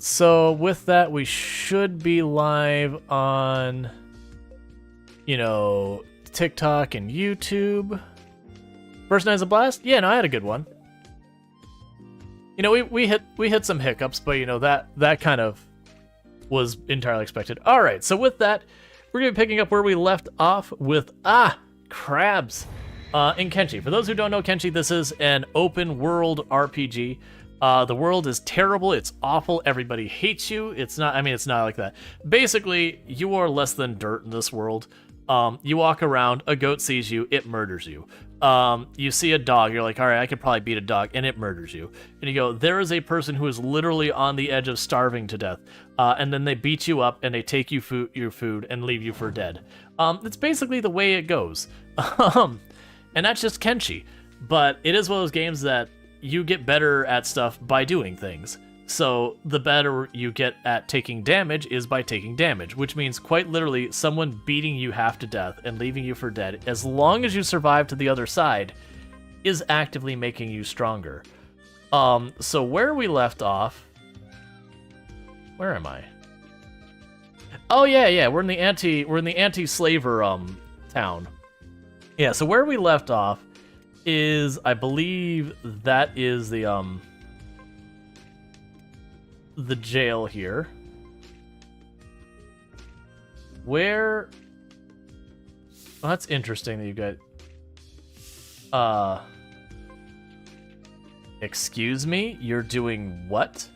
so with that, we should be live on, TikTok and YouTube. First night's a blast? Yeah, no, I had a good one. We hit some hiccups, but that kind of was entirely expected. All right, so with that, we're gonna be picking up where we left off with crabs in Kenshi. For those who don't know Kenshi, this is an open world RPG. The world is terrible. It's awful. Everybody hates you. It's not like that. Basically, you are less than dirt in this world. You walk around, a goat sees you, it murders you. You see a dog, you're like, all right, I could probably beat a dog, and it murders you. And you go, there is a person who is literally on the edge of starving to death. And then they beat you up, and they take your food and leave you for dead. It's basically the way it goes. And that's just Kenshi. But it is one of those games that you get better at stuff by doing things. So the better you get at taking damage is by taking damage, which means quite literally someone beating you half to death and leaving you for dead, as long as you survive to the other side, is actively making you stronger. So where we left off, where am I? Oh yeah, we're in the anti-slaver town. Yeah, so where we left off is, I believe that is the jail here. Where... Oh, that's interesting that you got... Excuse me? You're doing what?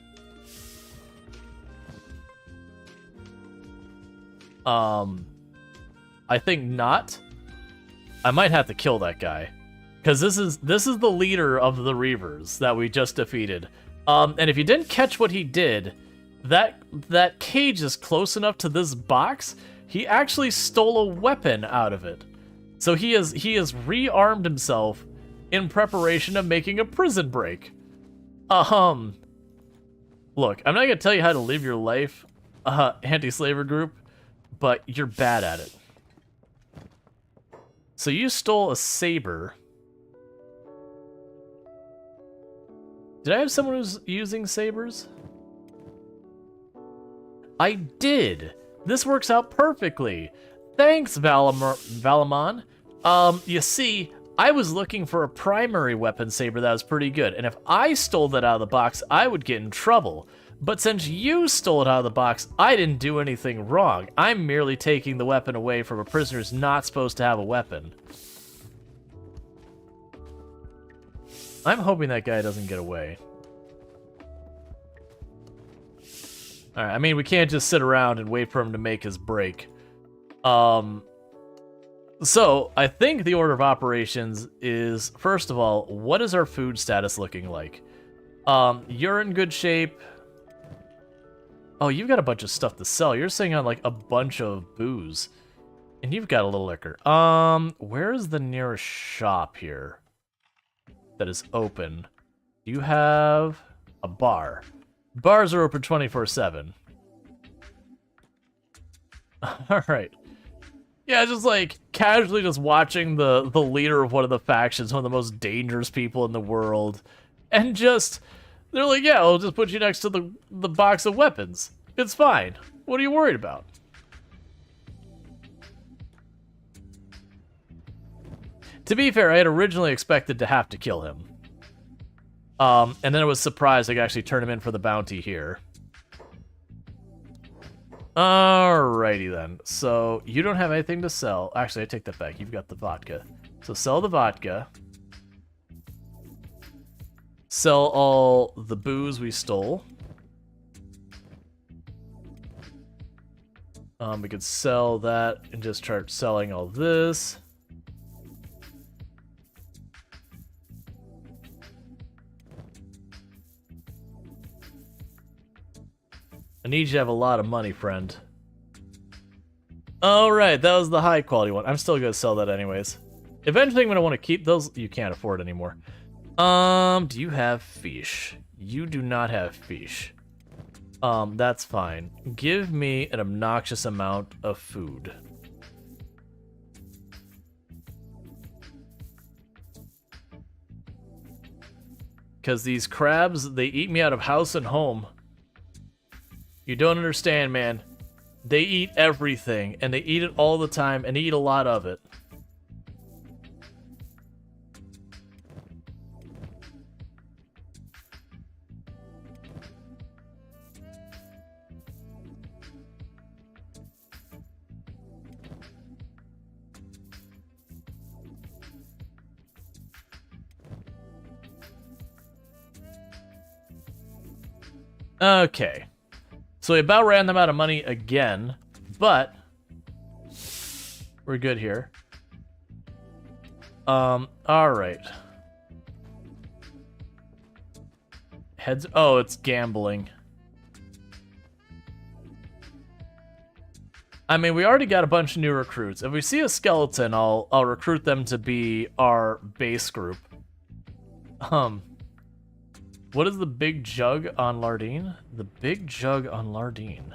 I think not. I might have to kill that guy. Because this is the leader of the Reavers that we just defeated. And if you didn't catch what he did, that cage is close enough to this box, he actually stole a weapon out of it. So he has rearmed himself in preparation of making a prison break. Look, I'm not gonna tell you how to live your life, anti-slaver group, but you're bad at it. So you stole a saber. Did I have someone who's using sabers? I did. This works out perfectly. Thanks, Valamon. You see, I was looking for a primary weapon saber that was pretty good, and if I stole that out of the box, I would get in trouble. But since you stole it out of the box, I didn't do anything wrong. I'm merely taking the weapon away from a prisoner who's not supposed to have a weapon. I'm hoping that guy doesn't get away. Alright, I mean, we can't just sit around and wait for him to make his break. So, I think the order of operations is, first of all, what is our food status looking like? You're in good shape. Oh, you've got a bunch of stuff to sell. You're sitting on, like, a bunch of booze. And you've got a little liquor. Where's the nearest shop here that is open? You have a bar. Bars are open 24/7. Alright. Yeah, just like casually just watching the leader of one of the factions, one of the most dangerous people in the world, and just they're like, yeah, I'll just put you next to the box of weapons. It's fine. What are you worried about? To be fair, I had originally expected to have to kill him. And then I was surprised I could actually turn him in for the bounty here. Alrighty then. So, you don't have anything to sell. Actually, I take that back. You've got the vodka. So, sell the vodka. Sell all the booze we stole. We could sell that and just start selling all this. I need you to have a lot of money, friend. Alright, that was the high quality one. I'm still gonna sell that anyways. Eventually I'm gonna want to keep those. You can't afford anymore. Do you have fish? You do not have fish. That's fine. Give me an obnoxious amount of food. Because these crabs, they eat me out of house and home. You don't understand, man. They eat everything, and they eat it all the time, and they eat a lot of it. Okay. So we about ran them out of money again, but we're good here. Alright. Heads... Oh, it's gambling. I mean, we already got a bunch of new recruits. If we see a skeleton, I'll recruit them to be our base group. What is the big jug on Lardine? The big jug on Lardine.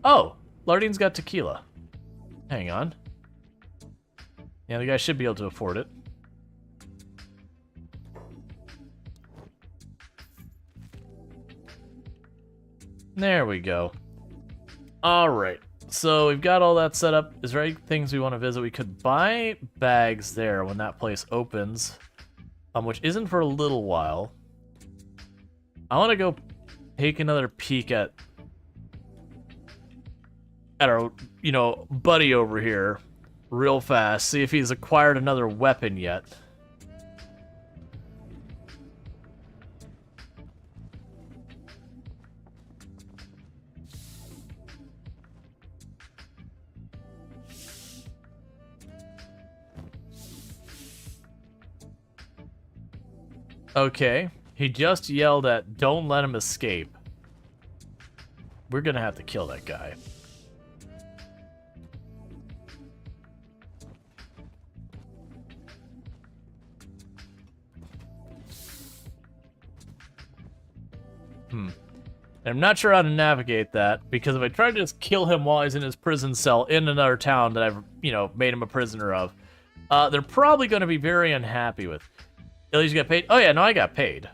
Oh, Lardine's got tequila. Hang on. Yeah, the guy should be able to afford it. There we go. Alright, so we've got all that set up. Is there any things we want to visit? We could buy bags there when that place opens, which isn't for a little while. I want to go take another peek at our, you know, buddy over here real fast. See if he's acquired another weapon yet. Okay. He just yelled at, "Don't let him escape." We're gonna have to kill that guy. And I'm not sure how to navigate that, because if I try to just kill him while he's in his prison cell in another town that I've, you know, made him a prisoner of, they're probably going to be very unhappy with. At least you got paid? Oh yeah, no, I got paid.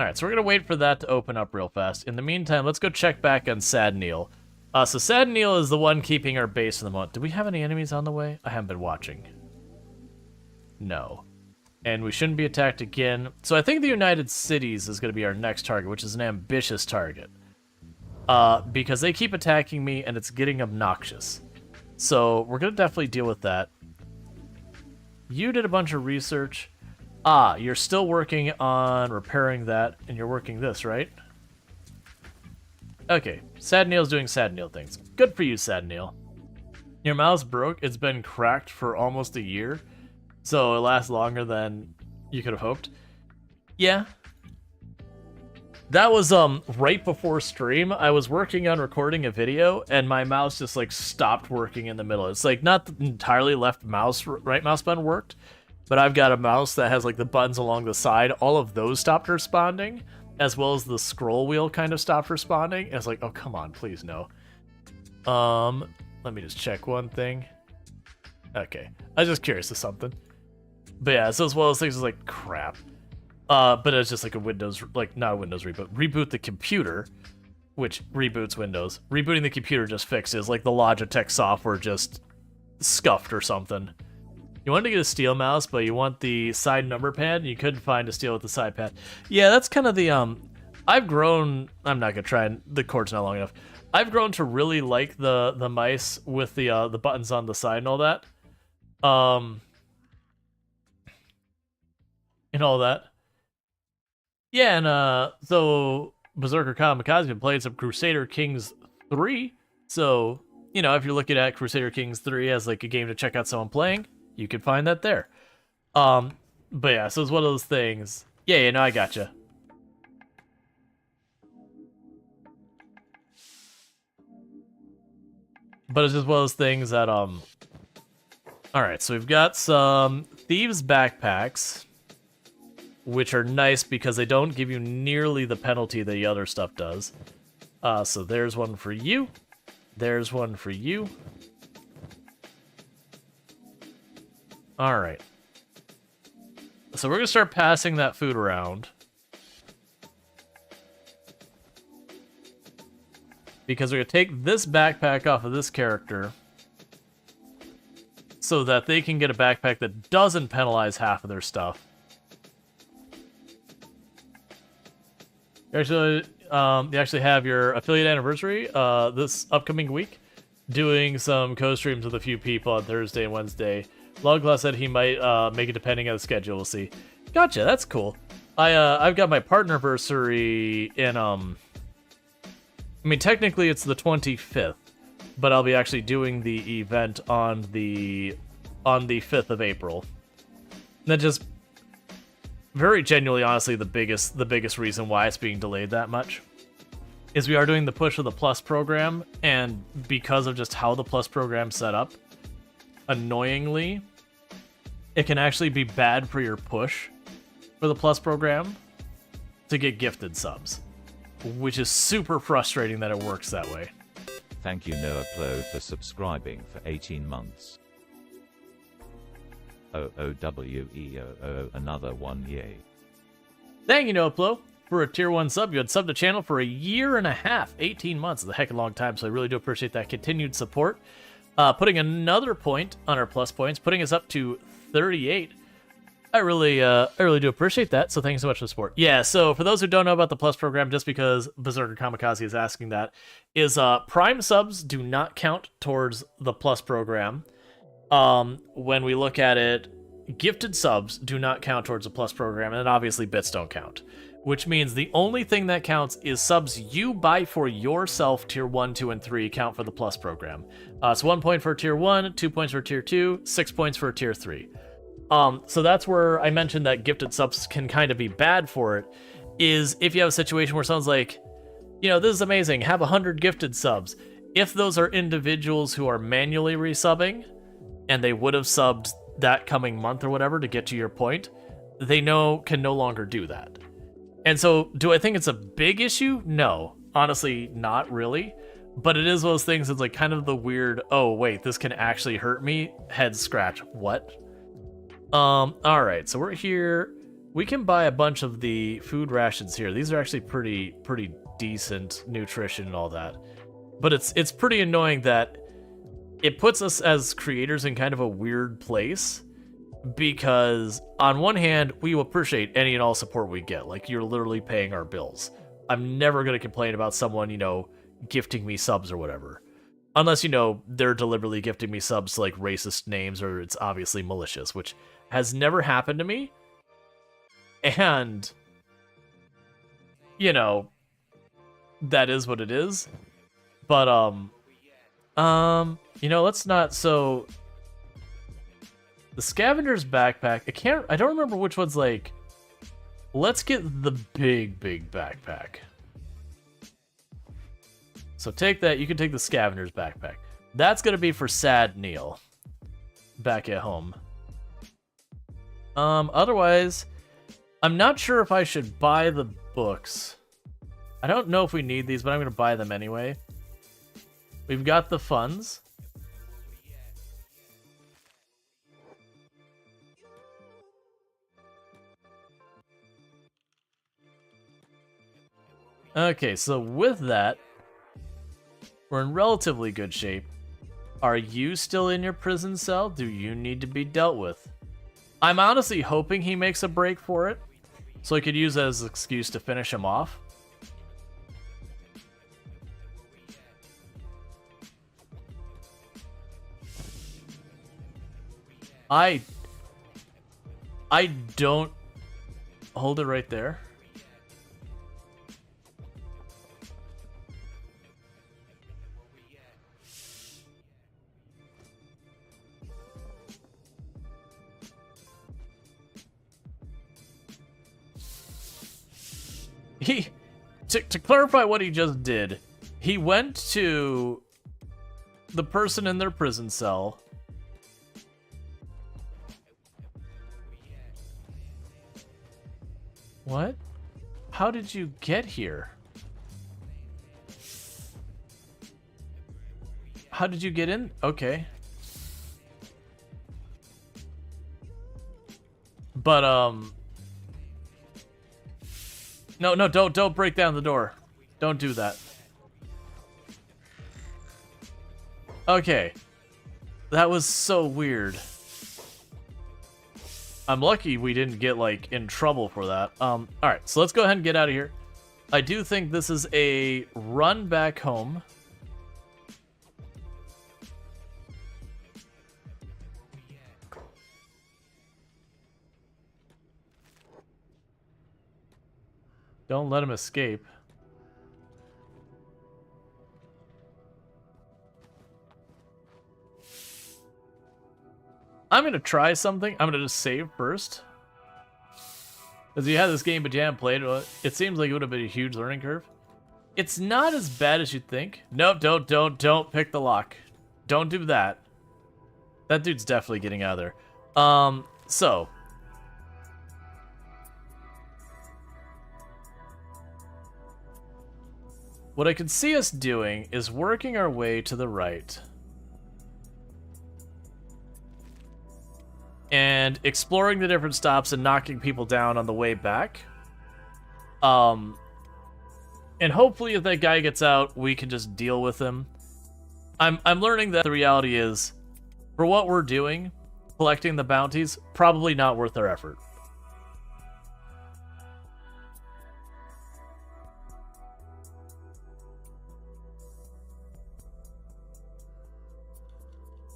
Alright, so we're going to wait for that to open up real fast. In the meantime, let's go check back on Sad Neil. So Sad Neil is the one keeping our base for the moment. Do we have any enemies on the way? I haven't been watching. No. And we shouldn't be attacked again. So I think the United Cities is going to be our next target, which is an ambitious target. Because they keep attacking me, and it's getting obnoxious. So we're going to definitely deal with that. You did a bunch of research. Ah, you're still working on repairing that, and you're working this, right? Okay, Sad Neil's doing Sad Neil things. Good for you, Sad Neil. Your mouse broke. It's been cracked for almost a year, so it lasts longer than you could have hoped. Yeah. That was right before stream. I was working on recording a video, and my mouse just like stopped working in the middle. It's like not the entirely left mouse, right mouse button worked, but I've got a mouse that has like the buttons along the side. All of those stopped responding, as well as the scroll wheel kind of stopped responding. And it's like, oh come on, please no. Let me just check one thing. Okay, I was just curious of something. But yeah, so as well as things is like crap. But it's just like a Windows, like not a Windows reboot. Reboot the computer, which reboots Windows. Rebooting the computer just fixes, like the Logitech software just scuffed or something. You wanted to get a steel mouse, but you want the side number pad, and you couldn't find a steel with the side pad. Yeah, that's kind of the, I've grown, I'm not gonna try, the cord's not long enough. I've grown to really like the mice with the buttons on the side and all that. And all that. Yeah, and so Berserker Kamikaze been playing some Crusader Kings 3. So, you know, if you're looking at Crusader Kings 3 as like a game to check out someone playing, you can find that there. But yeah, so it's one of those things. Yeah, you know, I gotcha. But it's just one of those things that, alright, so we've got some Thieves' Backpacks, which are nice because they don't give you nearly the penalty that the other stuff does. So there's one for you. There's one for you. Alright. So we're going to start passing that food around. because we're going to take this backpack off of this character so that they can get a backpack that doesn't penalize half of their stuff. Actually, you actually have your affiliate anniversary this upcoming week, doing some co-streams with a few people on Thursday and Wednesday. Loglaw said he might make it depending on the schedule. We'll see. Gotcha, that's cool. I've got my partnerversary in I mean, technically it's the 25th, but I'll be actually doing the event on the 5th of April. And that just very genuinely, honestly, the biggest reason why it's being delayed that much is we are doing the push of the Plus program, and because of just how the Plus program's set up, annoyingly, it can actually be bad for your push for the Plus program to get gifted subs, which is super frustrating that it works that way. Thank you Noah Plo for subscribing for 18 months. OOWEOO another one, yay. Thank you, Noah Plo, for a tier 1 sub. You had subbed the channel for a year and a half. 18 months is a heck of a long time, so I really do appreciate that continued support. Putting another point on our plus points, putting us up to 38. I really do appreciate that, so thanks so much for the support. Yeah, so for those who don't know about the Plus program, just because Berserker Kamikaze is asking that, is Prime subs do not count towards the Plus program. When we look at it, gifted subs do not count towards the Plus program, and obviously bits don't count. Which means the only thing that counts is subs you buy for yourself, tier 1, 2, and 3 count for the Plus program. So 1 point for tier 1, 2 points for tier 2, 6 points for tier 3. So that's where I mentioned that gifted subs can kind of be bad for it, is if you have a situation where someone's like, you know, this is amazing, have 100 gifted subs. If those are individuals who are manually resubbing, and they would have subbed that coming month or whatever to get to your point, they can no longer do that. And so, do I think it's a big issue? No. Honestly, not really. But it is one of those things that's like kind of the weird, oh wait, this can actually hurt me? Head scratch. What? Alright, so we're here. We can buy a bunch of the food rations here. These are actually pretty decent nutrition and all that. But it's pretty annoying that it puts us as creators in kind of a weird place, because on one hand, we appreciate any and all support we get. Like, you're literally paying our bills. I'm never going to complain about someone, you know, gifting me subs or whatever. Unless, you know, they're deliberately gifting me subs to, like, racist names, or it's obviously malicious, which has never happened to me. And, you know, that is what it is. But, you know, let's not, so... The scavenger's backpack, I don't remember which one's like... Let's get the big backpack. So take that, you can take the scavenger's backpack. That's gonna be for Sad Neil. Back at home. Otherwise, I'm not sure if I should buy the books. I don't know if we need these, but I'm gonna buy them anyway. We've got the funds. Okay, so with that, we're in relatively good shape. Are you still in your prison cell? Do you need to be dealt with? I'm honestly hoping he makes a break for it, so I could use that as an excuse to finish him off. I don't... Hold it right there. To clarify what he just did, he went to the person in their prison cell. What? How did you get here? How did you get in? Okay. But, No, don't break down the door. Don't do that. Okay. That was so weird. I'm lucky we didn't get, like, in trouble for that. Alright, so let's go ahead and get out of here. I do think this is a run back home. Don't let him escape. I'm gonna try something. I'm gonna just save first. Because you had this game but you haven't played it, it seems like it would have been a huge learning curve. It's not as bad as you'd think. Nope, don't pick the lock. Don't do that. That dude's definitely getting out of there. So. What I could see us doing is working our way to the right. And exploring the different stops and knocking people down on the way back. And hopefully if that guy gets out, we can just deal with him. I'm learning that the reality is, for what we're doing, collecting the bounties, probably not worth our effort.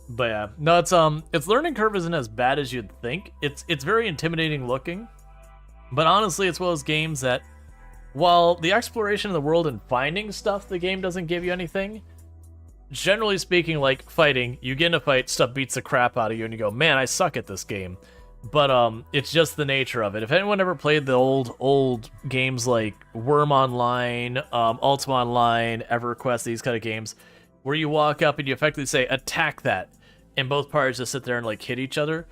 But yeah, no, its learning curve isn't as bad as you'd think. It's very intimidating looking, but honestly, it's one of those games that, while the exploration of the world and finding stuff, the game doesn't give you anything. Generally speaking, like fighting, you get in a fight, stuff beats the crap out of you, and you go, man, I suck at this game. But it's just the nature of it. If anyone ever played the old games like Worm Online, Ultima Online, EverQuest, these kind of games, where you walk up and you effectively say, attack that, and both parties just sit there and like hit each other,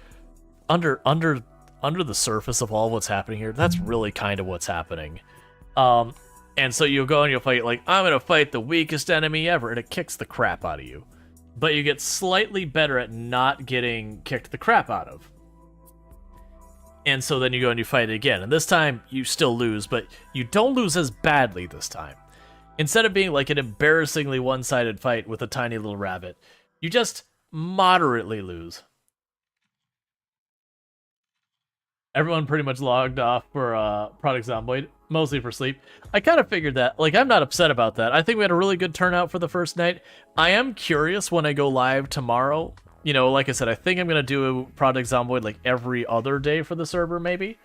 under the surface of all what's happening here, that's really kind of what's happening. And so you go and you'll fight, like, I'm gonna fight the weakest enemy ever, and it kicks the crap out of you. But you get slightly better at not getting kicked the crap out of. And so then you go and you fight it again, and this time you still lose, but you don't lose as badly this time. Instead of being like an embarrassingly one-sided fight with a tiny little rabbit, you just moderately lose. Everyone pretty much logged off for Product Zomboid, mostly for sleep. I kind of figured that. Like, I'm not upset about that. I think we had a really good turnout for the first night. I am curious when I go live tomorrow. You know, like I said, I think I'm going to do Product Zomboid like every other day for the server, maybe.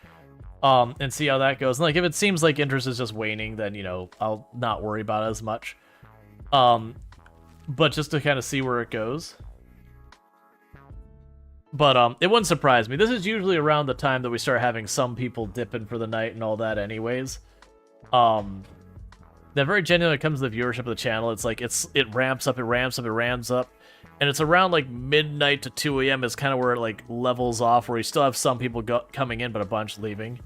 And see how that goes. And like, if it seems like interest is just waning, then, you know, I'll not worry about it as much. But just to kind of see where it goes. But it wouldn't surprise me. This is usually around the time that we start having some people dipping for the night and all that anyways. That very genuinely comes to the viewership of the channel. It's like, it ramps up, it ramps up, it ramps up. And it's around like midnight to 2 a.m. is kind of where it like levels off, where you still have some people coming in, but a bunch leaving.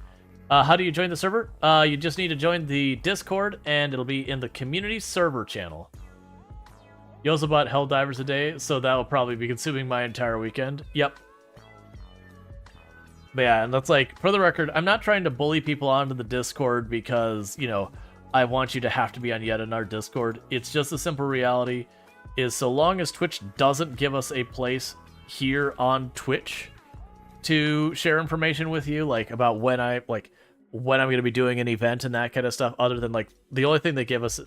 How do you join the server? You just need to join the Discord, and it'll be in the community server channel. You also bought Helldivers a day, so that will probably be consuming my entire weekend. Yep. But yeah, and that's like, for the record, I'm not trying to bully people onto the Discord because, you know, I want you to have to be on yet another Discord. It's just a simple reality. Is so long as Twitch doesn't give us a place here on Twitch to share information with you, like about when I'm going to be doing an event and that kind of stuff, other than like the only thing they give us,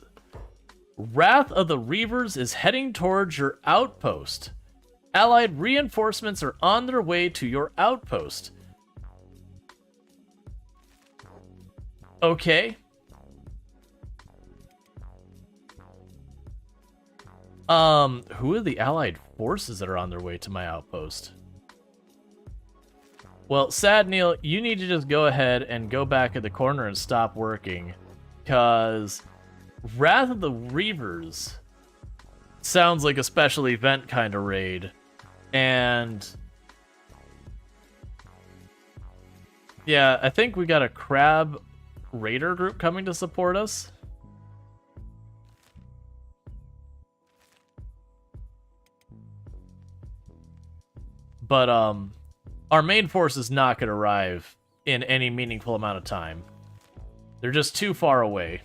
Wrath of the Reavers is heading towards your outpost. Allied reinforcements are on their way to your outpost. Okay. Who are the allied forces that are on their way to my outpost? Well, Sad Neil, you need to just go ahead and go back at the corner and stop working, because Wrath of the Reavers sounds like a special event kind of raid, and yeah, I think we got a crab raider group coming to support us. But, our main force is not going to arrive in any meaningful amount of time. They're just too far away.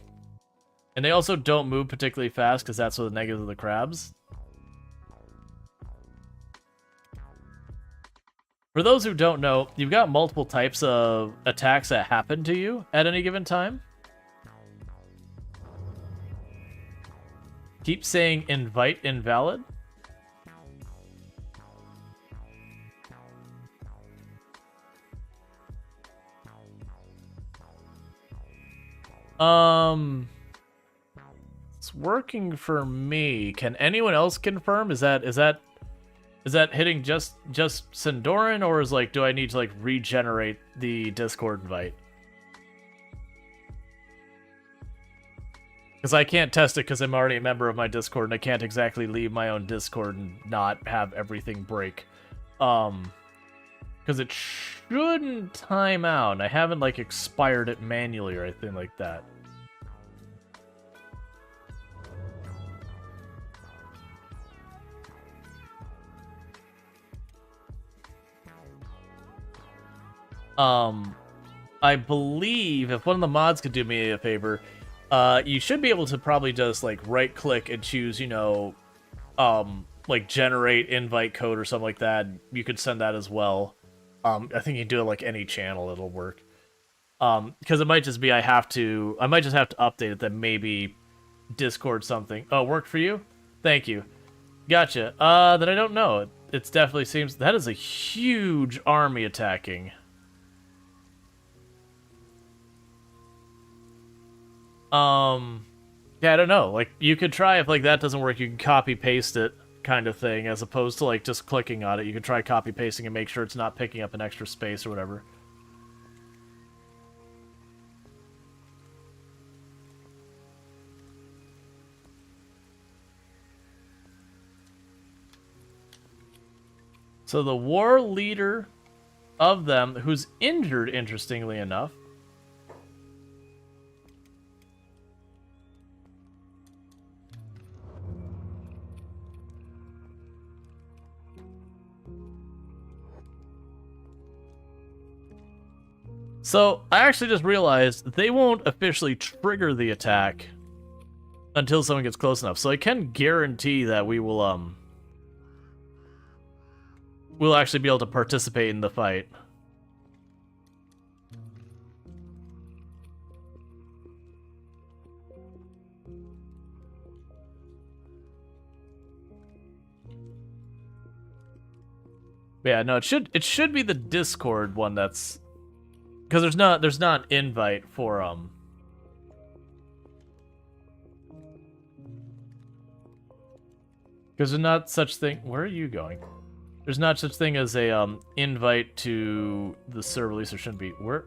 And they also don't move particularly fast, because that's what the negative of the crabs. For those who don't know, you've got multiple types of attacks that happen to you at any given time. Keep saying invite invalid. It's working for me. Can anyone else confirm? Is that hitting just Sindoran, or is like, do I need to like regenerate the Discord invite? Because I can't test it because I'm already a member of my Discord, and I can't exactly leave my own Discord and not have everything break. Because it shouldn't time out, and I haven't like expired it manually or anything like that. I believe if one of the mods could do me a favor, you should be able to probably just like right click and choose, you know, like generate invite code or something like that. You could send that as well. I think you can do it like any channel, it'll work. Because it might just be I might just have to update it that maybe Discord something. Oh, worked for you? Thank you. Gotcha. Then I don't know. It definitely seems that is a huge army attacking. Yeah, I don't know. Like, you could try if, like, that doesn't work, you can copy-paste it, kind of thing, as opposed to, like, just clicking on it. You could try copy-pasting and make sure it's not picking up an extra space or whatever. So the war leader of them, who's injured, interestingly enough, so I actually just realized they won't officially trigger the attack until someone gets close enough. So I can guarantee that we'll actually be able to participate in the fight. Yeah, no, it should be the Discord one that's, because there's not an invite for because there's not such thing. Where are you going? There's not such thing as a invite to the server release. There shouldn't be. Where?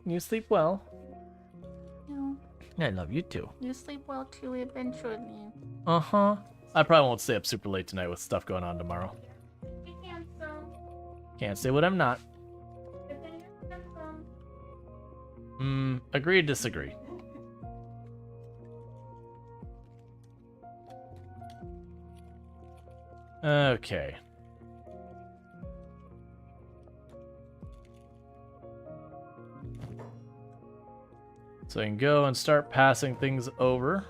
You sleep well. No. I love you too. You sleep well too eventually. Uh-huh. I probably won't stay up super late tonight with stuff going on tomorrow. Be handsome. Can't say what I'm not. But then you're handsome. Agree, disagree. Okay. So I can go and start passing things over.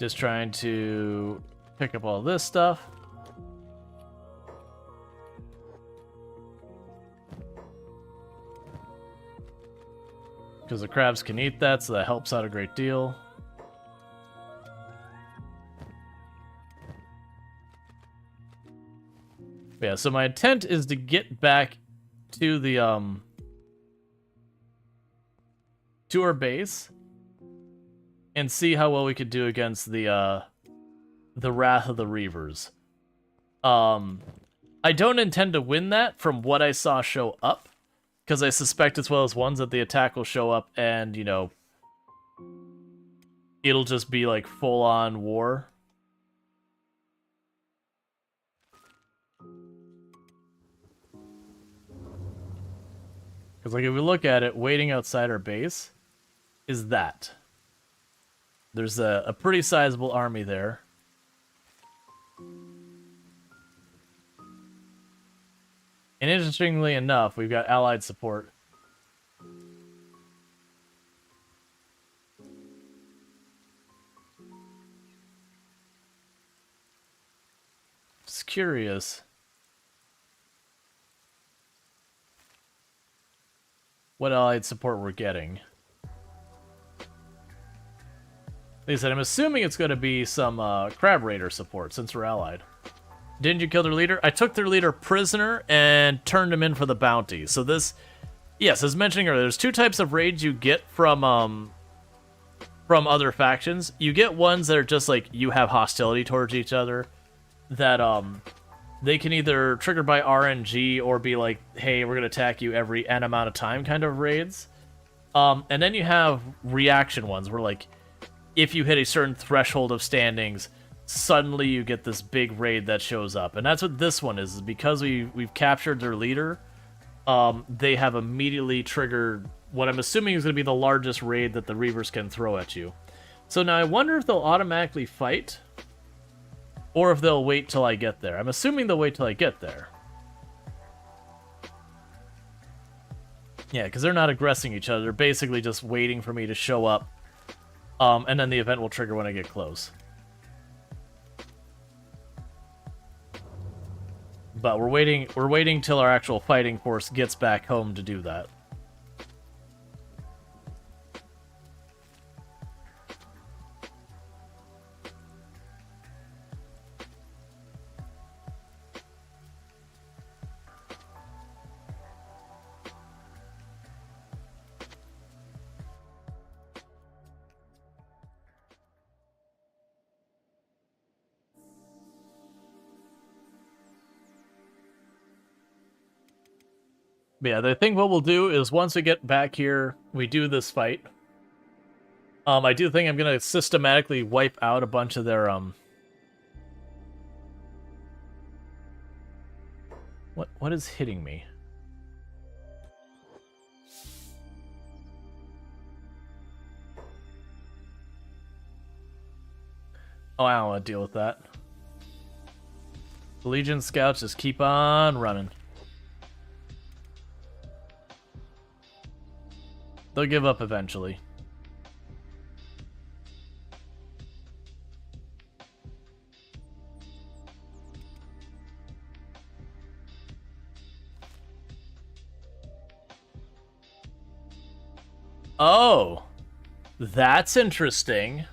Just trying to pick up all this stuff. Because the crabs can eat that, so that helps out a great deal. Yeah, so my intent is to get back to the to our base and see how well we could do against the Wrath of the Reavers. I don't intend to win that from what I saw show up, because I suspect as well as ones that the attack will show up and, you know, it'll just be like full-on war. Because, like, if we look at it, waiting outside our base is that. There's a pretty sizable army there. And interestingly enough, we've got allied support. Just curious. What allied support we're getting. Like I said, I'm assuming it's going to be some Crab Raider support since we're allied. Didn't you kill their leader? I took their leader prisoner and turned him in for the bounty. So this, yes, as mentioning earlier, there's two types of raids you get from other factions. You get ones that are just like you have hostility towards each other, that they can either trigger by RNG or be like, hey, we're gonna attack you every N amount of time kind of raids. And then you have reaction ones where like if you hit a certain threshold of standings, suddenly you get this big raid that shows up. And that's what this one is because we've captured their leader. They have immediately triggered what I'm assuming is going to be the largest raid that the Reavers can throw at you. So now I wonder if they'll automatically fight, or if they'll wait till I get there. I'm assuming they'll wait till I get there. Yeah, because they're not aggressing each other. They're basically just waiting for me to show up. And then the event will trigger when I get close. But we're waiting till our actual fighting force gets back home to do that. But yeah, I think what we'll do is once we get back here, we do this fight. I do think I'm gonna systematically wipe out a bunch of their What is hitting me? Oh, I don't want to deal with that. The Legion scouts just keep on running. They'll give up eventually. Oh, that's interesting.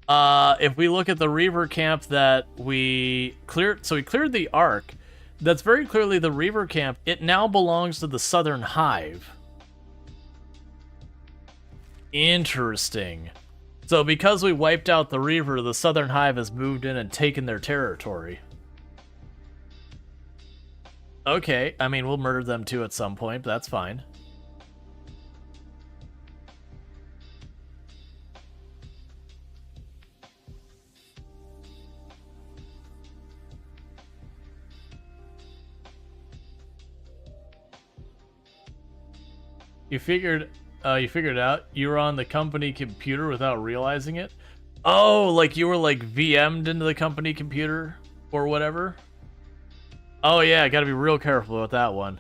If we look at the Reaver camp that we cleared, so we cleared the Ark. That's very clearly the Reaver camp. It now belongs to the Southern Hive. Interesting. So because we wiped out the Reaver, the Southern Hive has moved in and taken their territory. Okay, I mean, we'll murder them too at some point, but that's fine. You figured it out? You were on the company computer without realizing it? Oh, like you were like VM'd into the company computer or whatever? Oh yeah, I gotta be real careful with that one.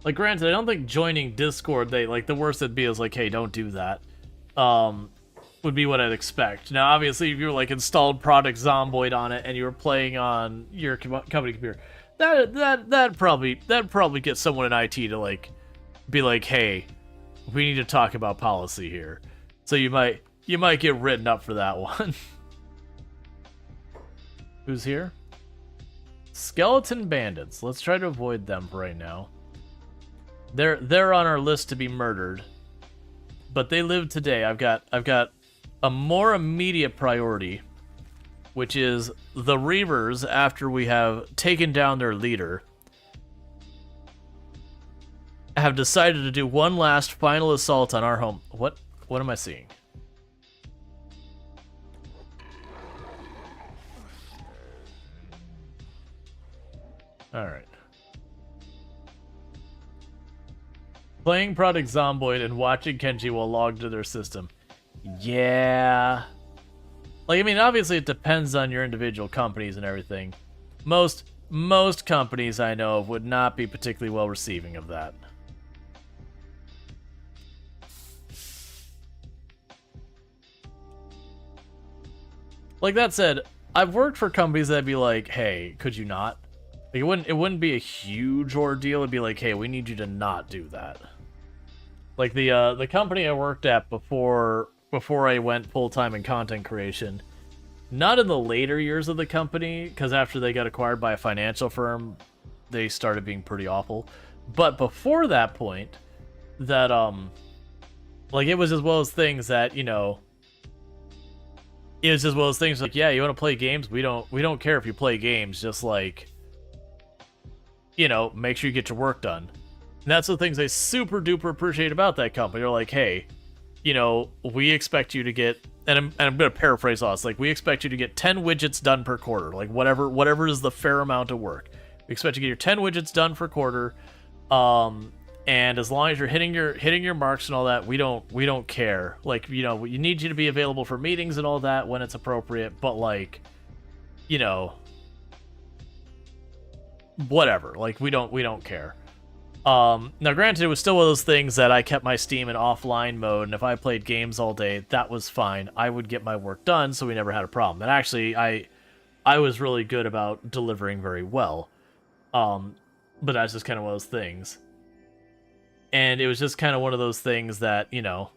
Like granted, I don't think joining Discord, like the worst it'd be is like, hey, don't do that. Would be what I'd expect. Now obviously if you were like installed Product Zomboid on it and you were playing on your company computer, that'd probably get someone in IT to like be like, hey, we need to talk about policy here. So you might get written up for that one. Who's here? Skeleton bandits. Let's try to avoid them for right now. They're on our list to be murdered. But they live today. I've got a more immediate priority, which is the Reavers after we have taken down their leader. Have decided to do one last final assault on our home. What am I seeing? All right. Playing Product Zomboid and watching Kenshi while logged to their system. Yeah. Like, I mean, obviously it depends on your individual companies and everything. Most companies I know of would not be particularly well receiving of that. Like that said, I've worked for companies that'd be like, "Hey, could you not?" Like it wouldn't be a huge ordeal. It'd be like, "Hey, we need you to not do that." Like the company I worked at before I went full-time in content creation, not in the later years of the company, because after they got acquired by a financial firm, they started being pretty awful. But before that point, that like it was as well as things that, you know, it was as well as things like, yeah, you want to play games? We don't care if you play games, just like, you know, make sure you get your work done. And that's the things I super duper appreciate about that company. They're like, hey, you know, we expect you to get, and I'm going to paraphrase all this, like, we expect you to get 10 widgets done per quarter, like whatever is the fair amount of work. We expect you to get your 10 widgets done per quarter, and as long as you're hitting your marks and all that, we don't care. Like, you know, we need you to be available for meetings and all that when it's appropriate, but like, you know, whatever. Like, we don't care. Now granted, it was still one of those things that I kept my Steam in offline mode, and if I played games all day, that was fine. I would get my work done, so we never had a problem. And actually, I was really good about delivering very well. But that's just kind of one of those things. And it was just kind of one of those things that, you know,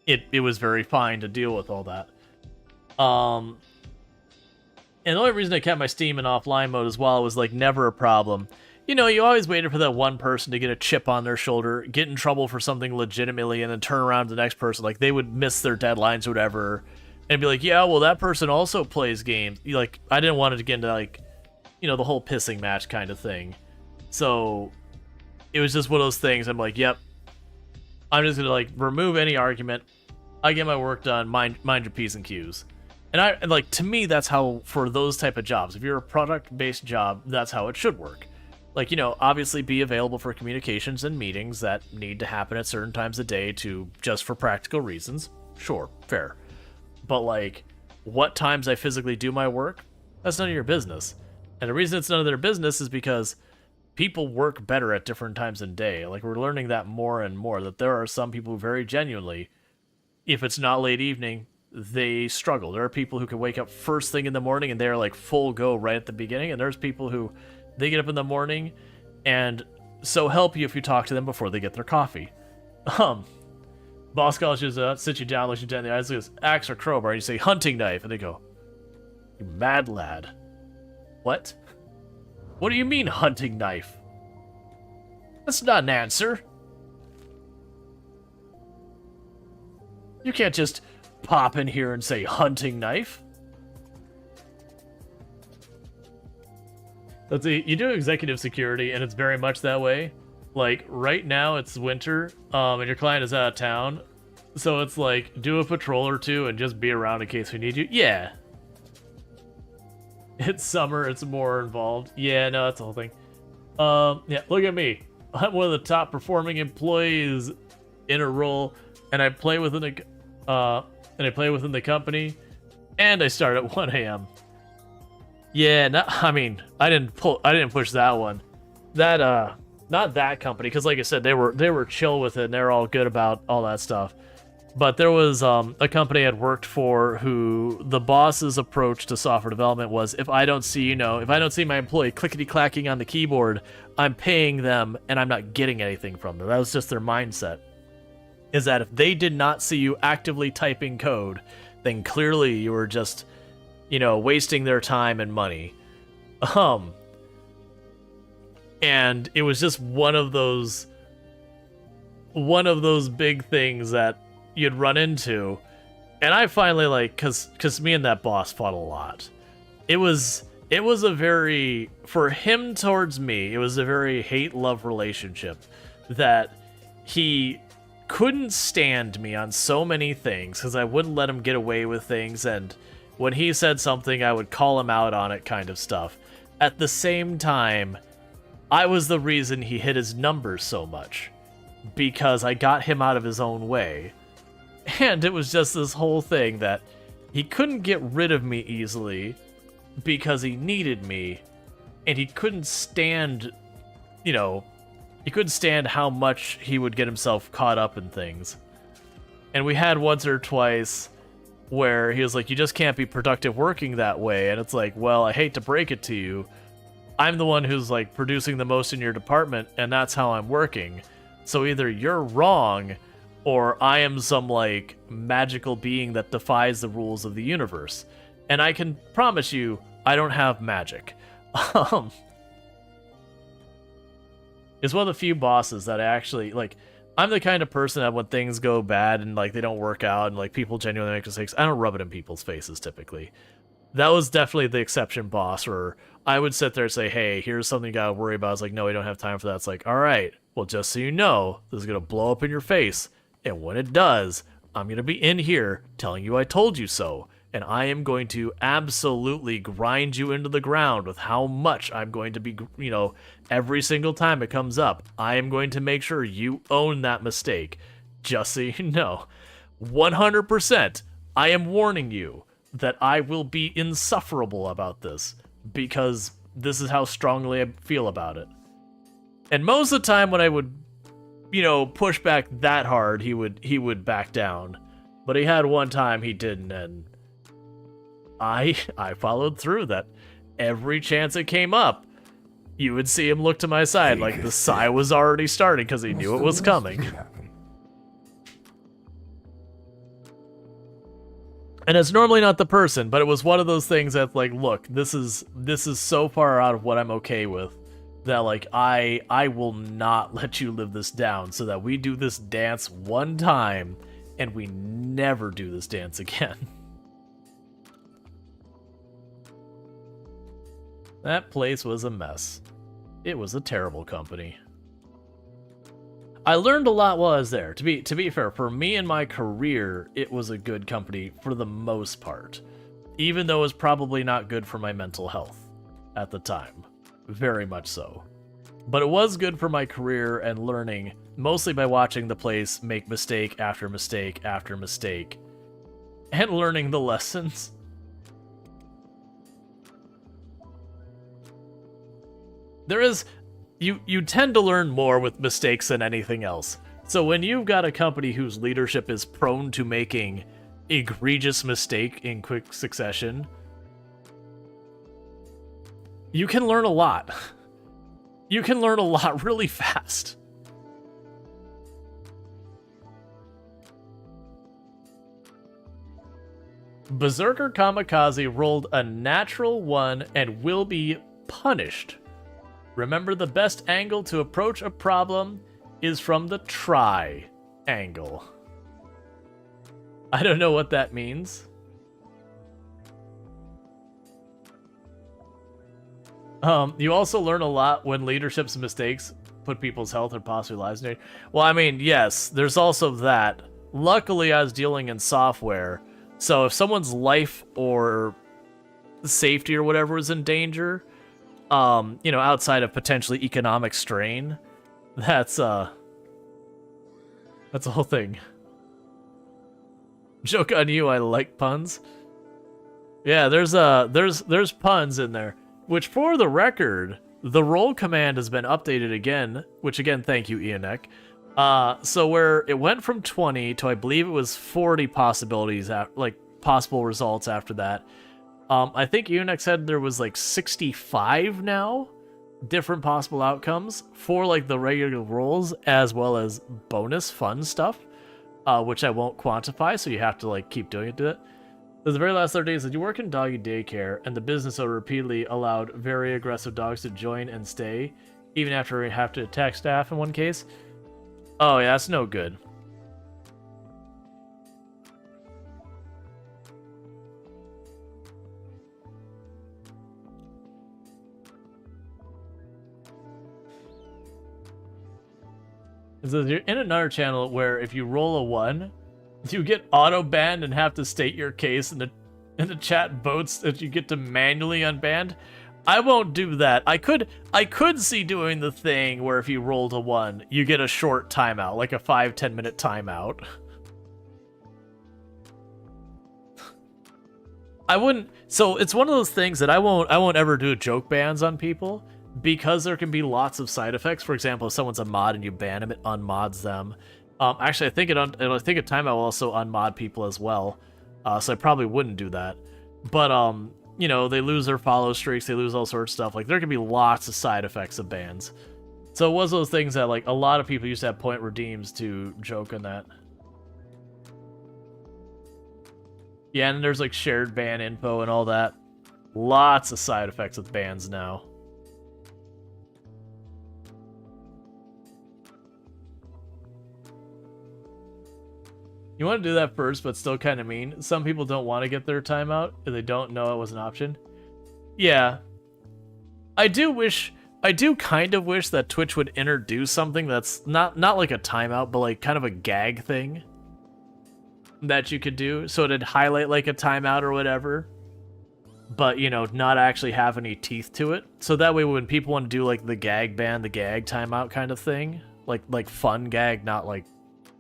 it was very fine to deal with all that. And the only reason I kept my Steam in offline mode as well was, like, never a problem. You know, you always waited for that one person to get a chip on their shoulder, get in trouble for something legitimately, and then turn around to the next person. Like, they would miss their deadlines or whatever, and be like, yeah, well, that person also plays games. Like, I didn't want it to get into, like, you know, the whole pissing match kind of thing. So it was just one of those things. I'm like, yep, I'm just gonna, like, remove any argument. I get my work done, mind your P's and Q's. And like, to me, that's how, for those type of jobs, if you're a product-based job, that's how it should work. Like, you know, obviously be available for communications and meetings that need to happen at certain times of day just for practical reasons. Sure, fair. But, like, what times I physically do my work, that's none of your business. And the reason it's none of their business is because people work better at different times in day. Like, we're learning that more and more, that there are some people who very genuinely, if it's not late evening, they struggle. There are people who can wake up first thing in the morning and they're like full go right at the beginning, and there's people who they get up in the morning and so help you if you talk to them before they get their coffee. Boss calls you, sits you down, looks you down in the eyes, goes, axe or crowbar, and you say hunting knife, and they go, you mad lad. What? What do you mean hunting knife? That's not an answer. You can't just pop in here and say hunting knife. Let's see, you do executive security, and it's very much that way. Like, right now it's winter, and your client is out of town, so it's like, do a patrol or two and just be around in case we need you. Yeah. It's summer, it's more involved. Yeah, no, that's the whole thing. Yeah, look at me. I'm one of the top performing employees in a role, and I play within the company, and I start at 1 a.m. Yeah, no, I mean, I didn't push that one. That not that company, because like I said, they were chill with it and they're all good about all that stuff. But there was a company I'd worked for who the boss's approach to software development was, if I don't see my employee clickety clacking on the keyboard, I'm paying them and I'm not getting anything from them. That was just their mindset. Is that if they did not see you actively typing code, then clearly you were just, you know, wasting their time and money. And it was just one of those big things that you'd run into. And I finally, like, cause me and that boss fought a lot. It was a very, for him towards me, it was a very hate-love relationship, that he couldn't stand me on so many things because I wouldn't let him get away with things, and when he said something, I would call him out on it, kind of stuff. At the same time, I was the reason he hit his numbers so much, because I got him out of his own way. And it was just this whole thing that he couldn't get rid of me easily because he needed me, and he couldn't stand, he couldn't stand how much he would get himself caught up in things. And we had once or twice where he was like, you just can't be productive working that way. And it's like, well, I hate to break it to you. I'm the one who's like producing the most in your department, and that's how I'm working. So either you're wrong, or I am some like magical being that defies the rules of the universe. And I can promise you, I don't have magic. It's one of the few bosses that I actually like. I'm the kind of person that when things go bad and like they don't work out and like people genuinely make mistakes, I don't rub it in people's faces typically. That was definitely the exception boss where I would sit there and say, hey, here's something you gotta worry about. It's like, no, we don't have time for that. It's like, all right, well, just so you know, this is gonna blow up in your face. And when it does, I'm gonna be in here telling you I told you so. And I am going to absolutely grind you into the ground with how much I'm going to be, every single time it comes up. I am going to make sure you own that mistake. Just so you know. 100%, I am warning you that I will be insufferable about this, because this is how strongly I feel about it. And most of the time when I would, push back that hard, he would back down. But he had one time he didn't, and I followed through that. Every chance it came up, you would see him look to my side like the sigh was already starting because he knew it was coming. And it's normally not the person, but it was one of those things that like, look, this is so far out of what I'm okay with that like I will not let you live this down, so that we do this dance one time and we never do this dance again. That place was a mess. It was a terrible company. I learned a lot while I was there. To be fair, for me and my career, it was a good company for the most part. Even though it was probably not good for my mental health at the time. Very much so. But it was good for my career and learning, mostly by watching the place make mistake after mistake after mistake. And learning the lessons. There is, you tend to learn more with mistakes than anything else. So when you've got a company whose leadership is prone to making egregious mistake in quick succession, you can learn a lot. You can learn a lot really fast. Berserker Kamikaze rolled a natural 1 and will be punished. Remember, the best angle to approach a problem is from the try angle. I don't know what that means. You also learn a lot when leadership's mistakes put people's health or possibly lives in danger. Well, I mean, yes, there's also that. Luckily, I was dealing in software, so if someone's life or safety or whatever is in danger, outside of potentially economic strain, that's a whole thing. Joke on you, I like puns. Yeah, there's puns in there. Which, for the record, the roll command has been updated again, which again, thank you, Ionek. So where it went from 20 to, I believe it was 40 possibilities, possible results after that. I think Ionek said there was like 65 now different possible outcomes for like the regular rolls as well as bonus fun stuff, which I won't quantify, so you have to like keep doing it to it. The very last 30 days, did you work in doggy daycare and the business owner repeatedly allowed very aggressive dogs to join and stay, even after we have to attack staff in one case? Oh yeah, that's no good. So you're in another channel where if you roll a 1, you get auto-banned and have to state your case, and the chat votes that you get to manually unbanned. I won't do that. I could see doing the thing where if you rolled a 1, you get a short timeout, like a 5-10 minute timeout. I wouldn't. So it's one of those things that I won't ever do joke bans on people because there can be lots of side effects. For example, if someone's a mod and you ban them, it unmods them. Actually, I think a timeout will also unmod people as well. So I probably wouldn't do that. But you know, they lose their follow streaks, they lose all sorts of stuff. Like there can be lots of side effects of bans. So it was those things that like a lot of people used to have point redeems to joke on that. Yeah, and there's like shared ban info and all that. Lots of side effects with bans now. You want to do that first, but still kind of mean. Some people don't want to get their timeout if they don't know it was an option. Yeah. I do kind of wish that Twitch would introduce something that's not like a timeout, but like kind of a gag thing that you could do. So it'd highlight like a timeout or whatever, but you know, not actually have any teeth to it. So that way when people want to do like the gag ban, the gag timeout kind of thing, like fun gag, not like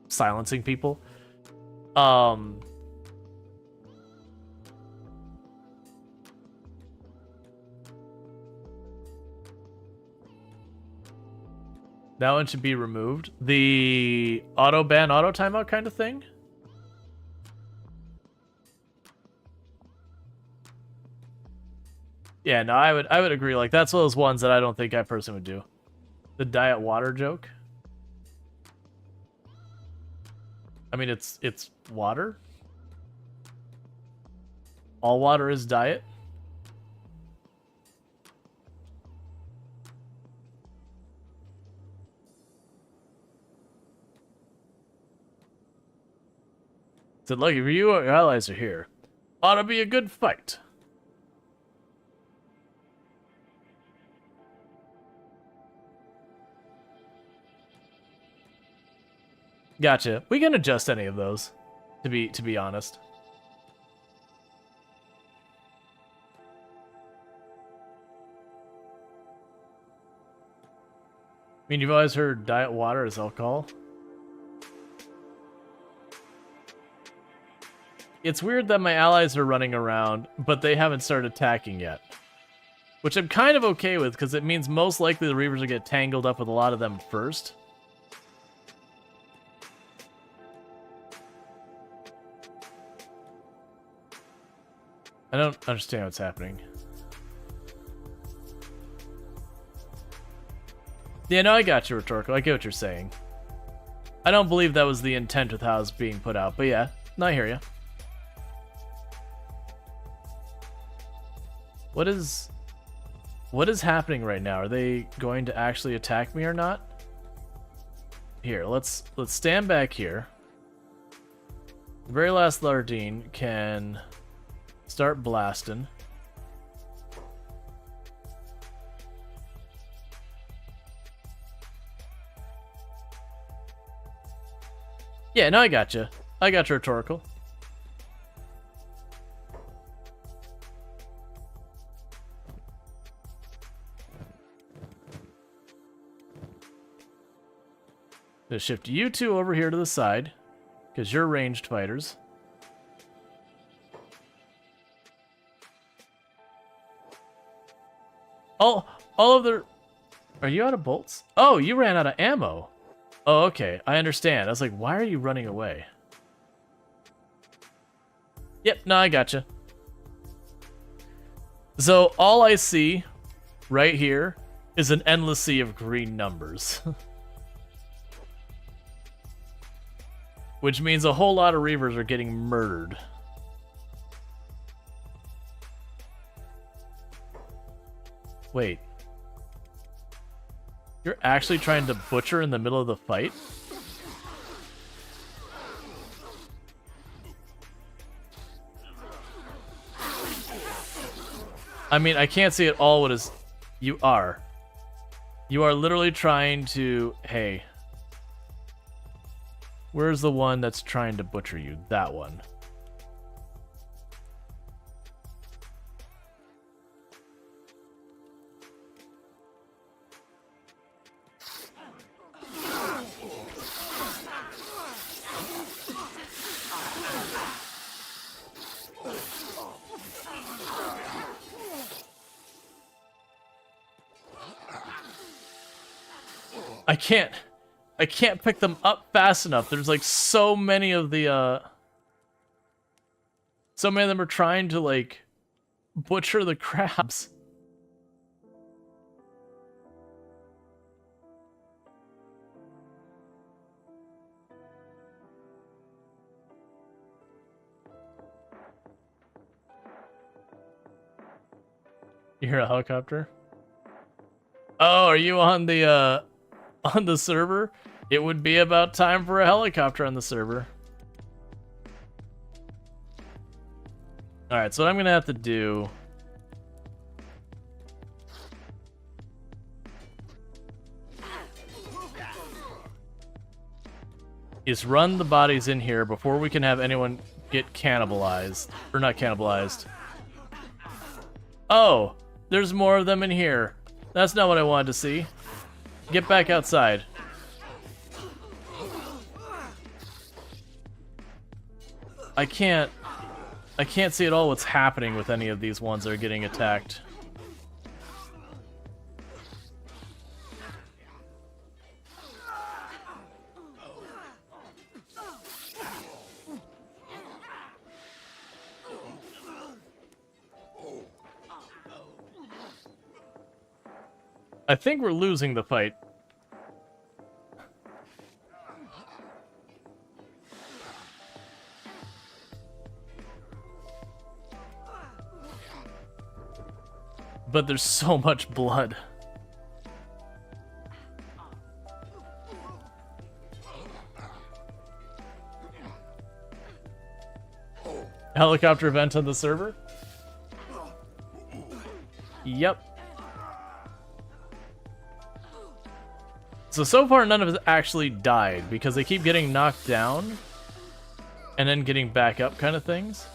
silencing people. That one should be removed. The auto ban, auto timeout kind of thing. Yeah, no, I would agree. Like that's one of those ones that I don't think I personally would do. The diet water joke. I mean, it's water. All water is diet. Said, look, if you or your allies are here, ought to be a good fight. Gotcha. We can adjust any of those, to be honest. I mean, you've always heard diet water is alcohol. It's weird that my allies are running around, but they haven't started attacking yet. Which I'm kind of okay with, because it means most likely the Reavers will get tangled up with a lot of them first. I don't understand what's happening. Yeah, no, I got you, Rhetorical. I get what you're saying. I don't believe that was the intent with how it was being put out, but yeah, no, I hear you. What is happening right now? Are they going to actually attack me or not? Here, let's stand back here. The very last Lardine can start blasting. Yeah, no, I gotcha. I got your Rhetorical. Gonna shift you two over here to the side, because you're ranged fighters. All of their... Are you out of bolts? Oh, you ran out of ammo. Oh, okay. I understand. I was like, why are you running away? Yep, no, I gotcha. So, all I see right here is an endless sea of green numbers. Which means a whole lot of Reavers are getting murdered. Wait. You're actually trying to butcher in the middle of the fight? I mean, I can't see at all what is... You are. You are literally trying to... Hey. Where's the one that's trying to butcher you? That one. I can't pick them up fast enough. There's like so many of the so many of them are trying to like butcher the crabs. You hear a helicopter? Oh, are you on the server? It would be about time for a helicopter on the server. Alright, so what I'm gonna have to do is run the bodies in here before we can have anyone get cannibalized. Or not cannibalized. Oh, there's more of them in here. That's not what I wanted to see. Get back outside. I can't see at all what's happening with any of these ones that are getting attacked. I think we're losing the fight. But there's so much blood. Helicopter event on the server? Yep. So far none of us actually died because they keep getting knocked down and then getting back up kind of things.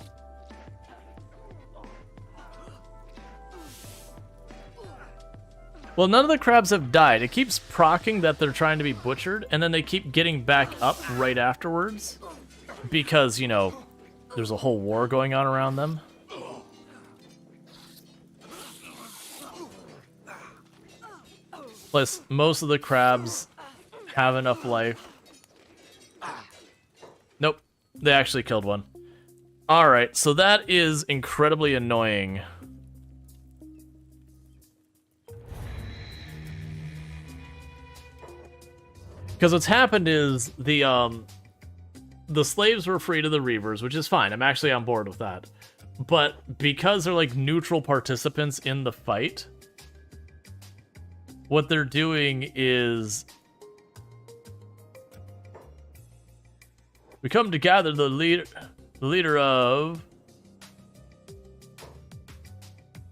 Well, none of the crabs have died. It keeps proccing that they're trying to be butchered, and then they keep getting back up right afterwards because, you know, there's a whole war going on around them. Plus, most of the crabs have enough life. Nope, they actually killed one. Alright, so that is incredibly annoying. Because what's happened is the slaves were free to the Reavers, which is fine. I'm actually on board with that. But because they're like neutral participants in the fight, what they're doing is we come to gather the leader of.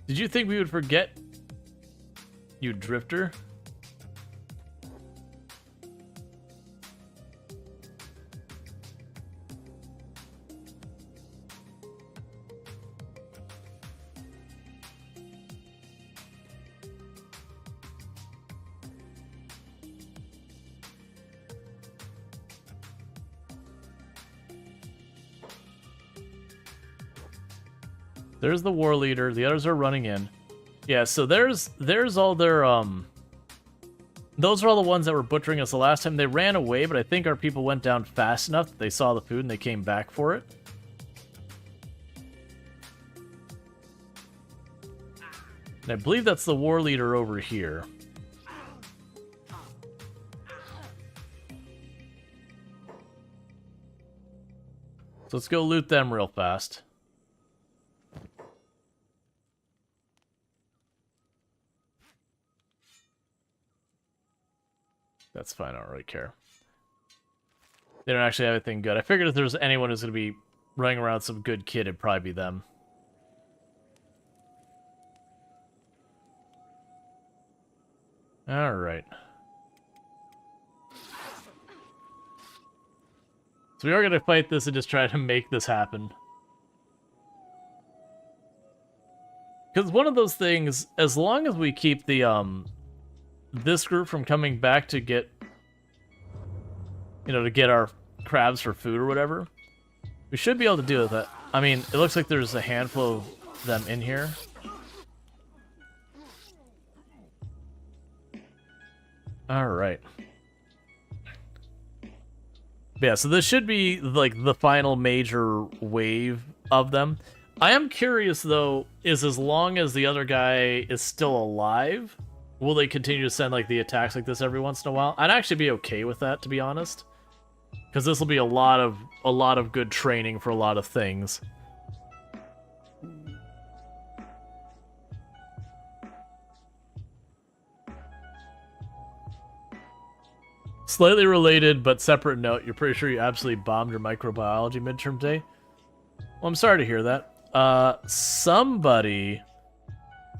Did you think we would forget, you drifter? There's the war leader. The others are running in. Yeah, so there's all their those are all the ones that were butchering us the last time. They ran away, but I think our people went down fast enough that they saw the food and they came back for it. And I believe that's the war leader over here. So let's go loot them real fast. That's fine, I don't really care. They don't actually have anything good. I figured if there's anyone who's going to be running around with some good kid, it'd probably be them. Alright. So we are going to fight this and just try to make this happen. Because one of those things, as long as we keep the, this group from coming back to get, you know, to get our crabs for food or whatever, we should be able to deal with it. I mean, it looks like there's a handful of them in here. Alright. But yeah, so this should be like the final major wave of them. I am curious though, is as long as the other guy is still alive, will they continue to send like the attacks like this every once in a while? I'd actually be okay with that, to be honest, because this will be a lot of good training for a lot of things. Slightly related but separate note, you're pretty sure you absolutely bombed your microbiology midterm day? Well, I'm sorry to hear that. Somebody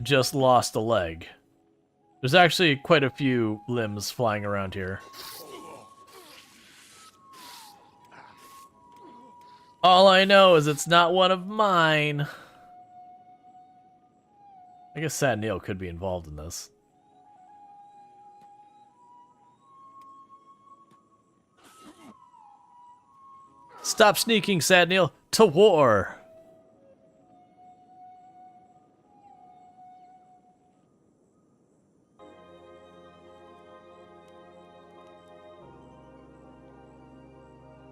just lost a leg. There's actually quite a few limbs flying around here. All I know is it's not one of mine. I guess Sad Neil could be involved in this. Stop sneaking, Sad Neil. To war!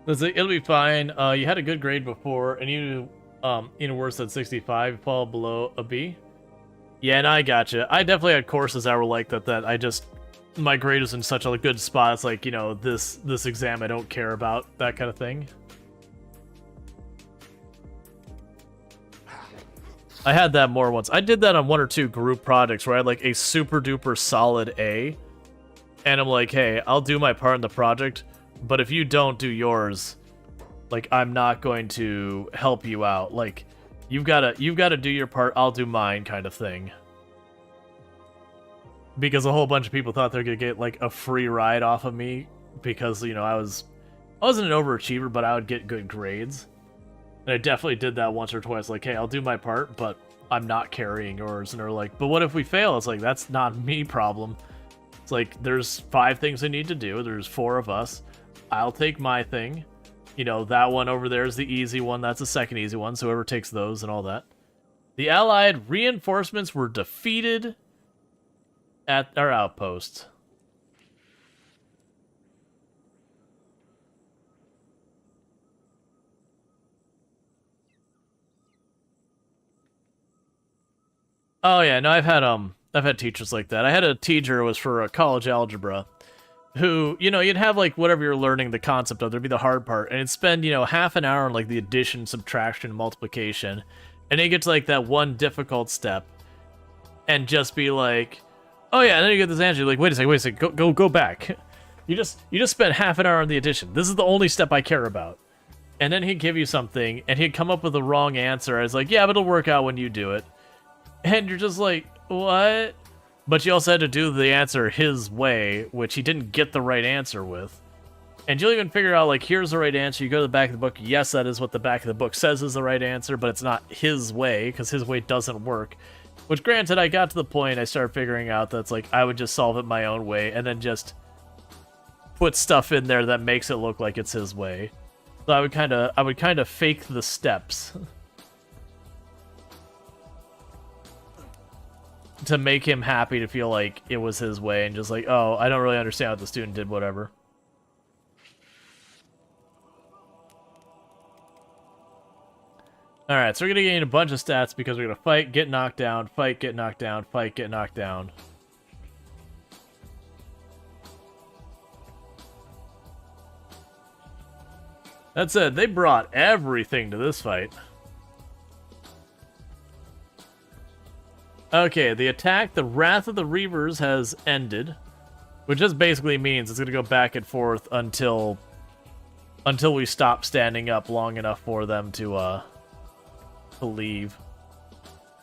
It'll be fine. You had a good grade before, and you even worse than 65, fall below a B. Yeah, and I gotcha. I definitely had courses that were like that. My grade was in such a good spot. It's like, you know, this exam I don't care about, that kind of thing. I had that more once. I did that on 1 or 2 group projects where I had like a super duper solid A, and I'm like, hey, I'll do my part in the project, but if you don't do yours, like, I'm not going to help you out. Like, you've gotta do your part, I'll do mine, kind of thing. Because a whole bunch of people thought they were gonna get like a free ride off of me because, you know, I wasn't an overachiever, but I would get good grades. And I definitely did that once or twice, like, hey, I'll do my part, but I'm not carrying yours. And they're like, but what if we fail? It's like, that's not me problem. It's like, there's 5 things I need to do. There's 4 of us. I'll take my thing. You know, that one over there is the easy one. That's the second easy one. So whoever takes those and all that. The Allied reinforcements were defeated at our outpost. Oh yeah, no, I've had teachers like that. I had a teacher who was for college algebra, who, you know, you'd have like whatever you're learning the concept of, there'd be the hard part, and it'd spend, you know, half an hour on like the addition, subtraction, multiplication, and then you get to like that one difficult step, and just be like, oh yeah, and then you get this answer, you're like, wait a second, go back. You just spent half an hour on the addition. This is the only step I care about. And then he'd give you something, and he'd come up with the wrong answer. I was like, yeah, but it'll work out when you do it. And you're just like, what? But you also had to do the answer his way, which he didn't get the right answer with. And you'll even figure out, like, here's the right answer. You go to the back of the book. Yes, that is what the back of the book says is the right answer, but it's not his way, because his way doesn't work. Which, granted, I got to the point I started figuring out that's like, I would just solve it my own way, and then just put stuff in there that makes it look like it's his way. So I would kind of fake the steps. To make him happy, to feel like it was his way, and just like, oh, I don't really understand what the student did, whatever. Alright, so we're gonna gain a bunch of stats because we're gonna fight, get knocked down, fight, get knocked down, fight, get knocked down. That said, they brought everything to this fight. Okay, the attack, the Wrath of the Reavers has ended, which just basically means it's going to go back and forth until we stop standing up long enough for them to leave.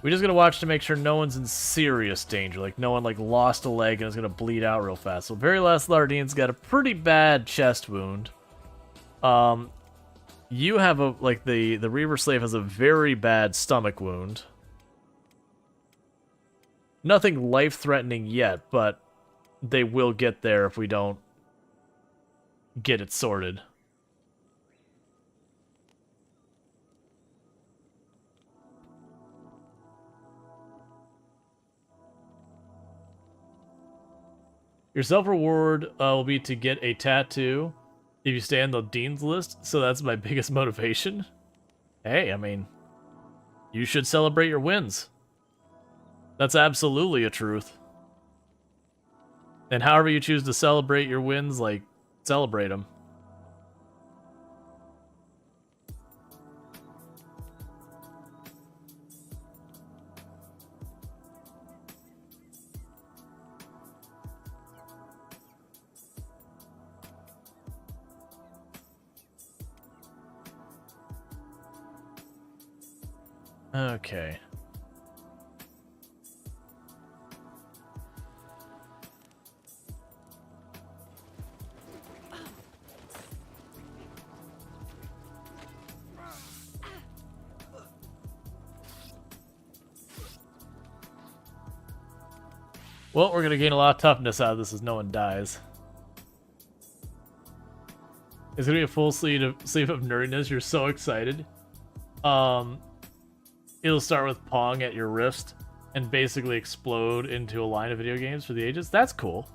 We're just going to watch to make sure no one's in serious danger, like no one like lost a leg and is going to bleed out real fast. So very last Lardine's got a pretty bad chest wound. You have a, like, the Reaver Slave has a very bad stomach wound. Nothing life-threatening yet, but they will get there if we don't get it sorted. Your self-reward will be to get a tattoo. If you stay on the dean's list, so that's my biggest motivation. Hey, I mean, you should celebrate your wins. That's absolutely a truth. And however you choose to celebrate your wins, like, celebrate them. Okay. Well, we're gonna gain a lot of toughness out of this as no one dies. It's gonna be a full sleeve of nerdiness. You're so excited. It'll start with Pong at your wrist and basically explode into a line of video games for the ages. That's cool.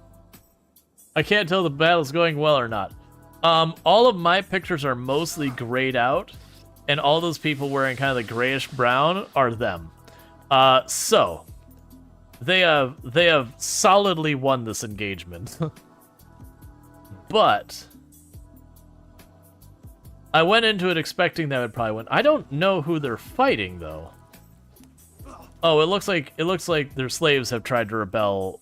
I can't tell the battle's going well or not. All of my pictures are mostly grayed out, and all those people wearing kind of the grayish brown are them. So they have solidly won this engagement. But I went into it expecting that would probably win. I don't know who they're fighting though. Oh, it looks like their slaves have tried to rebel,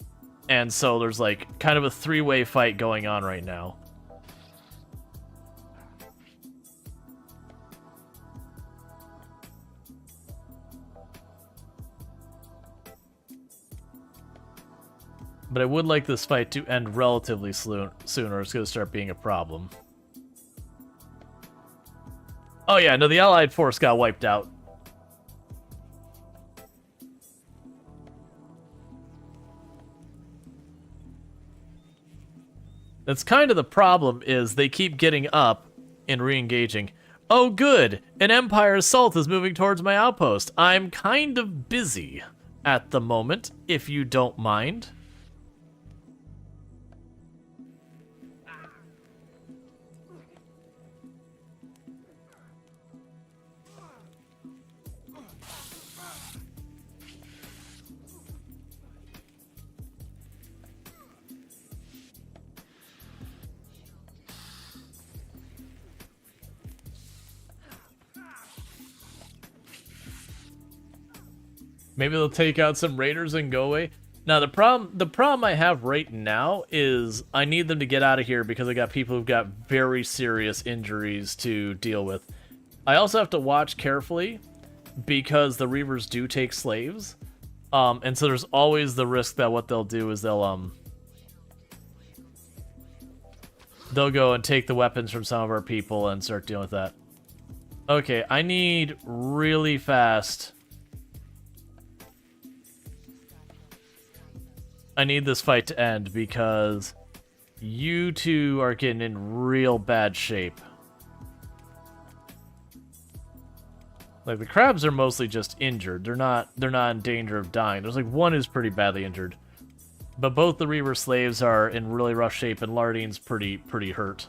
and so there's like kind of a three-way fight going on right now. But I would like this fight to end relatively soon, or it's going to start being a problem. Oh yeah, no, the Allied force got wiped out. That's kind of the problem, is they keep getting up and re-engaging. Oh good, an Empire assault is moving towards my outpost. I'm kind of busy at the moment, if you don't mind. Maybe they'll take out some raiders and go away. Now the problem I have right now is I need them to get out of here because I got people who've got very serious injuries to deal with. I also have to watch carefully because the Reavers do take slaves. And so there's always the risk that what they'll do is they'll go and take the weapons from some of our people and start dealing with that. Okay, I need really fast. I need this fight to end because you two are getting in real bad shape. Like the crabs are mostly just injured. They're not in danger of dying. There's like one who's pretty badly injured. But both the Reaver slaves are in really rough shape and Lardine's pretty hurt.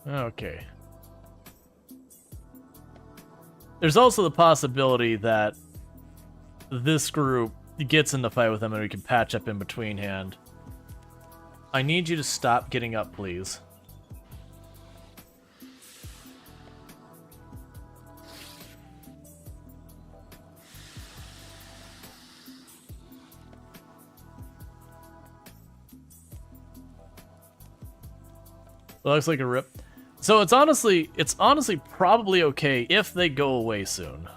Okay. There's also the possibility that this group gets in the fight with them and we can patch up in between hand. I need you to stop getting up, please. Looks like a rip. So it's honestly probably okay if they go away soon.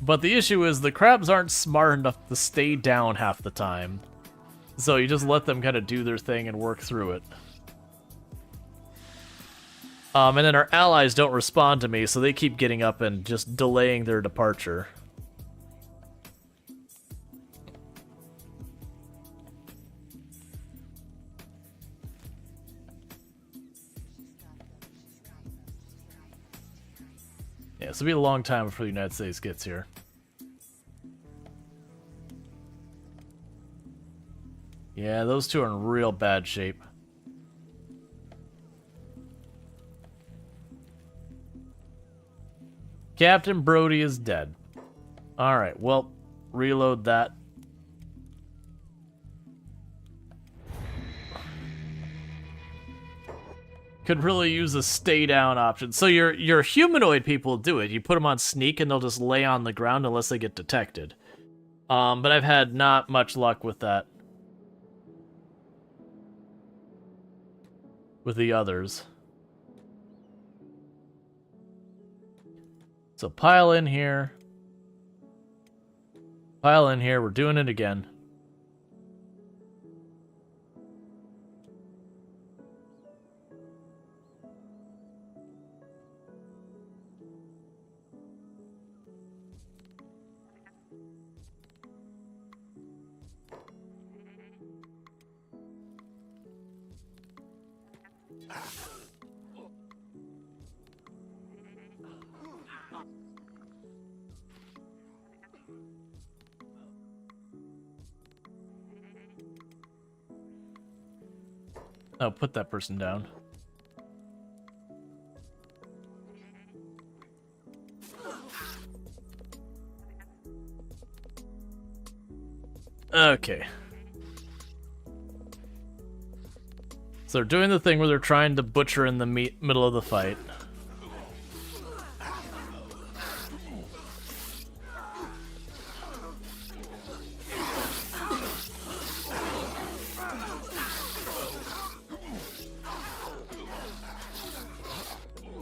But the issue is the crabs aren't smart enough to stay down half the time. So you just let them kind of do their thing and work through it. And then our allies don't respond to me, so they keep getting up and just delaying their departure. Yeah, this will be a long time before the United States gets here. Yeah, those two are in real bad shape. Captain Brody is dead. Alright, well, reload that. Could really use a stay down option. So your humanoid people do it. You put them on sneak and they'll just lay on the ground unless they get detected. But I've had not much luck with that. With the others. So pile in here. Pile in here. We're doing it again. Oh, put that person down. Okay. So they're doing the thing where they're trying to butcher in the middle of the fight.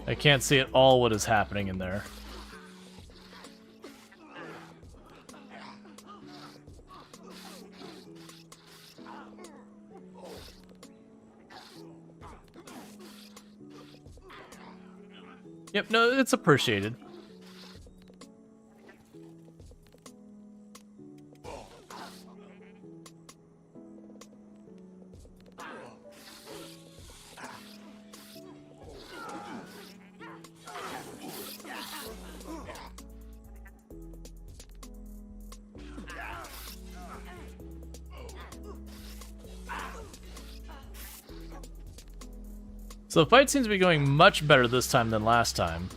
I can't see at all what is happening in there. Yep, no, it's appreciated. So the fight seems to be going much better this time than last time.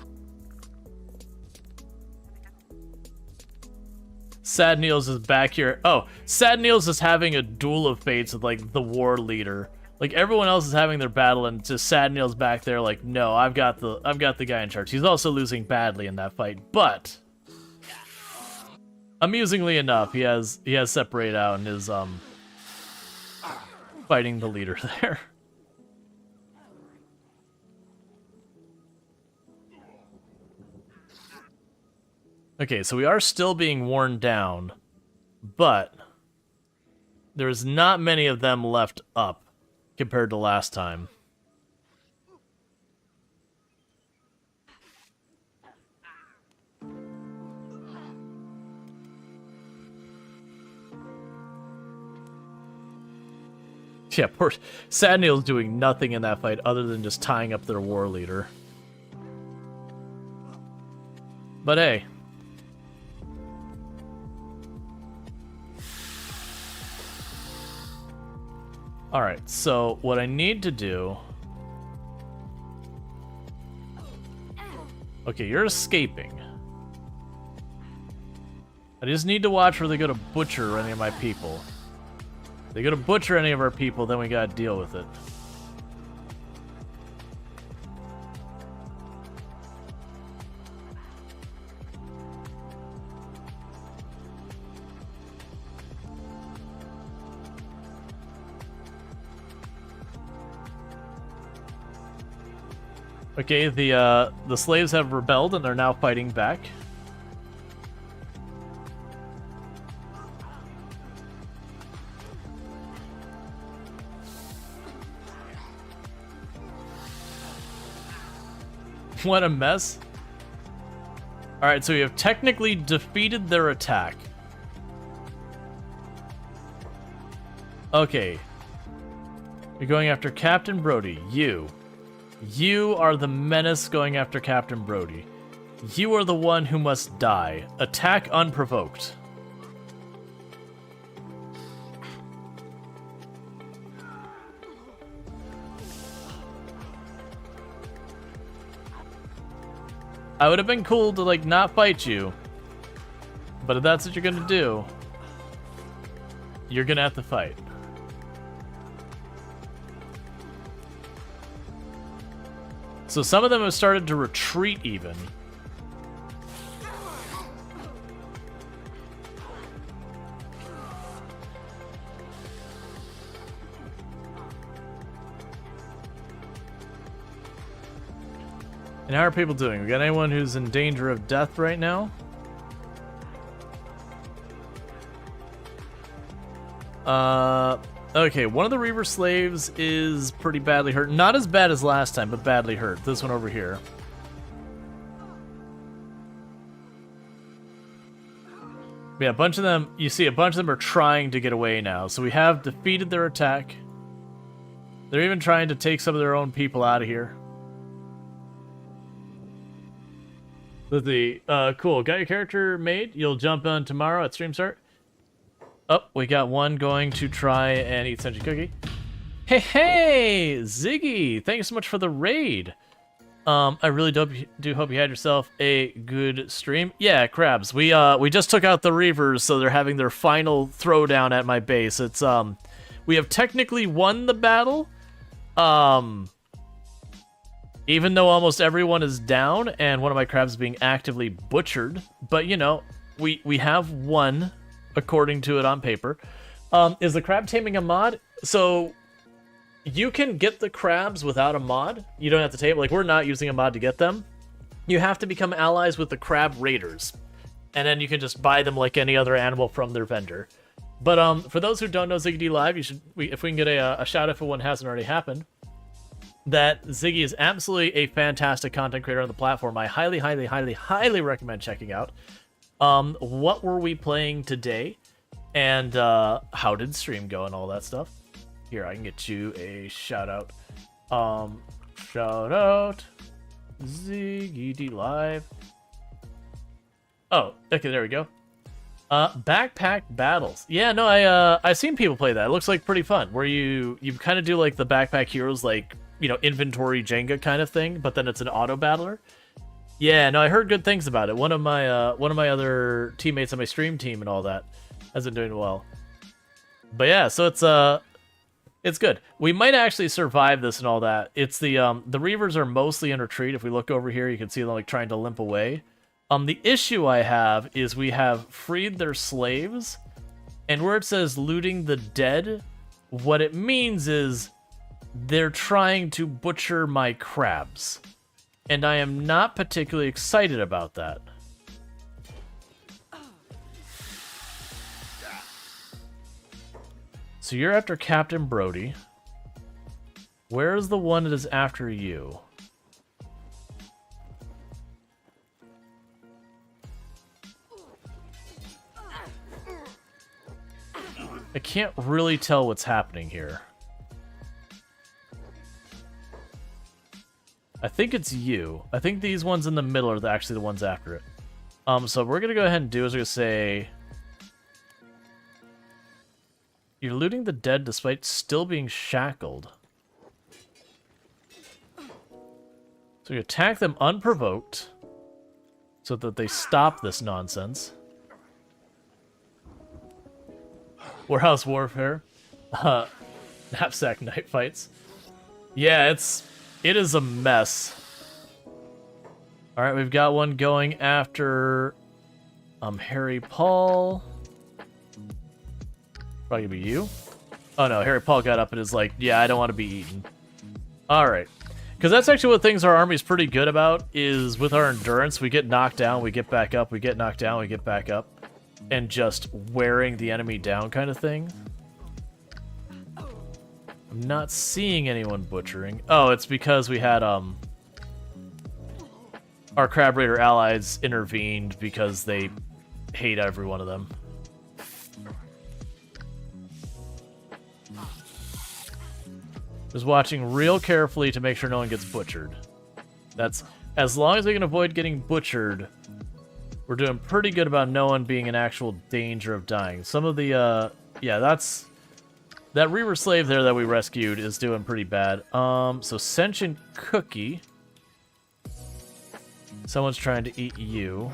Sad Niels is back here. Oh, Sad Niels is having a duel of fates with, like, the war leader. Like, everyone else is having their battle, and just Sad Niels back there, like, no, I've got the guy in charge. He's also losing badly in that fight, but amusingly enough, he has separated out and is fighting the leader there. Okay, so we are still being worn down, but there's not many of them left up compared to last time. Yeah, poor Sad Neil's doing nothing in that fight other than just tying up their war leader. But hey. Alright, so what I need to do... Okay, you're escaping. I just need to watch where they go to butcher any of my people. If they go to butcher any of our people, then we gotta deal with it. Okay, the slaves have rebelled and they're now fighting back. What a mess. Alright, so we have technically defeated their attack. Okay. You're going after Captain Brody. You. You are the menace going after Captain Brody. You are the one who must die. Attack unprovoked. I would have been cool to, like, not fight you. But if that's what you're gonna do, you're gonna have to fight. So some of them have started to retreat even. And how are people doing? We got anyone who's in danger of death right now? Okay, one of the Reaver slaves is pretty badly hurt. Not as bad as last time, but badly hurt. This one over here. Yeah, a bunch of them, you see a bunch of them are trying to get away now. So we have defeated their attack. They're even trying to take some of their own people out of here. Cool. Got your character made? You'll jump on tomorrow at stream start? Oh, we got one going to try and eat Senshi Cookie. Hey, Ziggy! Thank you so much for the raid. I really do hope you had yourself a good stream. Yeah, Crabs. We just took out the Reavers, so they're having their final throwdown at my base. It's we have technically won the battle. Even though almost everyone is down and one of my crabs is being actively butchered, but you know, we have won. According to it on paper. Is the crab taming a mod? So you can get the crabs without a mod. You don't have to tame, like, we're not using a mod to get them. You have to become allies with the crab raiders. And then you can just buy them like any other animal from their vendor. But for those who don't know Ziggy D Live, if we can get a shout out if one hasn't already happened, that Ziggy is absolutely a fantastic content creator on the platform. I highly, highly, highly, highly recommend checking out. What were we playing today? And, how did stream go and all that stuff? Here, I can get you a shout out. Shout out Ziggy D Live. Oh, okay, there we go. Backpack battles. Yeah, no, I've seen people play that. It looks like pretty fun, where you kind of do like the backpack heroes, like, you know, inventory Jenga kind of thing, but then it's an auto battler. Yeah, no, I heard good things about it. One of my other teammates on my stream team and all that has been doing well. But yeah, so it's good. We might actually survive this and all that. It's the Reavers are mostly in retreat. If we look over here, you can see them like trying to limp away. The issue I have is we have freed their slaves, and where it says looting the dead, what it means is they're trying to butcher my crabs. And I am not particularly excited about that. So you're after Captain Brody. Where's the one that is after you? I can't really tell what's happening here. I think it's you. I think these ones in the middle are actually the ones after it. So we're gonna go ahead and do is we're gonna say you're looting the dead despite still being shackled. So you attack them unprovoked so that they stop this nonsense. Warehouse warfare. Knapsack night fights. Yeah, it is a mess. Alright, we've got one going after Harry Paul. Probably gonna be you. Oh no, Harry Paul got up and is like, yeah, I don't want to be eaten. Alright. Because that's actually what things our army's pretty good about, is with our endurance, we get knocked down, we get back up, we get knocked down, we get back up. And just wearing the enemy down kind of thing. I'm not seeing anyone butchering. Oh, it's because we had, our Crab Raider allies intervened because they hate every one of them. Just watching real carefully to make sure no one gets butchered. That's as long as we can avoid getting butchered, we're doing pretty good about no one being in actual danger of dying. Some of the yeah, that Reaver slave there that we rescued is doing pretty bad. So Sentient Cookie. Someone's trying to eat you.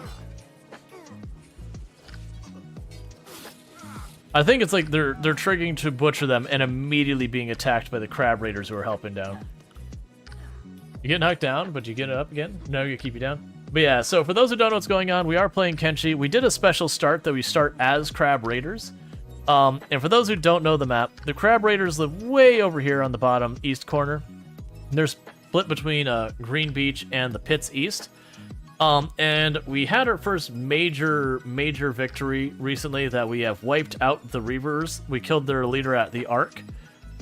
I think it's like they're triggering to butcher them and immediately being attacked by the Crab Raiders who are helping down. You get knocked down, but you get up again? No, you keep you down. But yeah, so for those who don't know what's going on, we are playing Kenshi. We did a special start that we start as Crab Raiders. And for those who don't know the map, the Crab Raiders live way over here on the bottom east corner. They're split between Green Beach and the Pits East. And we had our first major victory recently that we have wiped out the Reavers. We killed their leader at the Ark.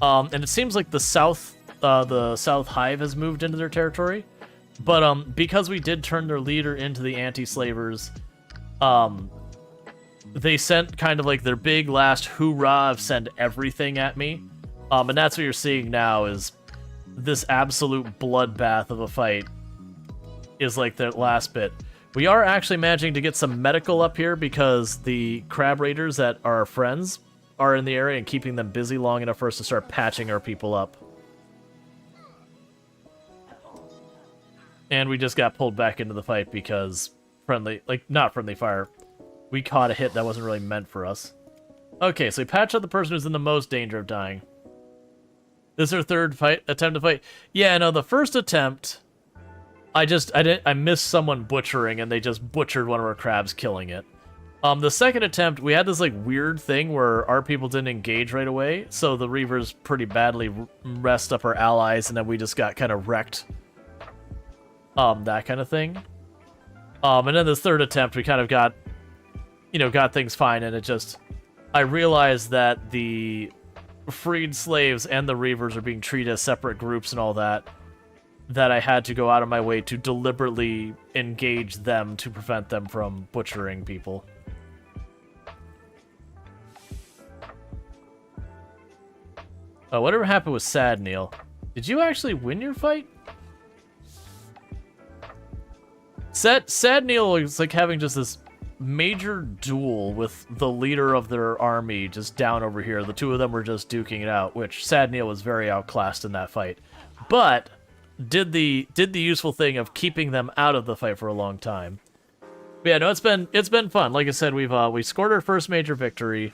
And it seems like the South Hive has moved into their territory. But because we did turn their leader into the anti-slavers, they sent kind of like their big last hoorah of send everything at me. And that's what you're seeing now is this absolute bloodbath of a fight is like their last bit. We are actually managing to get some medical up here because the Crab Raiders that are our friends are in the area and keeping them busy long enough for us to start patching our people up. And we just got pulled back into the fight because not friendly fire. We caught a hit that wasn't really meant for us. Okay, so we patched up the person who's in the most danger of dying. This is our third attempt to fight. Yeah, no, the first attempt, I missed someone butchering and they just butchered one of our crabs, killing it. The second attempt, we had this like weird thing where our people didn't engage right away, so the Reavers pretty badly messed up our allies, and then we just got kind of wrecked. That kind of thing. And then this third attempt, we kind of got things fine, and I realized that the freed slaves and the Reavers are being treated as separate groups and all that I had to go out of my way to deliberately engage them to prevent them from butchering people. Oh, whatever happened with Sad Neil? Did you actually win your fight? Sad Neil is like having just this major duel with the leader of their army just down over here. The two of them were just duking it out, which Sad Neil was very outclassed in that fight. But did the useful thing of keeping them out of the fight for a long time. But yeah, no, it's been fun. Like I said, we scored our first major victory.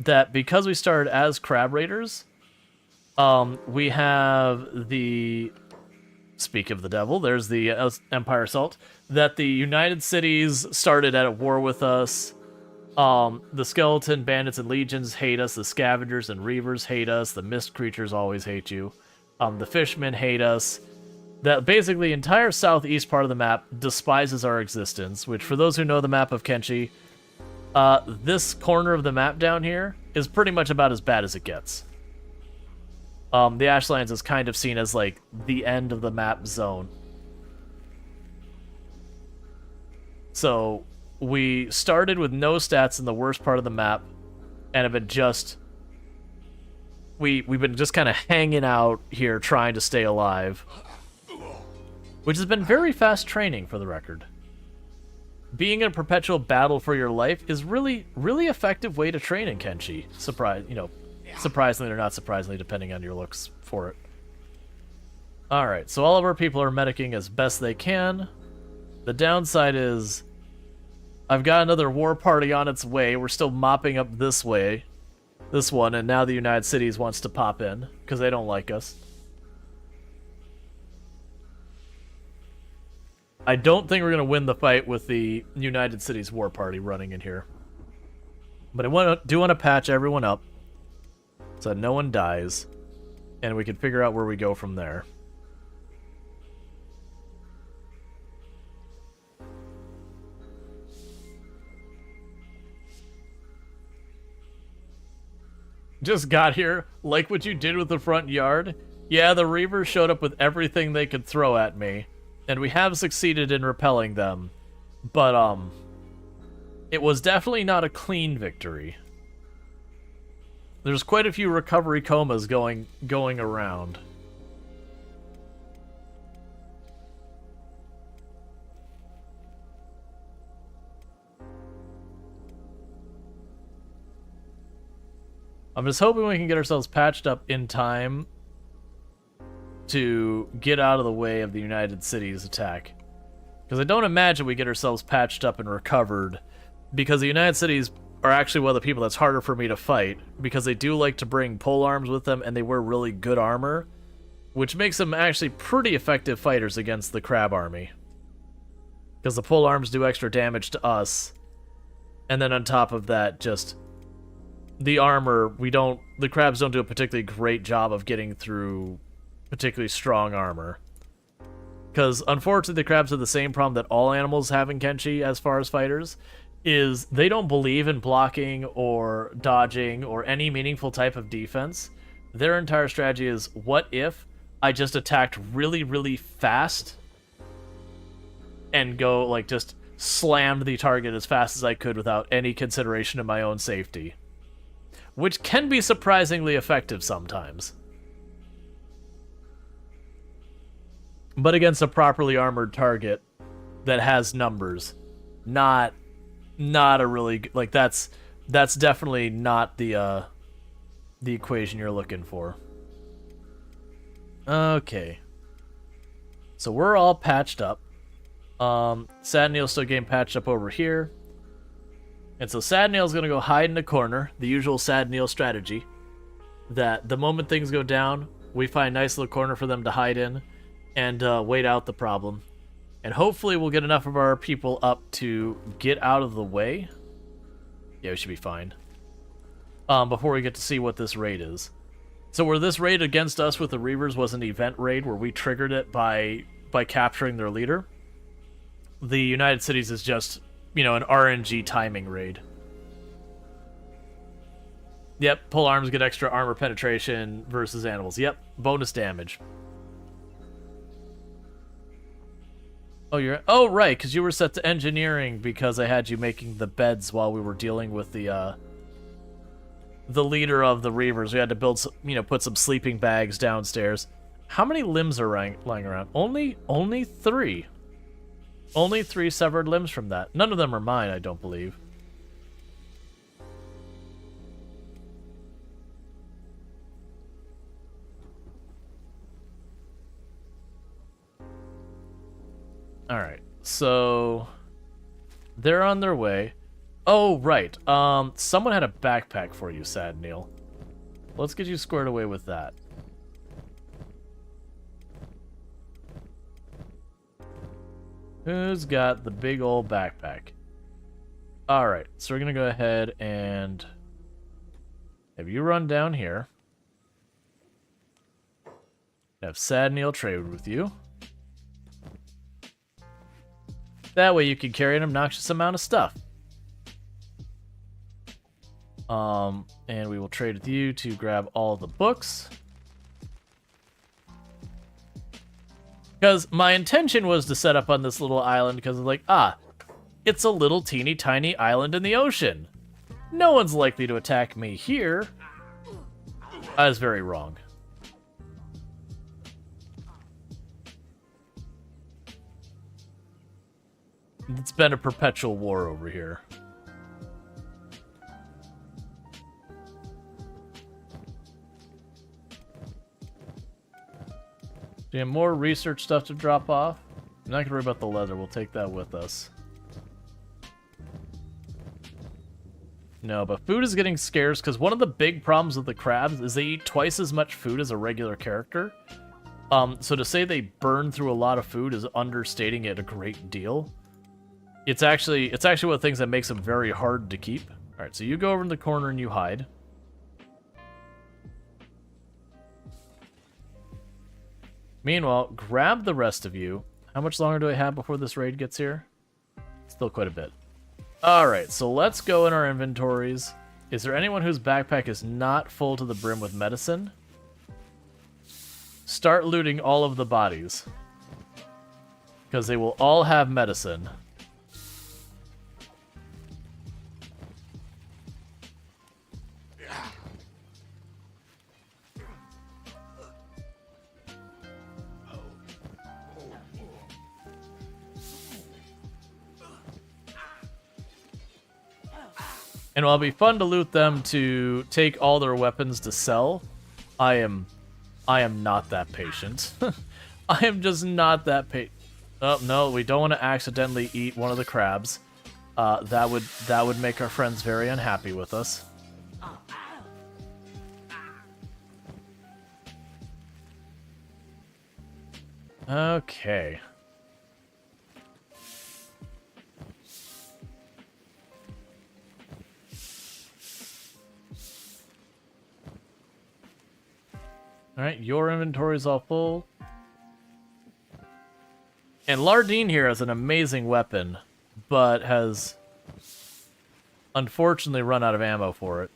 That because we started as Crab Raiders, we have the speak of the devil. There's the Empire Assault. That the United Cities started at a war with us. The Skeleton Bandits and Legions hate us. The Scavengers and Reavers hate us. The Mist Creatures always hate you. The Fishmen hate us. That basically the entire southeast part of the map despises our existence, which for those who know the map of Kenshi, this corner of the map down here is pretty much about as bad as it gets. The Ashlands is kind of seen as like the end of the map zone. So we started with no stats in the worst part of the map and have been we've been just kind of hanging out here trying to stay alive. Which has been very fast training, for the record. Being in a perpetual battle for your life is really effective way to train in Kenshi. Surprisingly or not surprisingly, depending on your looks for it. Alright, so all of our people are medicing as best they can. The downside is I've got another war party on its way. We're still mopping up this one, and now the United Cities wants to pop in, because they don't like us. I don't think we're going to win the fight with the United Cities war party running in here. But I do want to patch everyone up so that no one dies, and we can figure out where we go from there. Just got here, like what you did with the front yard? Yeah, the Reavers showed up with everything they could throw at me. And we have succeeded in repelling them, but it was definitely not a clean victory. There's quite a few recovery comas going around. I'm just hoping we can get ourselves patched up in time to get out of the way of the United Cities attack. Because I don't imagine we get ourselves patched up and recovered, because the United Cities are actually one of the people that's harder for me to fight, because they do like to bring pole arms with them and they wear really good armor, which makes them actually pretty effective fighters against the crab army. Because the pole arms do extra damage to us, and then on top of that, just the armor, the crabs don't do a particularly great job of getting through particularly strong armor. Because unfortunately the crabs have the same problem that all animals have in Kenshi as far as fighters, is they don't believe in blocking or dodging or any meaningful type of defense. Their entire strategy is, what if I just attacked really, really fast and go, like, just slammed the target as fast as I could without any consideration of my own safety. Which can be surprisingly effective sometimes. But against a properly armored target that has numbers, not a really, like, that's definitely not the equation you're looking for. Okay. So we're all patched up. Sadneel's still getting patched up over here. And so Sadneel's going to go hide in a corner, the usual Sadneel strategy, that the moment things go down, we find a nice little corner for them to hide in and wait out the problem. And hopefully we'll get enough of our people up to get out of the way. Yeah, we should be fine. Before we get to see what this raid is. So where this raid against us with the Reavers was an event raid where we triggered it by capturing their leader, the United Cities is just, you know, an RNG timing raid. Yep, pole arms get extra armor penetration versus animals. Yep, bonus damage. Oh, right, because you were set to engineering because I had you making the beds while we were dealing with the leader of the Reavers. We had to build, put some sleeping bags downstairs. How many limbs are lying around? Only 3. Only 3 severed limbs from that. None of them are mine, I don't believe. Alright, so they're on their way. Oh, right. Someone had a backpack for you, Sadneel. Let's get you squared away with that. Who's got the big old backpack? Alright, so we're going to go ahead and have you run down here. Have Sadneel trade with you. That way you can carry an obnoxious amount of stuff. And we will trade with you to grab all the books. Because my intention was to set up on this little island because I'm like, it's a little teeny tiny island in the ocean. No one's likely to attack me here. I was very wrong. It's been a perpetual war over here. Do you have more research stuff to drop off? I'm not going to worry about the leather. We'll take that with us. No, but food is getting scarce because one of the big problems with the crabs is they eat twice as much food as a regular character. So to say they burn through a lot of food is understating it a great deal. It's actually one of the things that makes them very hard to keep. All right, so you go over in the corner and you hide. Meanwhile, grab the rest of you. How much longer do I have before this raid gets here? Still quite a bit. All right, so let's go in our inventories. Is there anyone whose backpack is not full to the brim with medicine? Start looting all of the bodies. because they will all have medicine. And while it'll be fun to loot them to take all their weapons to sell, I am not that patient. I am just not that patient. Oh no, we don't want to accidentally eat one of the crabs. That would make our friends very unhappy with us. Okay. Alright, your inventory is all full. And Lardine here has an amazing weapon, but has unfortunately run out of ammo for it.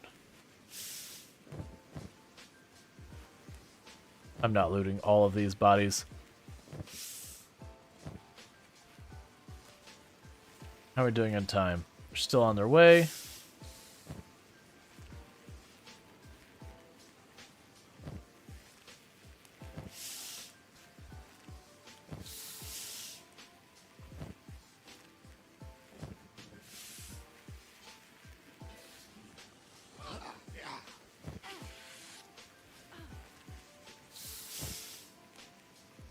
I'm not looting all of these bodies. How are we doing on time? We're still on their way.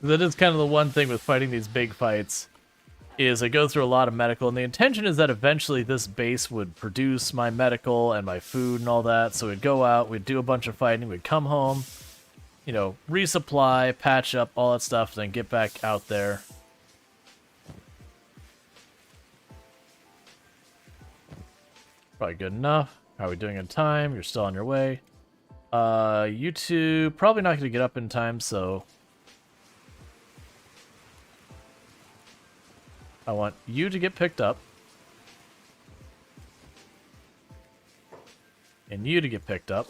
That is kind of the one thing with fighting these big fights, is I go through a lot of medical, and the intention is that eventually this base would produce my medical and my food and all that, so we'd go out, we'd do a bunch of fighting, we'd come home, you know, resupply, patch up, all that stuff, then get back out there. Probably good enough. How are we doing in time? You're still on your way. You two, probably not going to get up in time, so I want you to get picked up. And you to get picked up.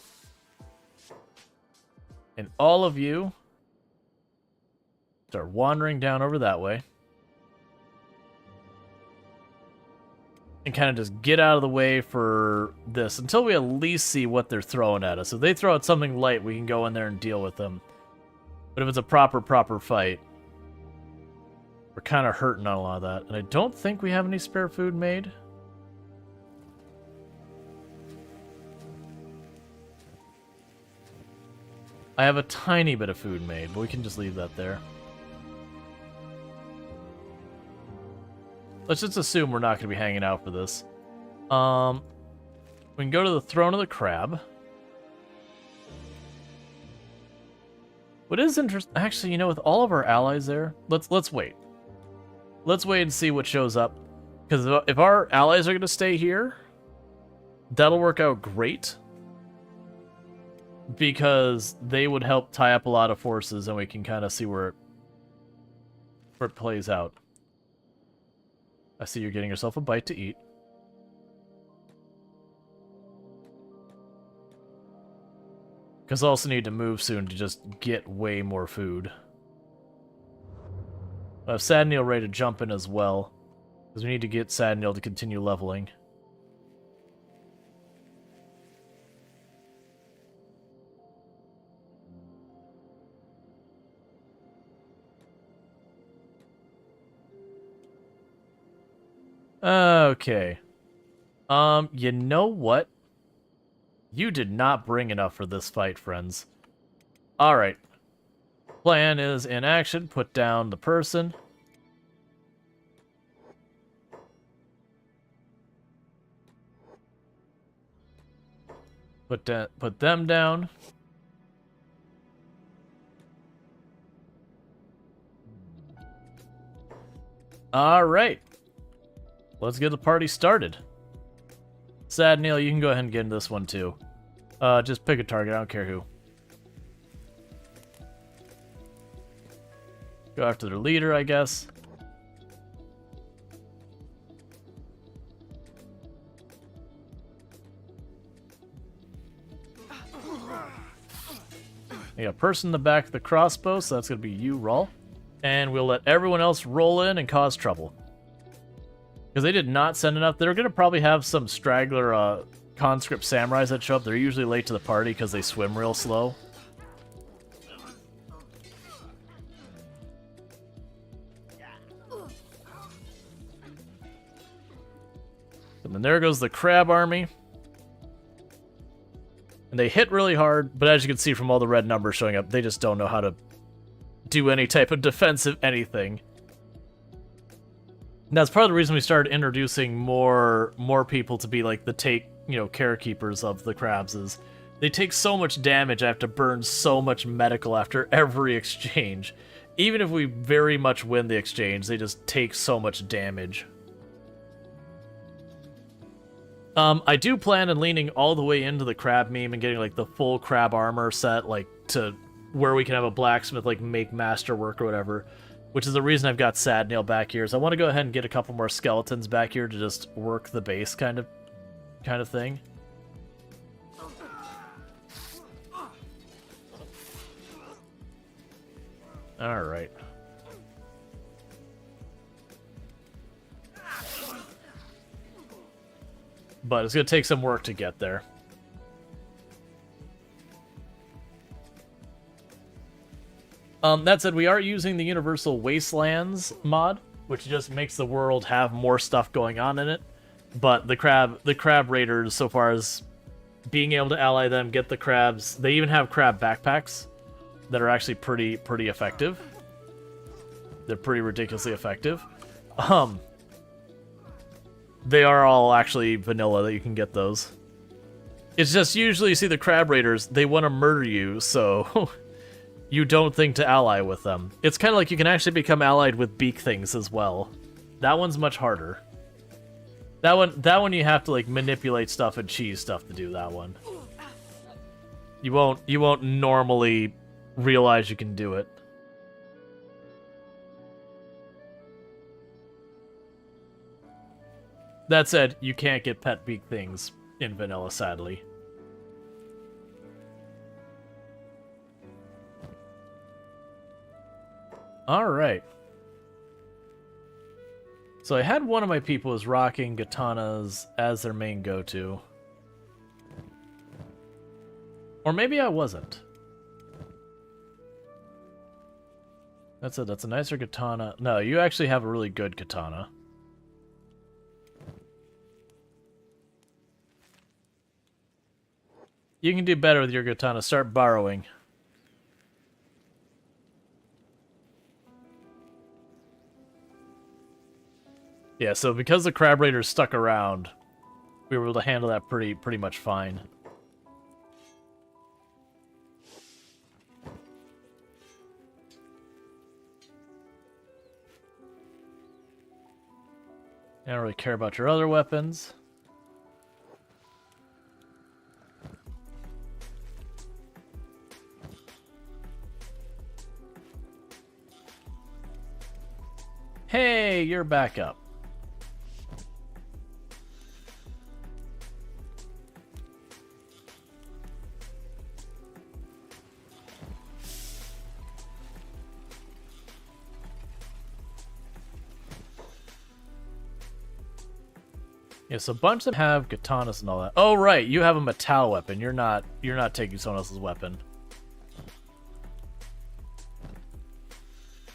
And all of you start wandering down over that way. And kind of just get out of the way for this until we at least see what they're throwing at us. If they throw out something light, we can go in there and deal with them. But if it's a proper fight, we're kind of hurting on a lot of that. And I don't think we have any spare food made. I have a tiny bit of food made, but we can just leave that there. Let's just assume we're not going to be hanging out for this. We can go to the Throne of the Crab. What is interesting... Actually, you know, with all of our allies there, let's wait. Let's wait and see what shows up. Because if our allies are going to stay here, that'll work out great. Because they would help tie up a lot of forces, and we can kind of see where it plays out. I see you're getting yourself a bite to eat. Because I also need to move soon to just get way more food. I have Sadneil ready to jump in as well, because we need to get Sadneil to continue leveling. Okay. You know what? You did not bring enough for this fight, friends. Alright. Plan is in action. Put down the person. Put them down. Alright. Let's get the party started. Sadneil, you can go ahead and get into this one too. Just pick a target, I don't care who. Go after their leader, I guess. You got a person in the back of the crossbow, so that's going to be you, Rual. And we'll let everyone else roll in and cause trouble. Because they did not send enough. They're going to probably have some straggler conscript samurais that show up. They're usually late to the party because they swim real slow. And then there goes the crab army. And they hit really hard, but as you can see from all the red numbers showing up, they just don't know how to do any type of defensive anything. And that's part of the reason we started introducing more people to be like the care keepers of the crabs. Is they take so much damage. I have to burn so much medical after every exchange. Even if we very much win the exchange, they just take so much damage. I do plan on leaning all the way into the crab meme and getting like the full crab armor set, like to where we can have a blacksmith like make masterwork or whatever, which is the reason I've got Sad Nail back here. So I want to go ahead and get a couple more skeletons back here to just work the base kind of thing. All right. But it's going to take some work to get there. That said, we are using the Universal Wastelands mod, which just makes the world have more stuff going on in it. But the crab raiders, so far as being able to ally them, get the crabs, they even have crab backpacks that are actually pretty effective. They're pretty ridiculously effective. They are all actually vanilla that you can get those. It's just usually you see the crab raiders, they want to murder you, so you don't think to ally with them. It's kind of like you can actually become allied with beak things as well. That one's much harder. That one you have to like manipulate stuff and cheese stuff to do that one. You won't normally realize you can do it. That said, you can't get pet beak things in vanilla, sadly. Alright. So I had one of my people was rocking katanas as their main go-to. Or maybe I wasn't. That's a nicer katana. No, you actually have a really good katana. You can do better with your katana. Start borrowing. Yeah, so because the crab raiders stuck around, we were able to handle that pretty much fine. I don't really care about your other weapons. Hey, you're back up. Yeah, so a bunch of them have katanas and all that. Oh, right, you have a metal weapon. You're not taking someone else's weapon.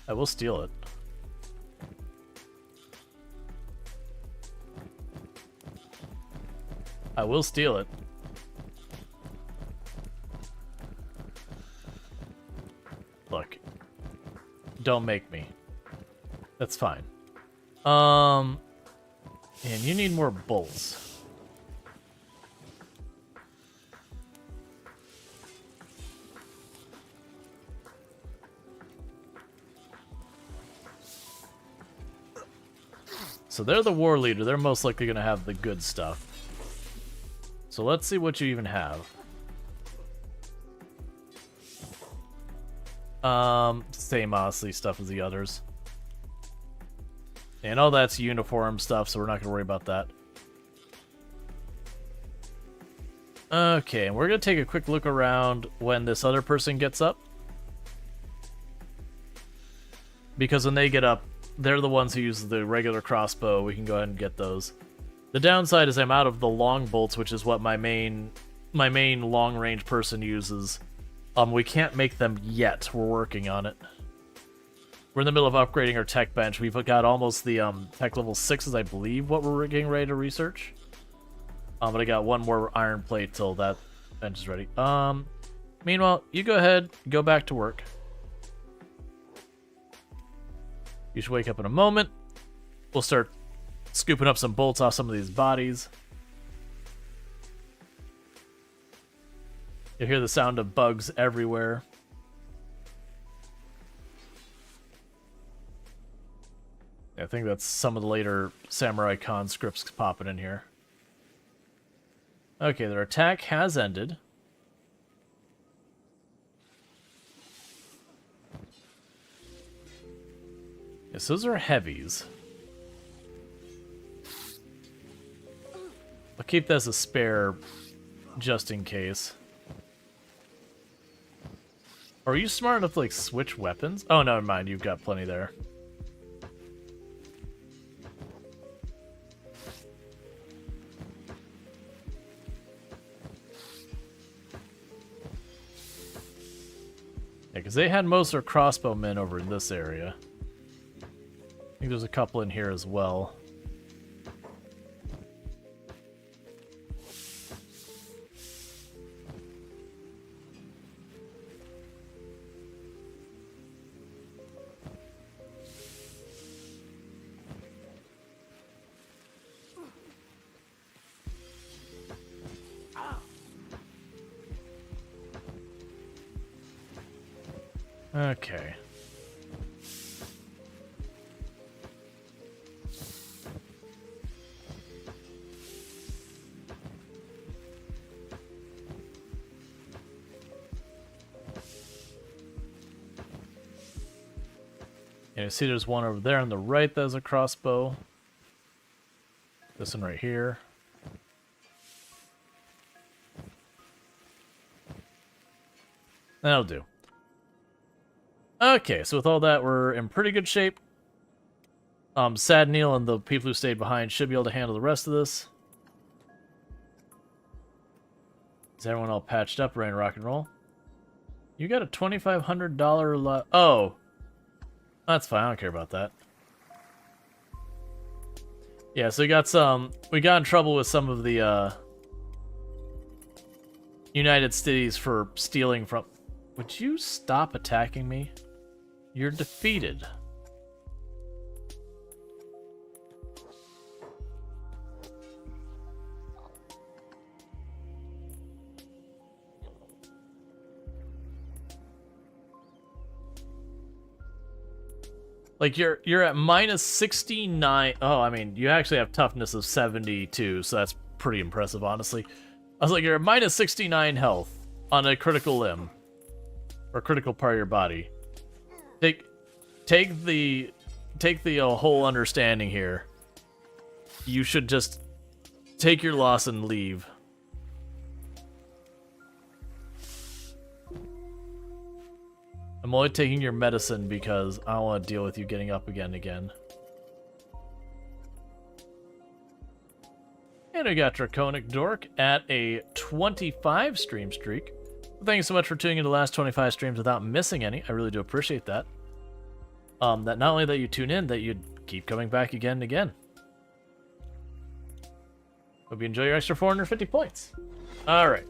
I will steal it. I will steal it. Look. Don't make me. That's fine. And you need more bolts. So they're the war leader. They're most likely going to have the good stuff. So let's see what you even have. Same honestly stuff as the others. And all that's uniform stuff, so we're not going to worry about that. Okay, and we're going to take a quick look around when this other person gets up. because when they get up, they're the ones who use the regular crossbow. We can go ahead and get those. The downside is I'm out of the long bolts, which is what my main long-range person uses. We can't make them yet. We're working on it. We're in the middle of upgrading our tech bench. We've got almost the tech level 6s, I believe, what we're getting ready to research. But I got one more iron plate till that bench is ready. Meanwhile, you go ahead, go back to work. You should wake up in a moment. We'll start scooping up some bolts off some of these bodies. You'll hear the sound of bugs everywhere. I think that's some of the later Samurai Con scripts popping in here. Okay, their attack has ended. Yes, those are heavies. I'll keep that as a spare, just in case. Are you smart enough to, like, switch weapons? Oh, never mind, you've got plenty there. Yeah, because they had most of their crossbowmen over in this area. I think there's a couple in here as well. Okay. And you see there's one over there on the right that has a crossbow. This one right here. That'll do. Okay, so with all that, we're in pretty good shape. Sad Neil and the people who stayed behind should be able to handle the rest of this. Is everyone all patched up, ready to rock and roll? You got a $2,500 oh! That's fine, I don't care about that. Yeah, so we got in trouble with some of the, United Cities for stealing from... Would you stop attacking me? You're defeated. Like, you're at minus 69. Oh, I mean, you actually have toughness of 72, so that's pretty impressive, honestly. I was like, you're at minus 69 health on a critical limb. Or critical part of your body. Take the whole understanding here. You should just take your loss and leave. I'm only taking your medicine because I don't want to deal with you getting up again and again. And we got Draconic Dork at a 25 stream streak. Thank you so much for tuning in the last 25 streams without missing any. I really do appreciate that. That not only that you tune in, that you keep coming back again and again. Hope you enjoy your extra 450 points. Alright.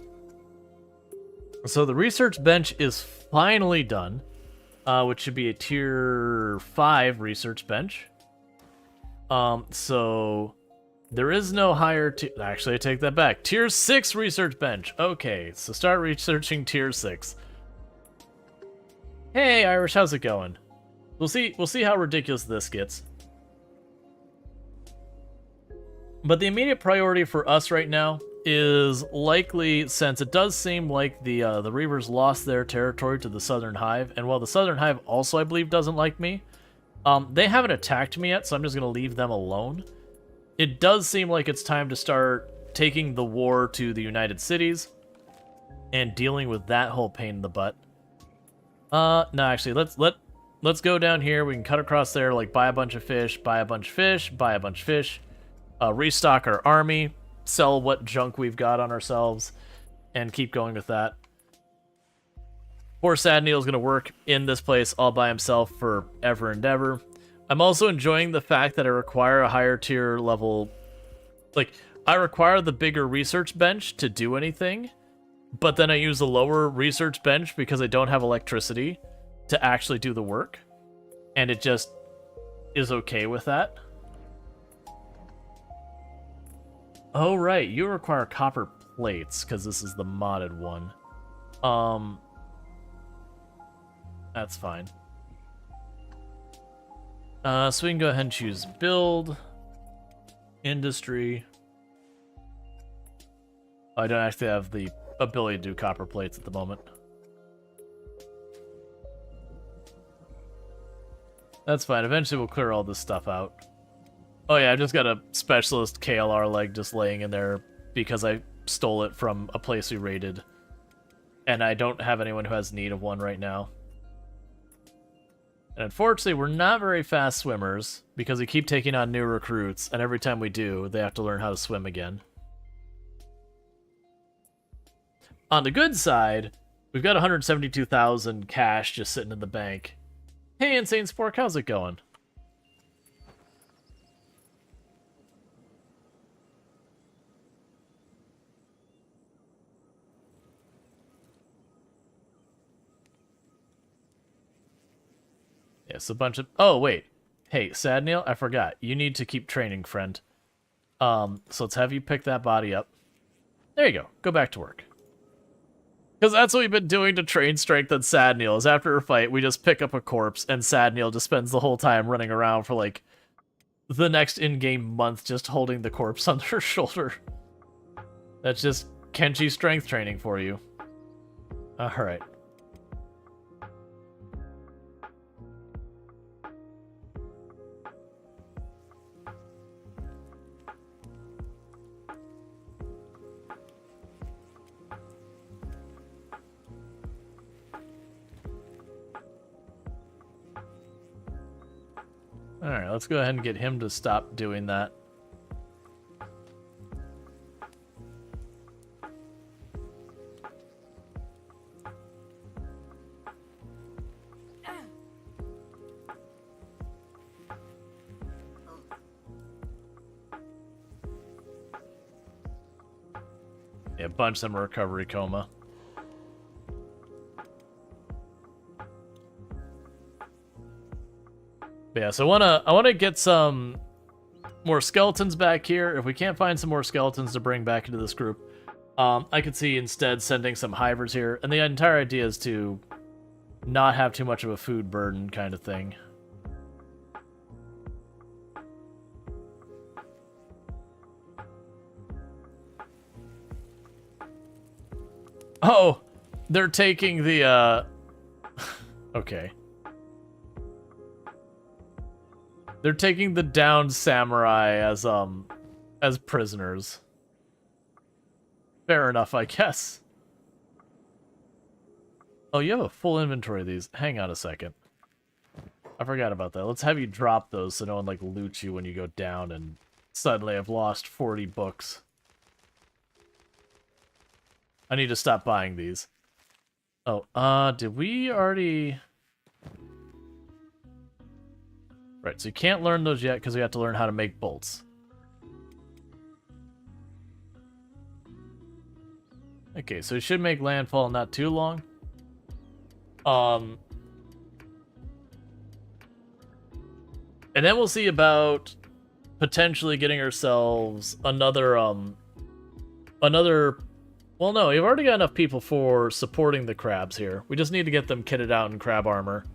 So the research bench is finally done, which should be a tier 5 research bench. So there is no higher tier. Actually, I take that back. Tier 6 research bench. Okay, so start researching tier 6. Hey, Irish, how's it going? We'll see how ridiculous this gets. But the immediate priority for us right now is likely, since it does seem like the Reavers lost their territory to the Southern Hive, and while the Southern Hive also, I believe, doesn't like me, they haven't attacked me yet, so I'm just going to leave them alone. It does seem like it's time to start taking the war to the United Cities and dealing with that whole pain in the butt. No, actually, let's go down here. We can cut across there, like buy a bunch of fish, buy a bunch of fish, buy a bunch of fish, restock our army, sell what junk we've got on ourselves, and keep going with that. Poor Sad Neil's going to work in this place all by himself forever and ever. I'm also enjoying the fact that I require a higher tier level... Like, I require the bigger research bench to do anything, but then I use a lower research bench because I don't have electricity to actually do the work. And it just is okay with that. Oh, right. You require copper plates because this is the modded one. That's fine. So we can go ahead and choose build, industry. I don't actually have the ability to do copper plates at the moment. That's fine. Eventually we'll clear all this stuff out. Oh yeah, I just got a specialist KLR leg just laying in there because I stole it from a place we raided. And I don't have anyone who has need of one right now. And unfortunately, we're not very fast swimmers because we keep taking on new recruits, and every time we do, they have to learn how to swim again. On the good side, we've got 172,000 cash just sitting in the bank. Hey, Insane Spork, how's it going? Yes, a bunch of... Oh, wait. Hey, Sad Neil, I forgot. You need to keep training, friend. So let's have you pick that body up. There you go. Go back to work. Because that's what we've been doing to train strength on Sad Neil, is after a fight, we just pick up a corpse, and Sad Neil just spends the whole time running around for, like, the next in-game month just holding the corpse on her shoulder. That's just Kenshi strength training for you. Alright. Alright, let's go ahead and get him to stop doing that. Yeah, bunch them a recovery coma. But yeah, so I wanna get some more skeletons back here. If we can't find some more skeletons to bring back into this group, I could see instead sending some hivers here. And the entire idea is to not have too much of a food burden kind of thing. Oh, they're taking the, okay. They're taking the downed samurai as prisoners. Fair enough, I guess. Oh, you have a full inventory of these. Hang on a second. I forgot about that. Let's have you drop those so no one, like, loots you when you go down and suddenly I've lost 40 books. I need to stop buying these. Oh, did we already... Right, so you can't learn those yet because we have to learn how to make bolts. Okay, so it should make landfall in not too long. And then we'll see about potentially getting ourselves another, well, no, we've already got enough people for supporting the crabs here. We just need to get them kitted out in crab armor.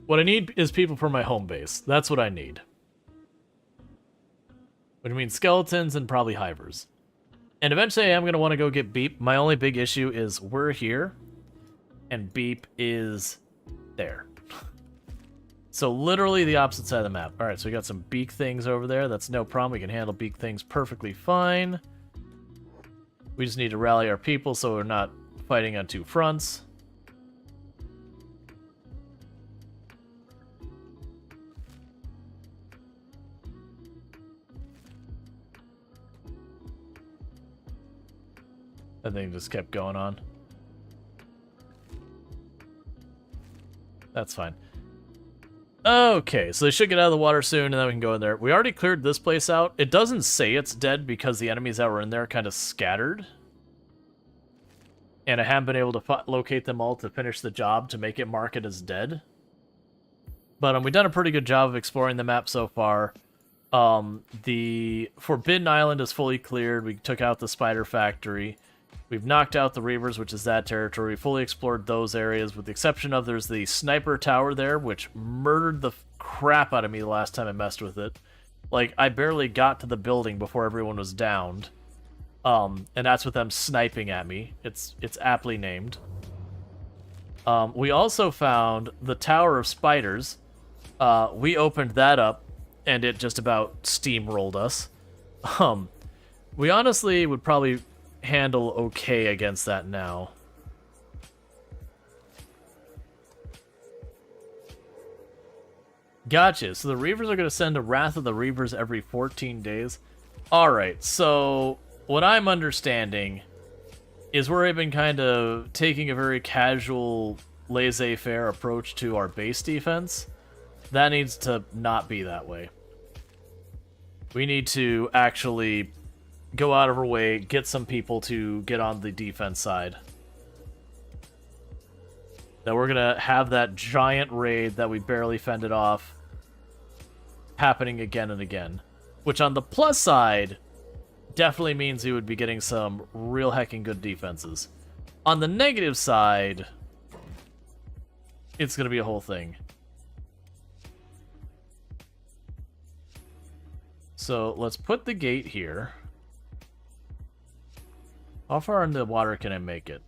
What I need is people for my home base. That's what I need. Which means skeletons and probably hivers. And eventually I am going to want to go get Beep. My only big issue is we're here, and Beep is there. So literally the opposite side of the map. Alright, so we got some beak things over there. That's no problem. We can handle beak things perfectly fine. We just need to rally our people so we're not fighting on two fronts. That thing just kept going on. That's fine. Okay, so they should get out of the water soon, and then we can go in there. We already cleared this place out. It doesn't say it's dead because the enemies that were in there kind of scattered. And I haven't been able to locate them all to finish the job to make it mark it as dead. But we've done a pretty good job of exploring the map so far. The Forbidden Island is fully cleared. We took out the Spider Factory. We've knocked out the Reavers, which is that territory. We fully explored those areas, with the exception of there's the Sniper Tower there, which murdered the crap out of me the last time I messed with it. Like, I barely got to the building before everyone was downed. And that's with them sniping at me. It's aptly named. We also found the Tower of Spiders. We opened that up, and it just about steamrolled us. We honestly would probably handle okay against that now. Gotcha. So the Reavers are going to send a Wrath of the Reavers every 14 days. Alright, so what I'm understanding is we're even kind of taking a very casual, laissez-faire approach to our base defense. That needs to not be that way. We need to actually go out of our way, get some people to get on the defense side. Now we're going to have that giant raid that we barely fended off happening again and again. Which on the plus side definitely means we would be getting some real hecking good defenses. On the negative side, it's going to be a whole thing. So let's put the gate here. How far in the water can I make it?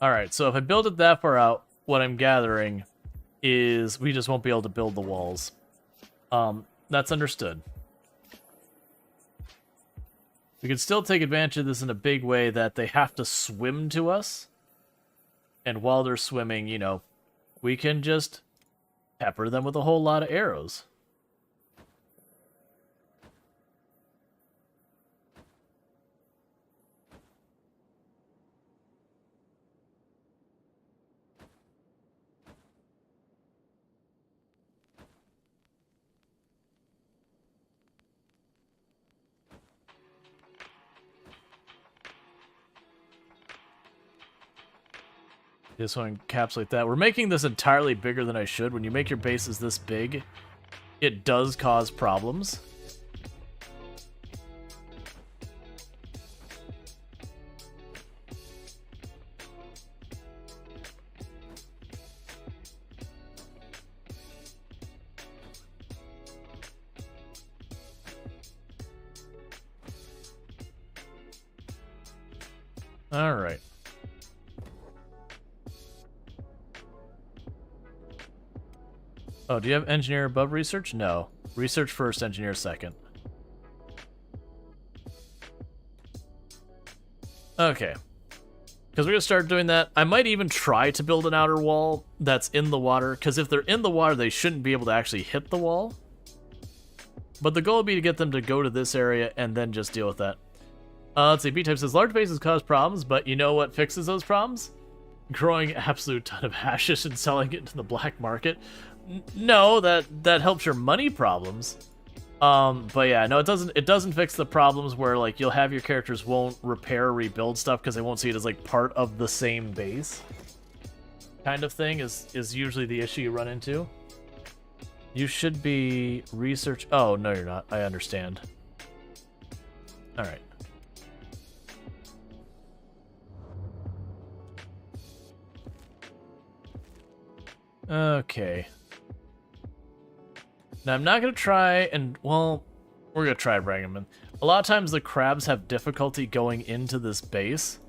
Alright, so if I build it that far out, what I'm gathering is we just won't be able to build the walls. That's understood. We can still take advantage of this in a big way that they have to swim to us. And while they're swimming, you know, we can just pepper them with a whole lot of arrows. Just want to encapsulate that. We're making this entirely bigger than I should. When you make your bases this big, it does cause problems. All right. Oh, do you have engineer above research? No. Research first, engineer second. Okay. Because we're going to start doing that. I might even try to build an outer wall that's in the water, because if they're in the water, they shouldn't be able to actually hit the wall. But the goal would be to get them to go to this area and then just deal with that. Let's see, B-Type says, large bases cause problems, but you know what fixes those problems? Growing an absolute ton of hashish and selling it to the black market. No, that helps your money problems. But yeah, no, it doesn't fix the problems where like you'll have your characters won't repair or rebuild stuff because they won't see it as like part of the same base. Kind of thing is usually the issue you run into. You should be research. Oh, no, you're not. I understand. All right. Okay. Now, I'm not going to try and, well, we're going to try bringing them in. A lot of times the crabs have difficulty going into this base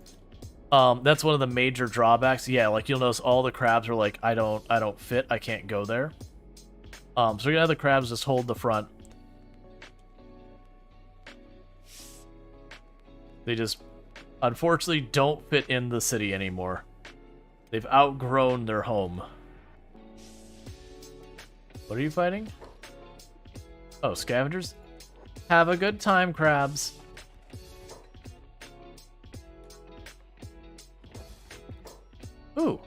That's one of the major drawbacks. Yeah, like you'll notice all the crabs are like, I don't fit, I can't go there. So we're gonna have the crabs just hold the front. They just, unfortunately, don't fit in the city anymore. They've outgrown their home. What are you fighting? Oh, scavengers? Have a good time, crabs. Ooh.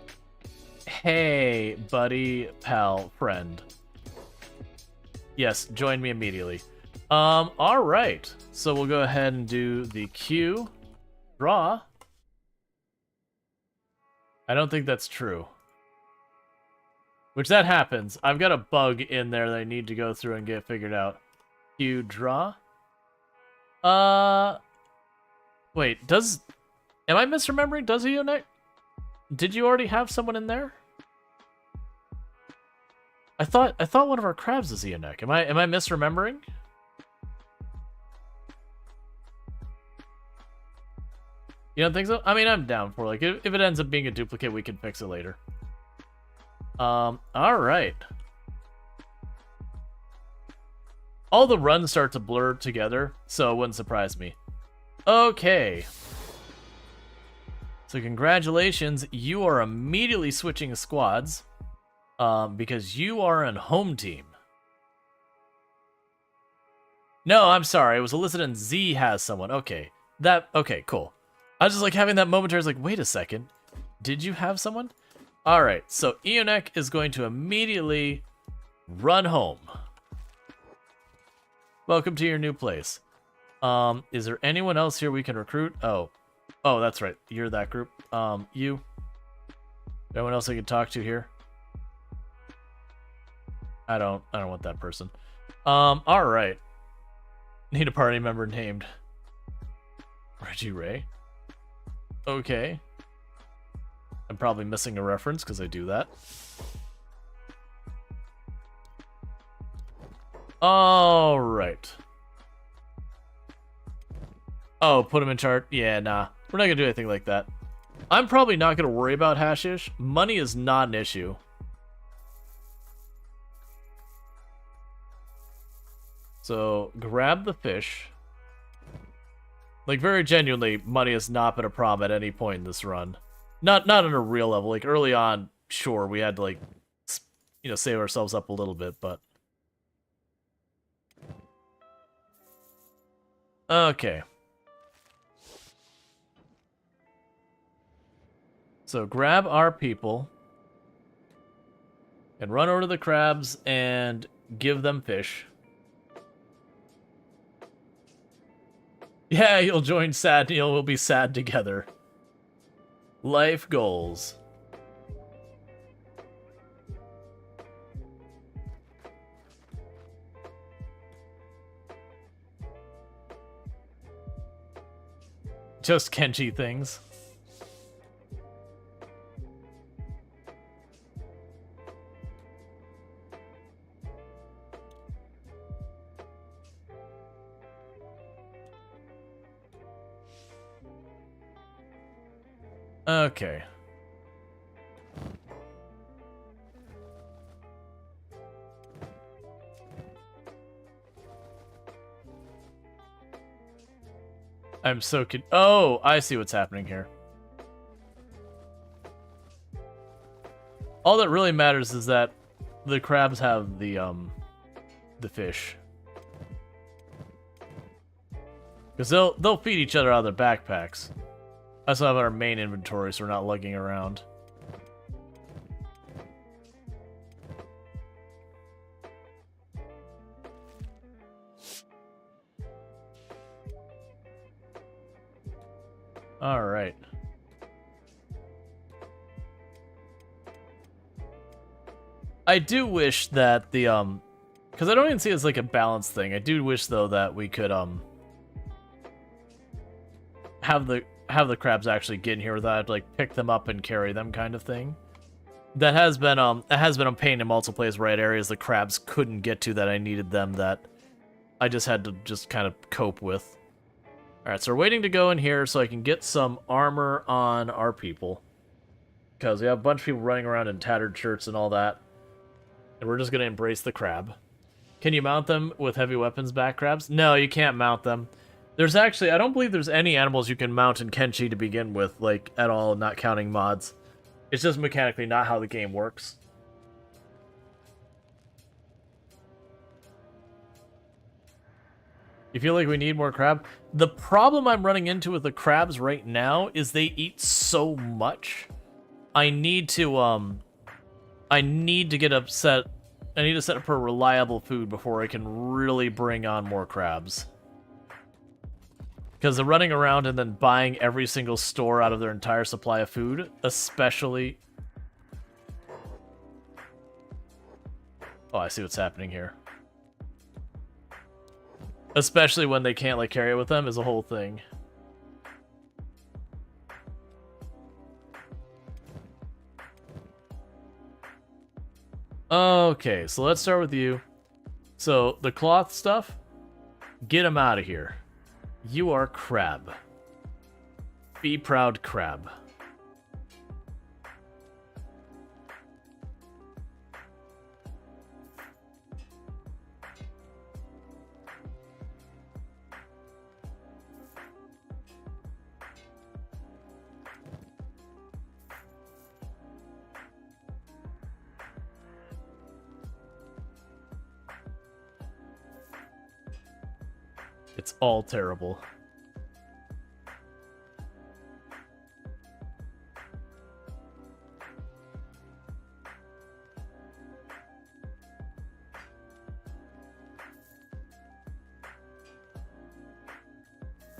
Hey, buddy, pal, friend. Yes, join me immediately. Alright. So we'll go ahead and do the Q. Draw. I don't think that's true. Which that happens. I've got a bug in there that I need to go through and get figured out. Q, draw. Wait, does... Am I misremembering? Does he unite? Did you already have someone in there? I thought one of our crabs is Eonek. Am I misremembering? You don't think so? I mean, I'm down for like if it ends up being a duplicate, we can fix it later. All right. All the runs start to blur together, so it wouldn't surprise me. Okay. So congratulations, you are immediately switching squads. Because you are on home team. No, I'm sorry. It was Illicit and Z has someone. Okay. Okay, cool. I was just like having that moment where I was like, wait a second. Did you have someone? Alright, so Eonek is going to immediately run home. Welcome to your new place. Is there anyone else here we can recruit? Oh, that's right. You're that group. You. Anyone else I can talk to here? I don't want that person. All right. Need a party member named Reggie Ray. Okay. I'm probably missing a reference because I do that. All right. Oh, put him in chart. Yeah, nah. We're not gonna do anything like that. I'm probably not gonna worry about Hashish. Money is not an issue. So, grab the fish. Like, very genuinely, money has not been a problem at any point in this run. Not on a real level. Like, early on, sure, we had to, like, you know, save ourselves up a little bit, but... Okay. So, grab our people. And run over to the crabs and give them fish. Yeah, you'll join Sad Neil. We'll be sad together. Life goals. Just Kenshi things. Okay. I'm so oh, I see what's happening here. All that really matters is that the crabs have the fish. Because they'll feed each other out of their backpacks. That's not our main inventory, so we're not lugging around. All right. I do wish that the because I don't even see it as like a balanced thing. I do wish though that we could have the crabs actually get in here without like pick them up and carry them kind of thing. That has been a pain in multiple places where I had areas the crabs couldn't get to that I needed them that I just had to just kind of cope with. Alright, so we're waiting to go in here so I can get some armor on our people. Because we have a bunch of people running around in tattered shirts and all that. And we're just going to embrace the crab. Can you mount them with heavy weapons back crabs? No, you can't mount them. There's actually, I don't believe there's any animals you can mount in Kenshi to begin with, like, at all, not counting mods. It's just mechanically not how the game works. You feel like we need more crab? The problem I'm running into with the crabs right now is they eat so much. I need to get upset. I need to set up for reliable food before I can really bring on more crabs. Because the running around and then buying every single store out of their entire supply of food, especially... Oh, I see what's happening here. Especially when they can't, like, carry it with them is a whole thing. Okay, so let's start with you. So, the cloth stuff, get them out of here. You are crab. Be proud, crab. It's all terrible.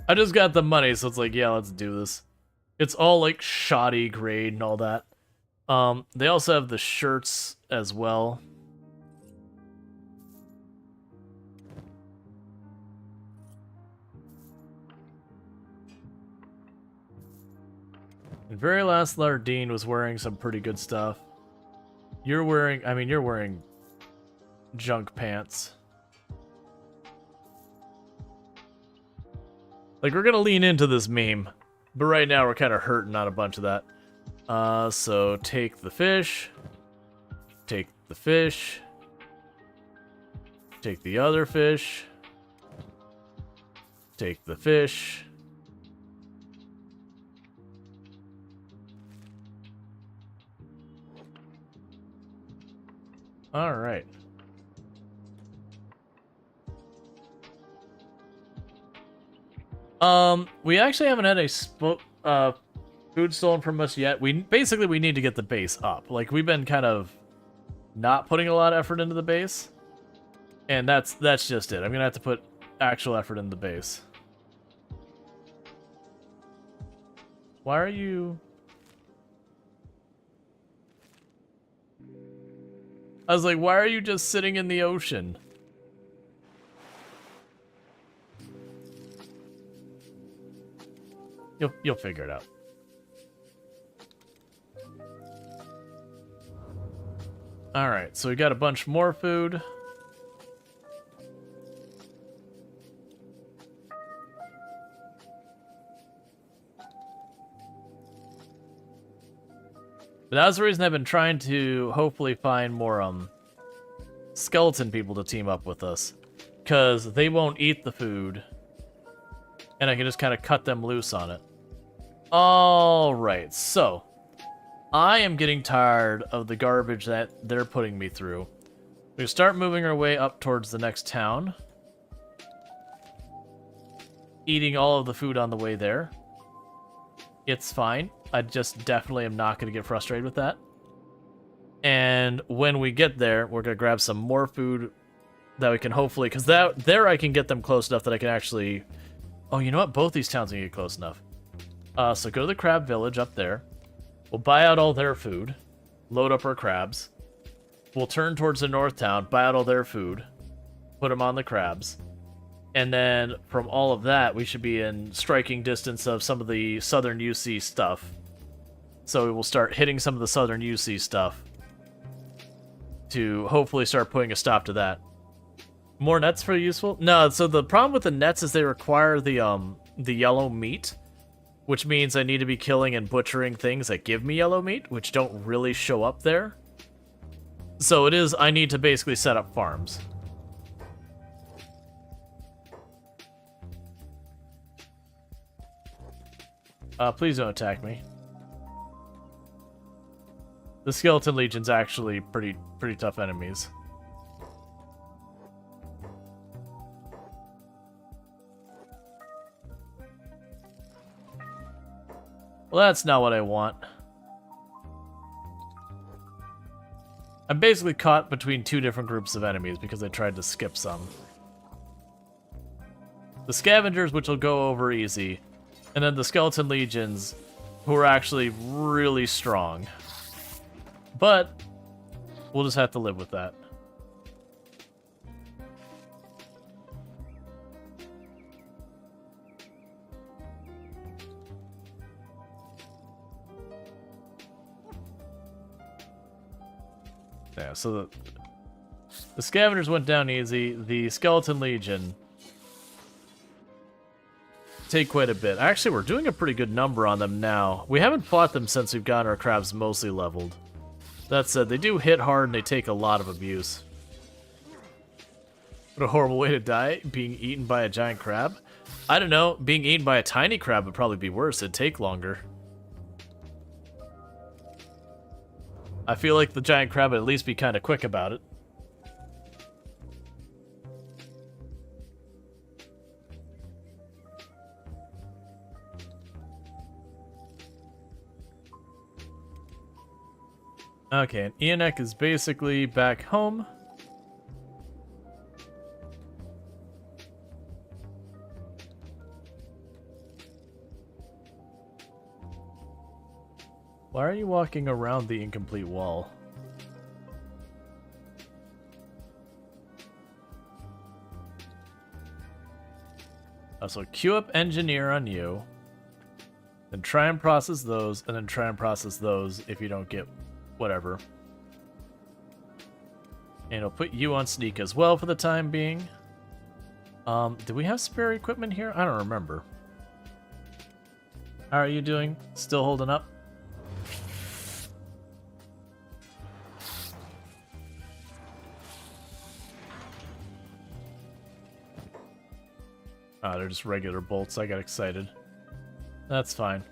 I just got the money, so it's like, yeah, let's do this. It's all like shoddy grade and all that. They also have the shirts as well. And very last Lardine was wearing some pretty good stuff. You're wearing, I mean, you're wearing junk pants. Like, we're gonna lean into this meme, but right now we're kind of hurting on a bunch of that. So take the fish, take the fish, take the other fish, take the fish. All right. We actually haven't had a food stolen from us yet. We need to get the base up. Like, we've been kind of not putting a lot of effort into the base, and that's just it. I'm gonna have to put actual effort in the base. Why are you? I was like, why are you just sitting in the ocean? You'll figure it out. Alright, so we got a bunch more food. But that's the reason I've been trying to hopefully find more skeleton people to team up with us. Because they won't eat the food. And I can just kind of cut them loose on it. Alright, so I am getting tired of the garbage that they're putting me through. We start moving our way up towards the next town. Eating all of the food on the way there. It's fine. I just definitely am not going to get frustrated with that. And when we get there, we're going to grab some more food that we can hopefully... Because there I can get them close enough that I can actually... Oh, you know what? Both these towns can get close enough. So go to the crab village up there. We'll buy out all their food. Load up our crabs. We'll turn towards the north town, buy out all their food. Put them on the crabs. And then from all of that, we should be in striking distance of some of the southern UC stuff. So we will start hitting some of the southern UC stuff to hopefully start putting a stop to that. More nets for useful? No, so the problem with the nets is they require the the yellow meat, which means I need to be killing and butchering things that give me yellow meat, which don't really show up there. So it is, I need to basically set up farms. Please don't attack me. The Skeleton Legion's actually pretty tough enemies. Well, that's not what I want. I'm basically caught between two different groups of enemies because I tried to skip some. The Scavengers, which will go over easy, and then the Skeleton Legions, who are actually really strong. But we'll just have to live with that. Yeah, so the Scavengers went down easy. The Skeleton Legion take quite a bit. Actually, we're doing a pretty good number on them now. We haven't fought them since we've gotten our crabs mostly leveled. That said, they do hit hard and they take a lot of abuse. What a horrible way to die, being eaten by a giant crab. I don't know, being eaten by a tiny crab would probably be worse. It'd take longer. I feel like the giant crab would at least be kind of quick about it. Okay, and Ionek is basically back home. Why are you walking around the incomplete wall? So queue up engineer on you. Then try and process those, and then try and process those if you don't get whatever. And I'll put you on sneak as well for the time being. Do we have spare equipment here? I don't remember. How are you doing? Still holding up? Ah, they're just regular bolts. I got excited. That's fine.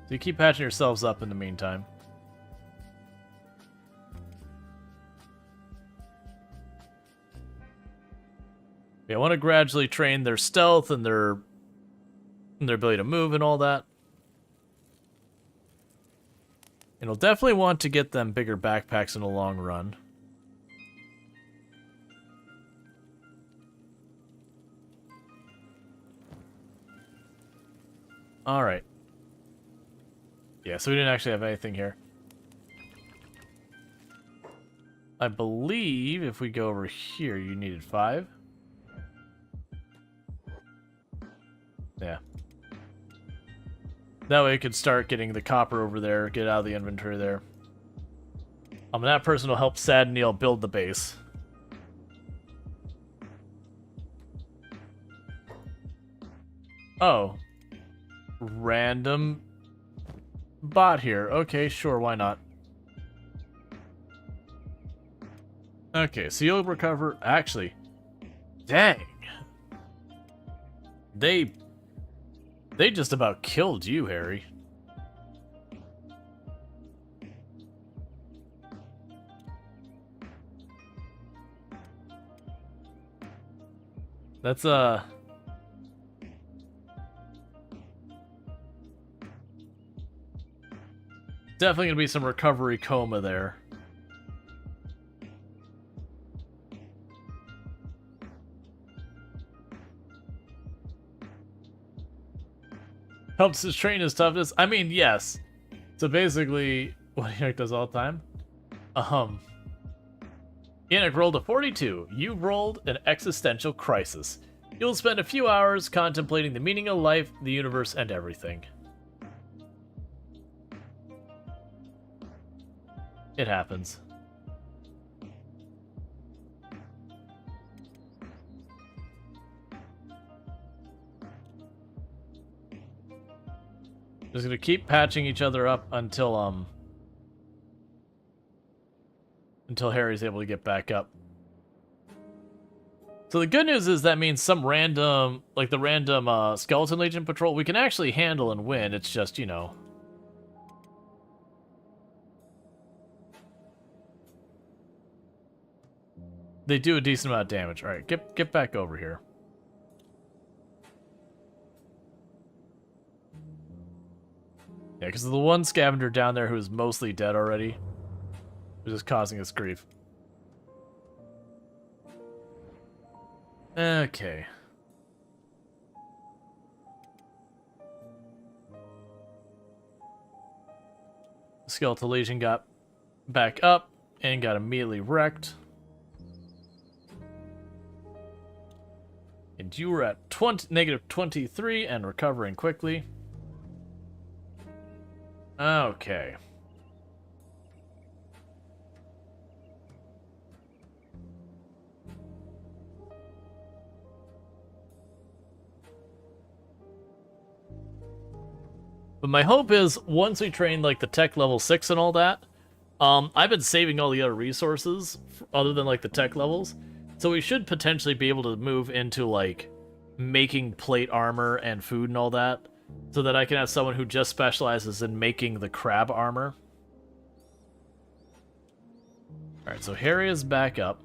So you keep patching yourselves up in the meantime. Yeah, I want to gradually train their stealth and their ability to move and all that. And I'll definitely want to get them bigger backpacks in the long run. Alright. Yeah, so we didn't actually have anything here. I believe if we go over here, you needed 5. Yeah. That way I could start getting the copper over there, get it out of the inventory there. That person will help Sad Neil build the base. Oh. Random bot here. Okay, sure, why not? Okay, so you'll recover. Actually, dang. They just about killed you, Harry. That's definitely gonna be some recovery coma there. Helps his train his toughness. I mean, yes. So basically, what Enoch does all the time. Enoch rolled a 42. You rolled an existential crisis. You'll spend a few hours contemplating the meaning of life, the universe, and everything. It happens. just gonna keep patching each other up until Harry's able to get back up. So the good news is that means some random, like the random Skeleton Legion patrol, we can actually handle and win. It's just, you know. They do a decent amount of damage. Alright, get back over here. Yeah, because the one scavenger down there who is mostly dead already was just causing us grief. Okay. The Skeletal Legion got back up and got immediately wrecked. And you were at negative 23 and recovering quickly. Okay. But my hope is, once we train, like, the tech level 6 and all that, I've been saving all the other resources, other than, like, the tech levels, so we should potentially be able to move into, like, making plate armor and food and all that, so that I can have someone who just specializes in making the crab armor. Alright, so Harry is back up.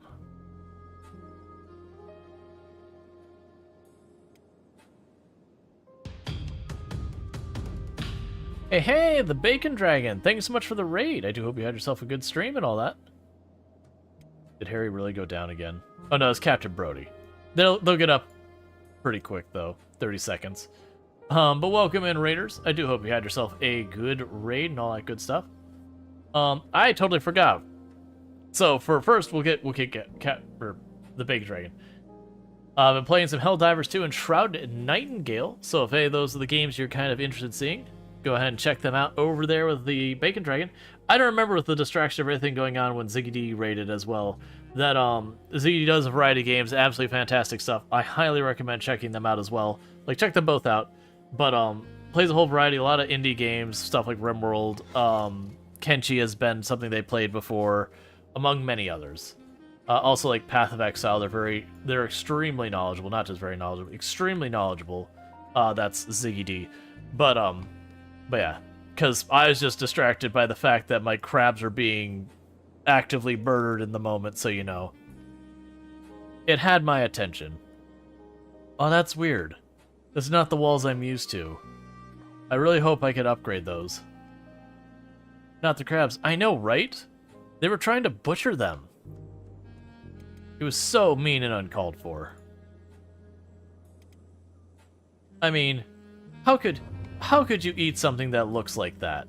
Hey, the Bacon Dragon! Thanks so much for the raid! I do hope you had yourself a good stream and all that. Did Harry really go down again? Oh no, it's Captain Brody. They'll get up pretty quick, though. 30 seconds. But welcome in, raiders. I do hope you had yourself a good raid and all that good stuff. I totally forgot. So, for first, we'll get the Bacon Dragon. I've been playing some Helldivers 2 and Shrouded Nightingale, so if any of those are the games you're kind of interested in seeing, go ahead and check them out over there with the Bacon Dragon. I don't remember with the distraction of everything going on when Ziggy D raided as well, that Ziggy D does a variety of games, absolutely fantastic stuff. I highly recommend checking them out as well. Like, check them both out. But plays a whole variety, a lot of indie games, stuff like RimWorld. Kenshi has been something they played before, among many others. Also, like Path of Exile, they're extremely knowledgeable, not just very knowledgeable, extremely knowledgeable. That's Ziggy D. But yeah, because I was just distracted by the fact that my crabs are being actively murdered in the moment, so you know. It had my attention. Oh, that's weird. That's not the walls I'm used to. I really hope I could upgrade those. Not the crabs. I know, right? They were trying to butcher them. It was so mean and uncalled for. I mean, how could you eat something that looks like that?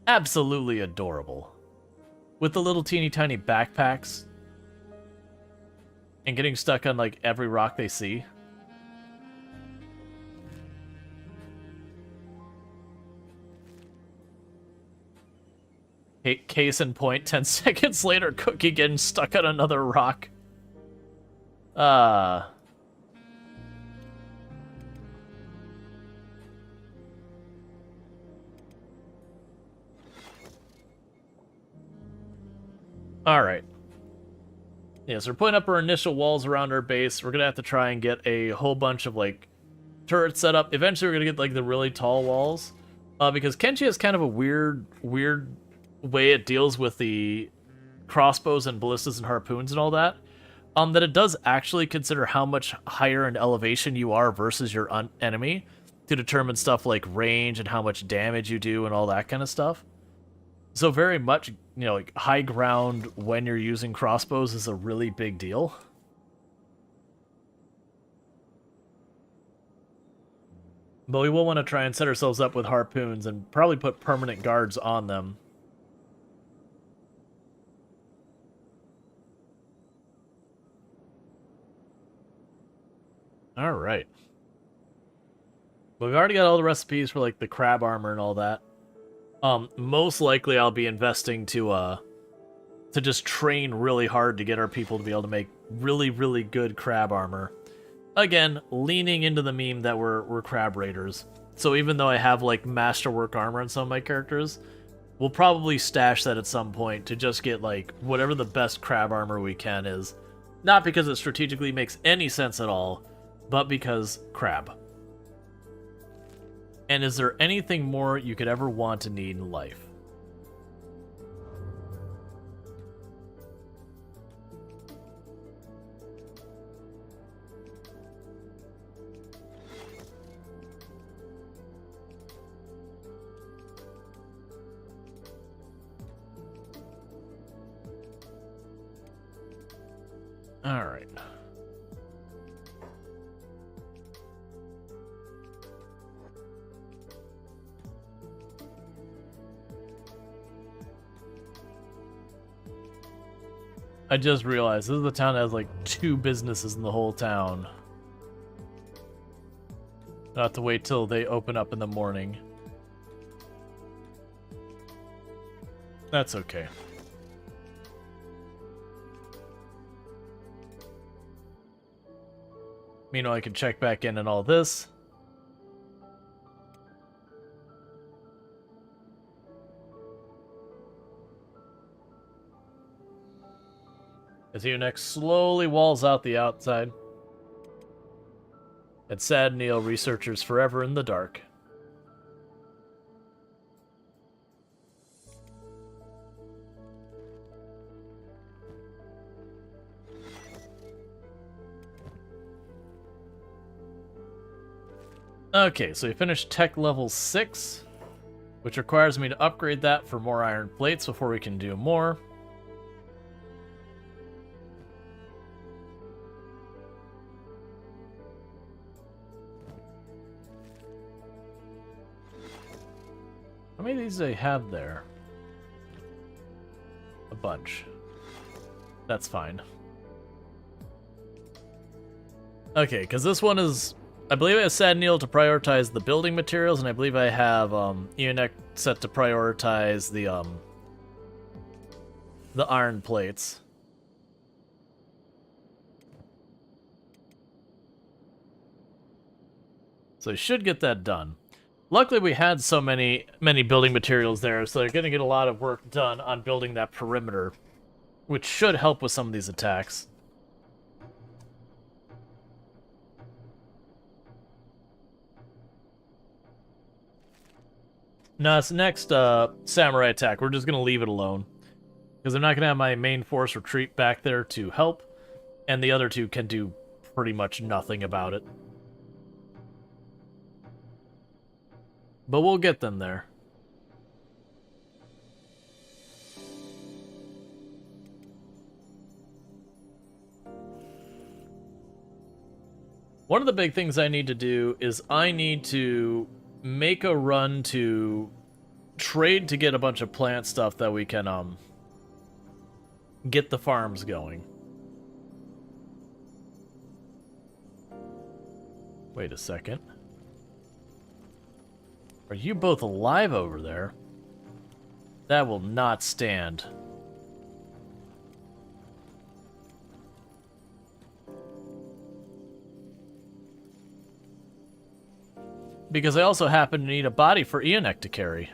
Absolutely adorable. With the little teeny tiny backpacks. And getting stuck on, like, every rock they see. Case in point, 10 seconds later, Cookie getting stuck on another rock. Alright. Yeah, so we're putting up our initial walls around our base. We're gonna have to try and get a whole bunch of, like, turrets set up. Eventually we're gonna get, like, the really tall walls. Because Kenshi has kind of a weird way it deals with the crossbows and ballistas and harpoons and all that. That it does actually consider how much higher in elevation you are versus your enemy to determine stuff like range and how much damage you do and all that kind of stuff. So very much, you know, like, high ground when you're using crossbows is a really big deal. But we will want to try and set ourselves up with harpoons and probably put permanent guards on them. Alright. But we've already got all the recipes for, like, the crab armor and all that. Most likely I'll be investing to just train really hard to get our people to be able to make really, really good crab armor. again, leaning into the meme that we're crab raiders. So even though I have like masterwork armor on some of my characters, we'll probably stash that at some point to just get like whatever the best crab armor we can is. Not because it strategically makes any sense at all, but because crab. And is there anything more you could ever want to need in life? All right. I just realized this is the town that has like 2 businesses in the whole town. I'll have to wait till they open up in the morning. That's okay. Meanwhile, I can check back in and all this. As Eunuch slowly walls out the outside. And sad Neil researchers forever in the dark. Okay, so we finished tech level 6, which requires me to upgrade that for more iron plates before we can do more. How many of these do I have there? A bunch. That's fine. Okay, because this one is... I believe I have Sad Neil to prioritize the building materials, and I believe I have Eunuch set to prioritize the iron plates. So I should get that done. Luckily, we had so many building materials there, so they're going to get a lot of work done on building that perimeter, which should help with some of these attacks. No, this next samurai attack, we're just going to leave it alone. Because I'm not going to have my main force retreat back there to help, and the other two can do pretty much nothing about it. But we'll get them there. One of the big things I need to do is I need to make a run to trade to get a bunch of plant stuff that we can get the farms going. Wait a second. Are you both alive over there? That will not stand. Because I also happen to need a body for Eunuch to carry.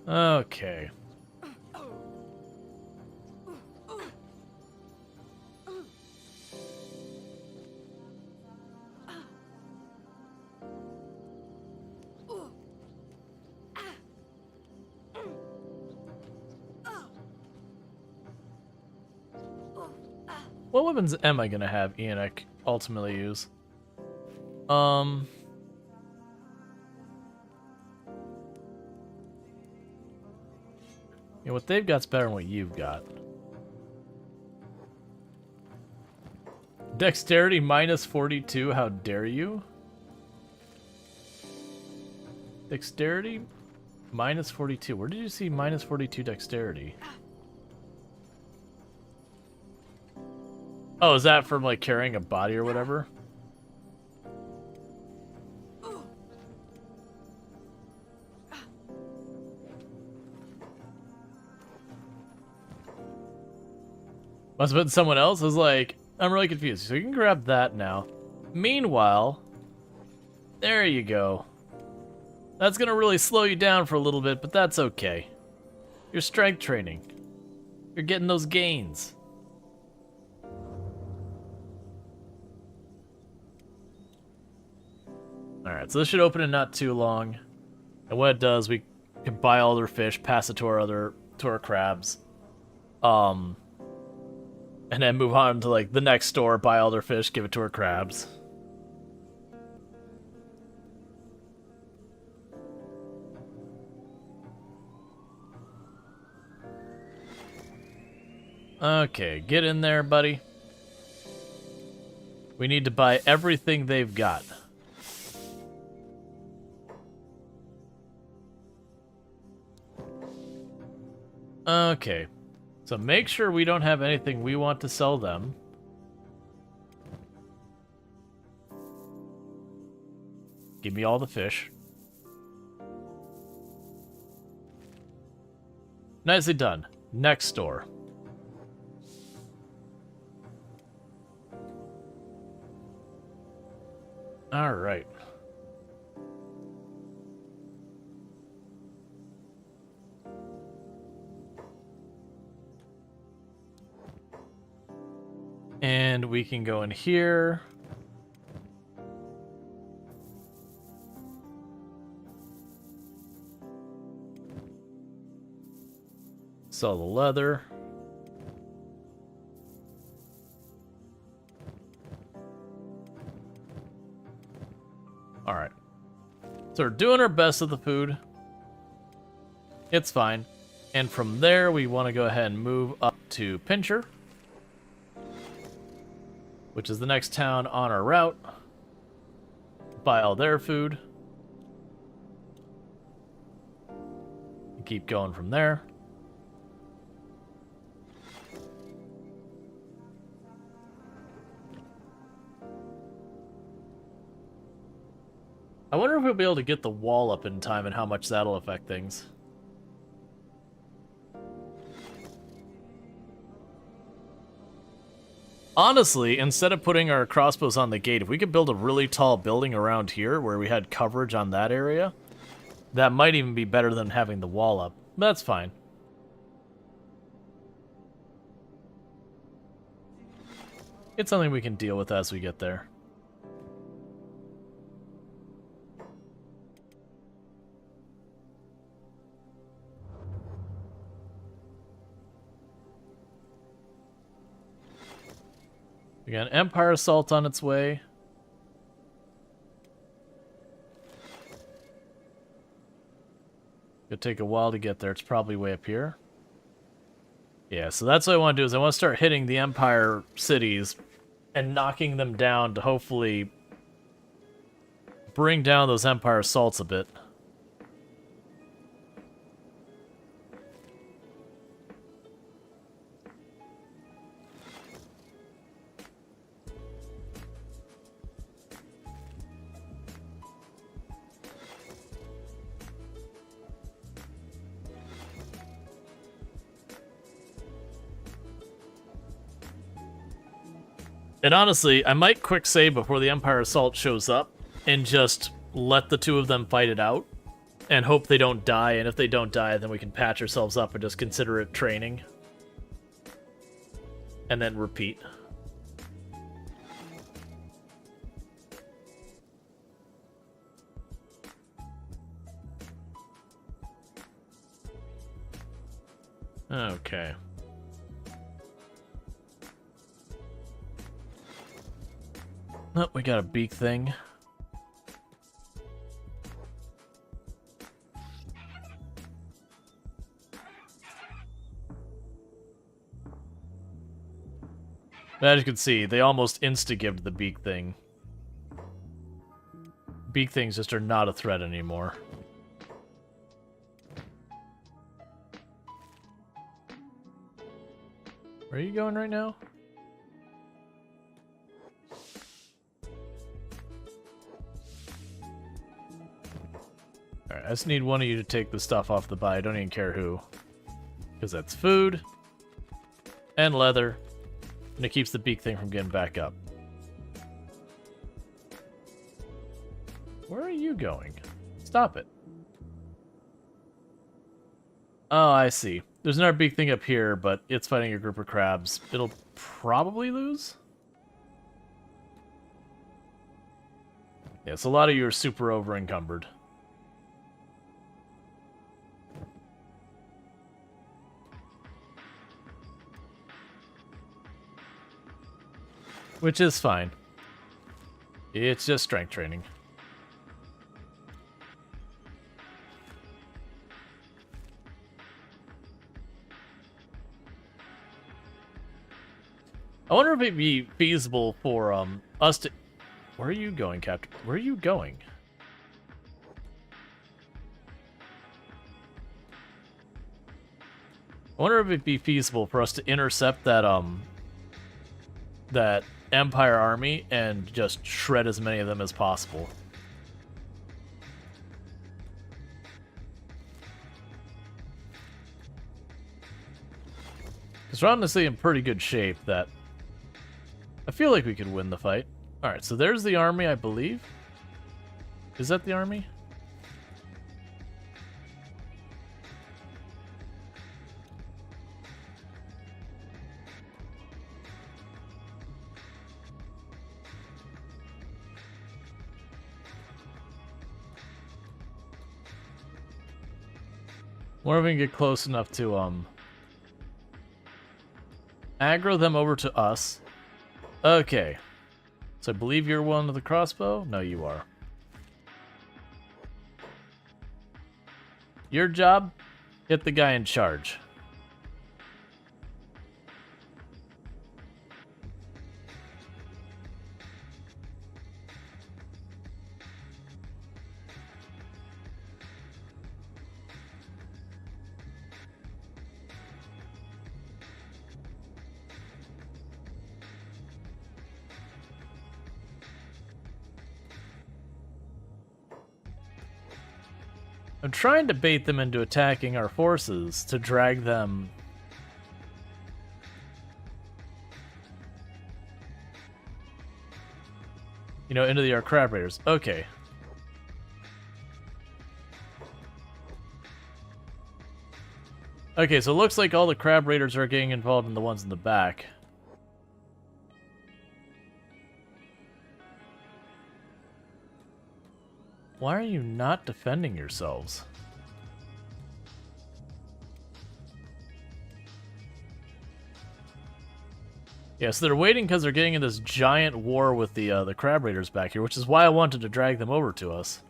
Okay. What weapons am I gonna have Eunuch ultimately use? Yeah, what they've got's better than what you've got. Dexterity minus 42, how dare you? Dexterity minus 42. Where did you see minus 42 dexterity? Oh, is that from like carrying a body or whatever? Must have been someone else. I was like, I'm really confused. So you can grab that now. Meanwhile, there you go. That's gonna really slow you down for a little bit, but that's okay. You're strength training. You're getting those gains. Alright, so this should open in not too long. And when it does, we can buy all their fish, pass it to our crabs. And then move on to like the next store, buy all their fish, give it to our crabs. Okay, get in there, buddy. We need to buy everything they've got. Okay, so make sure we don't have anything we want to sell them. Give me all the fish. Nicely done. Next store. All right. And we can go in here. Sell the leather. All right. So we're doing our best with the food. It's fine. And from there, we want to go ahead and move up to Pincher, which is the next town on our route. Buy all their food. And keep going from there. I wonder if we'll be able to get the wall up in time and how much that'll affect things. Honestly, instead of putting our crossbows on the gate, if we could build a really tall building around here where we had coverage on that area, that might even be better than having the wall up. But that's fine. It's something we can deal with as we get there. We got an Empire Assault on its way. It'll take a while to get there. It's probably way up here. Yeah, so that's what I want to do, is I want to start hitting the Empire cities and knocking them down to hopefully bring down those Empire Assaults a bit. And honestly, I might quick save before the Empire Assault shows up and just let the two of them fight it out and hope they don't die. And if they don't die, then we can patch ourselves up and just consider it training. And then repeat. Okay. Oh, we got a beak thing. As you can see, they almost insta-gived the beak thing. Beak things just are not a threat anymore. Where are you going right now? Alright, I just need one of you to take the stuff off the body. I don't even care who. Because that's food. And leather. And it keeps the beak thing from getting back up. Where are you going? Stop it. Oh, I see. There's another big thing up here, but it's fighting a group of crabs. It'll probably lose? Yes, a lot of you are super over-encumbered. Which is fine. It's just strength training. I wonder if it'd be feasible for us to... Where are you going, Captain? Where are you going? I wonder if it'd be feasible for us to intercept that that Empire army and just shred as many of them as possible. Because we're honestly in pretty good shape that I feel like we could win the fight. Alright, so there's the army, I believe. Is that the army? Wonder if we can get close enough to aggro them over to us. Okay. So I believe you're one with the crossbow? No, you are. Your job? Hit the guy in charge. I'm trying to bait them into attacking our forces to drag them... into our crab raiders. Okay. Okay, so it looks like all the crab raiders are getting involved in the ones in the back. Why are you not defending yourselves? Yeah, so they're waiting because they're getting in this giant war with the crab raiders back here, which is why I wanted to drag them over to us.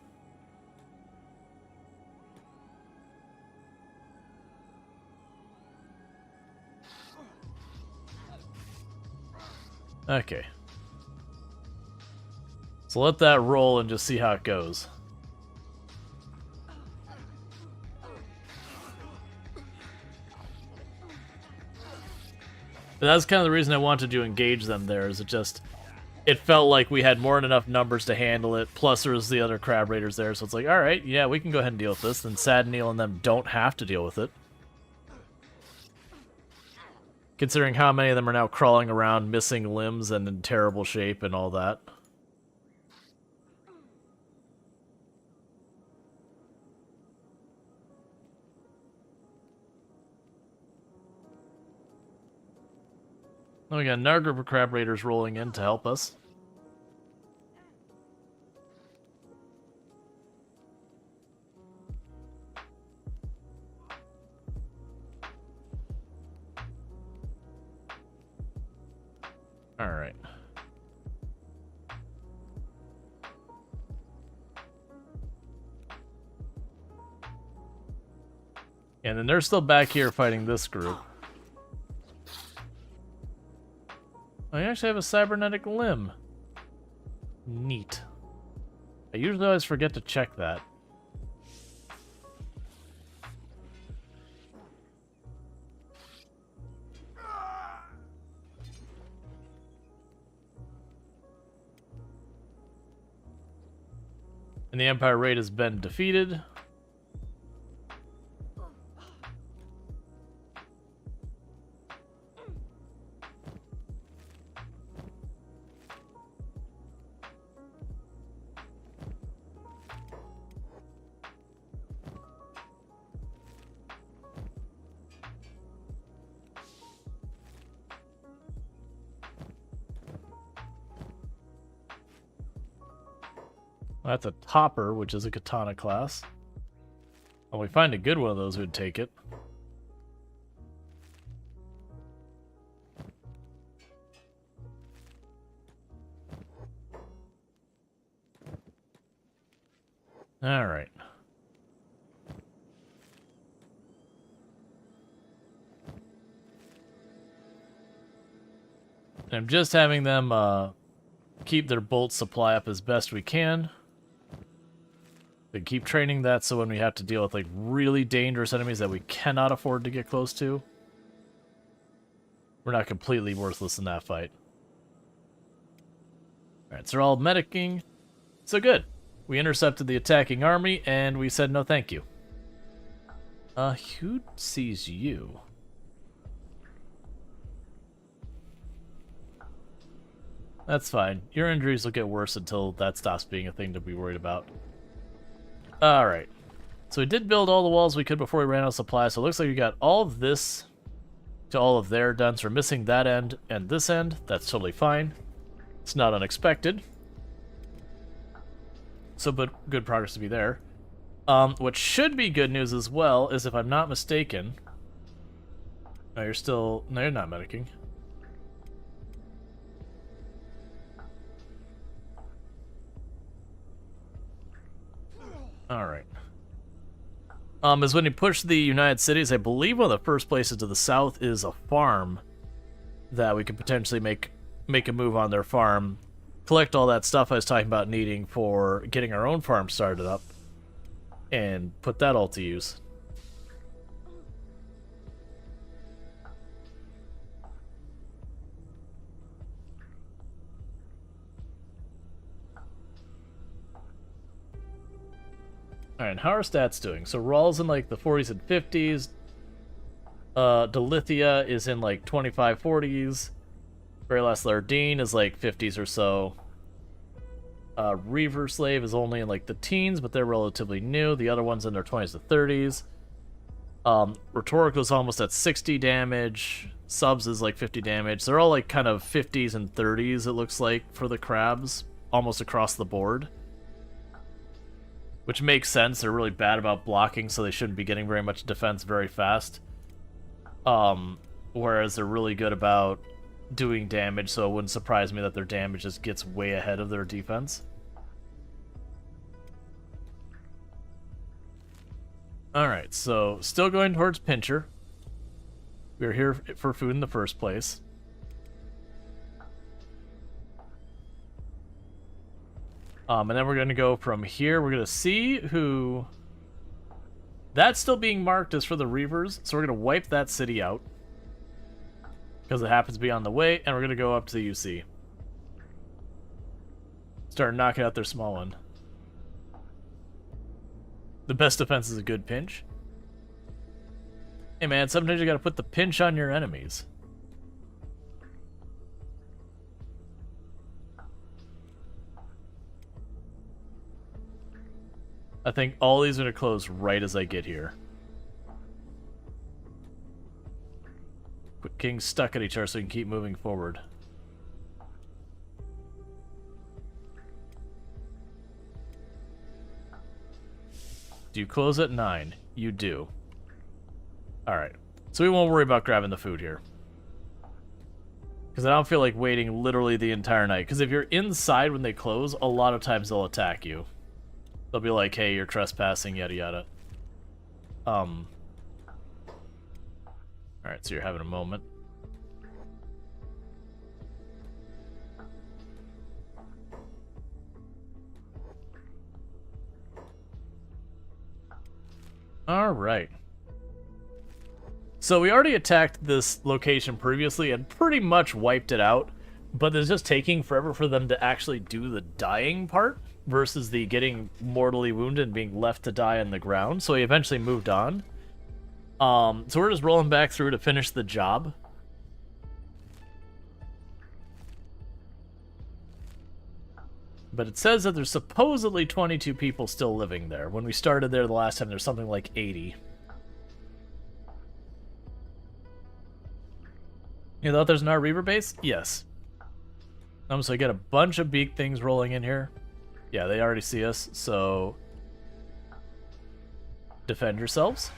Okay. So let that roll and just see how it goes. But that's kind of the reason I wanted to engage them there, is it felt like we had more than enough numbers to handle it, plus there was the other crab raiders there, so it's like, alright, yeah, we can go ahead and deal with this, then Sad Neil and them don't have to deal with it. Considering how many of them are now crawling around, missing limbs and in terrible shape and all that. Then we got another group of crab raiders rolling in to help us. Alright. And then they're still back here fighting this group. I actually have a cybernetic limb. Neat. I usually always forget to check that. And the Empire raid has been defeated. That's a topper, which is a katana class. When we find a good one of those, we'd take it. All right. I'm just having them keep their bolt supply up as best we can. They keep training that so when we have to deal with like really dangerous enemies that we cannot afford to get close to, we're not completely worthless in that fight. Alright, so they're all medicing. So good. We intercepted the attacking army and we said no thank you. Who sees you? That's fine. Your injuries will get worse until that stops being a thing to be worried about. Alright. So we did build all the walls we could before we ran out of supplies, so it looks like we got all of this to all of there done. So we're missing that end and this end. That's totally fine. It's not unexpected. So, but good progress to be there. What should be good news as well is, if I'm not mistaken... No, you're still... No, you're not medicing. Alright. Is when you push the United Cities, I believe one of the first places to the south is a farm that we could potentially make a move on their farm, collect all that stuff I was talking about needing for getting our own farm started up, and put that all to use. Alright, how are stats doing? So Rual's in like the 40s and 50s. Delithia is in like 25, 40s. Very last Lardine is like 50s or so. Reaver Slave is only in like the teens, but they're relatively new. The other one's in their 20s to 30s. Rhetorical's almost at 60 damage. Subs is like 50 damage. They're all like kind of 50s and 30s, it looks like, for the crabs, almost across the board. Which makes sense. They're really bad about blocking, so they shouldn't be getting very much defense very fast. Whereas they're really good about doing damage, so it wouldn't surprise me that their damage just gets way ahead of their defense. Alright, so still going towards Pincher. We were here for food in the first place. And then we're going to go from here. We're going to see who... That's still being marked as for the Reavers, so we're going to wipe that city out. Because it happens to be on the way, and we're going to go up to the UC. Start knocking out their small one. The best defense is a good pinch. Hey man, sometimes you got to put the pinch on your enemies. I think all these are going to close right as I get here. Put kings stuck at each other so we can keep moving forward. Do you close at 9? You do. Alright. So we won't worry about grabbing the food here. Because I don't feel like waiting literally the entire night. Because if you're inside when they close, a lot of times they'll attack you. They'll be like, hey, you're trespassing, yada yada. Alright, so you're having a moment. Alright. So we already attacked this location previously and pretty much wiped it out, but it's just taking forever for them to actually do the dying part versus the getting mortally wounded and being left to die on the ground. So we eventually moved on. So we're just rolling back through to finish the job. But it says that there's supposedly 22 people still living there. When we started there the last time, there's something like 80. You thought there's an Reaver base? Yes. So I get a bunch of beak things rolling in here. Yeah, they already see us, so defend yourselves.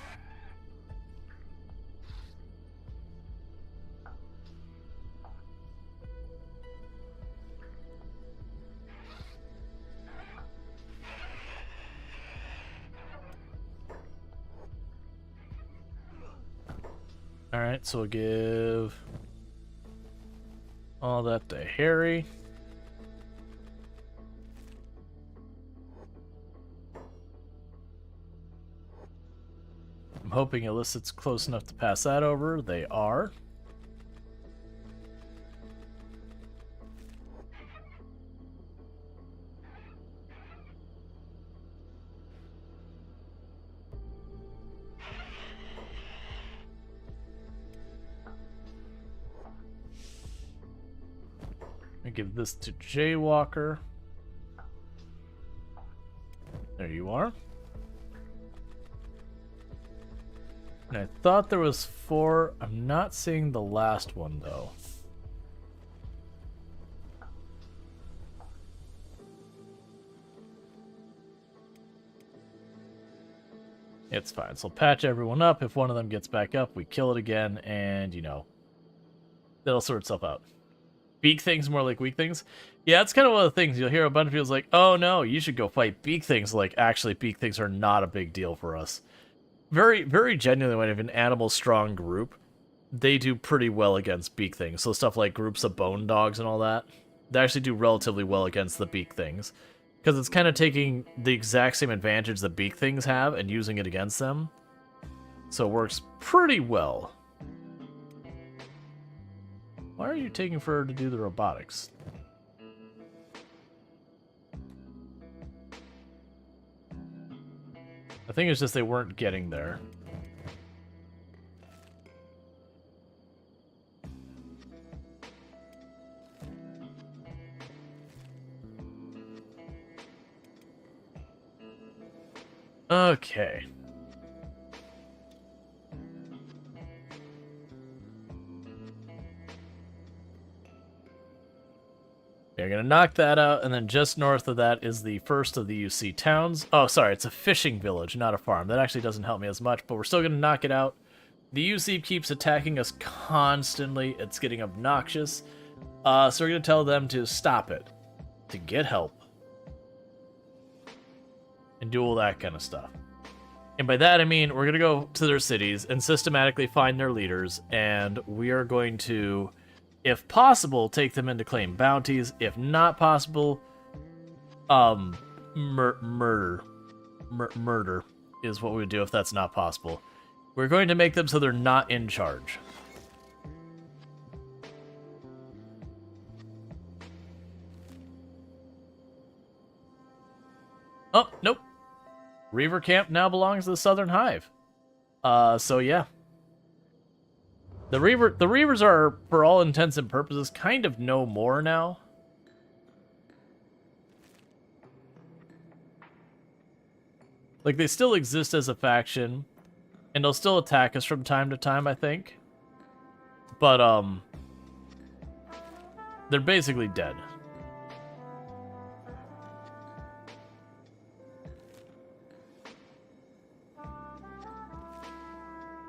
Alright, so we'll give all that to Harry. I'm hoping Illicit's close enough to pass that over. They are. I give this to Jaywalker. There you are. And I thought there was 4. I'm not seeing the last one, though. It's fine. So patch everyone up. If one of them gets back up, we kill it again, and, you know, that'll sort itself out. Beak things more like weak things. Yeah, that's kind of one of the things. You'll hear a bunch of people's like, oh no, you should go fight beak things. Like, actually, beak things are not a big deal for us. Very, very genuinely, when you have an animal strong group, they do pretty well against beak things. So stuff like groups of bone dogs and all that, they actually do relatively well against the beak things. Because it's kind of taking the exact same advantage the beak things have and using it against them. So it works pretty well. Why are you taking forever to do the robotics? I think it's just they weren't getting there. Okay. You're gonna knock that out, and then just north of that is the first of the UC towns. Oh, sorry, it's a fishing village, not a farm. That actually doesn't help me as much, but we're still gonna knock it out. The UC keeps attacking us constantly. It's getting obnoxious. So we're gonna tell them to stop it, to get help, and do all that kind of stuff. And by that I mean we're gonna go to their cities and systematically find their leaders, and we are going to, if possible, take them in to claim bounties. If not possible, murder is what we would do if that's not possible. We're going to make them so they're not in charge. Oh, nope. Reaver camp now belongs to the Southern Hive. So yeah. The Reavers are, for all intents and purposes, kind of no more now. Like, they still exist as a faction, and they'll still attack us from time to time, I think. But, they're basically dead.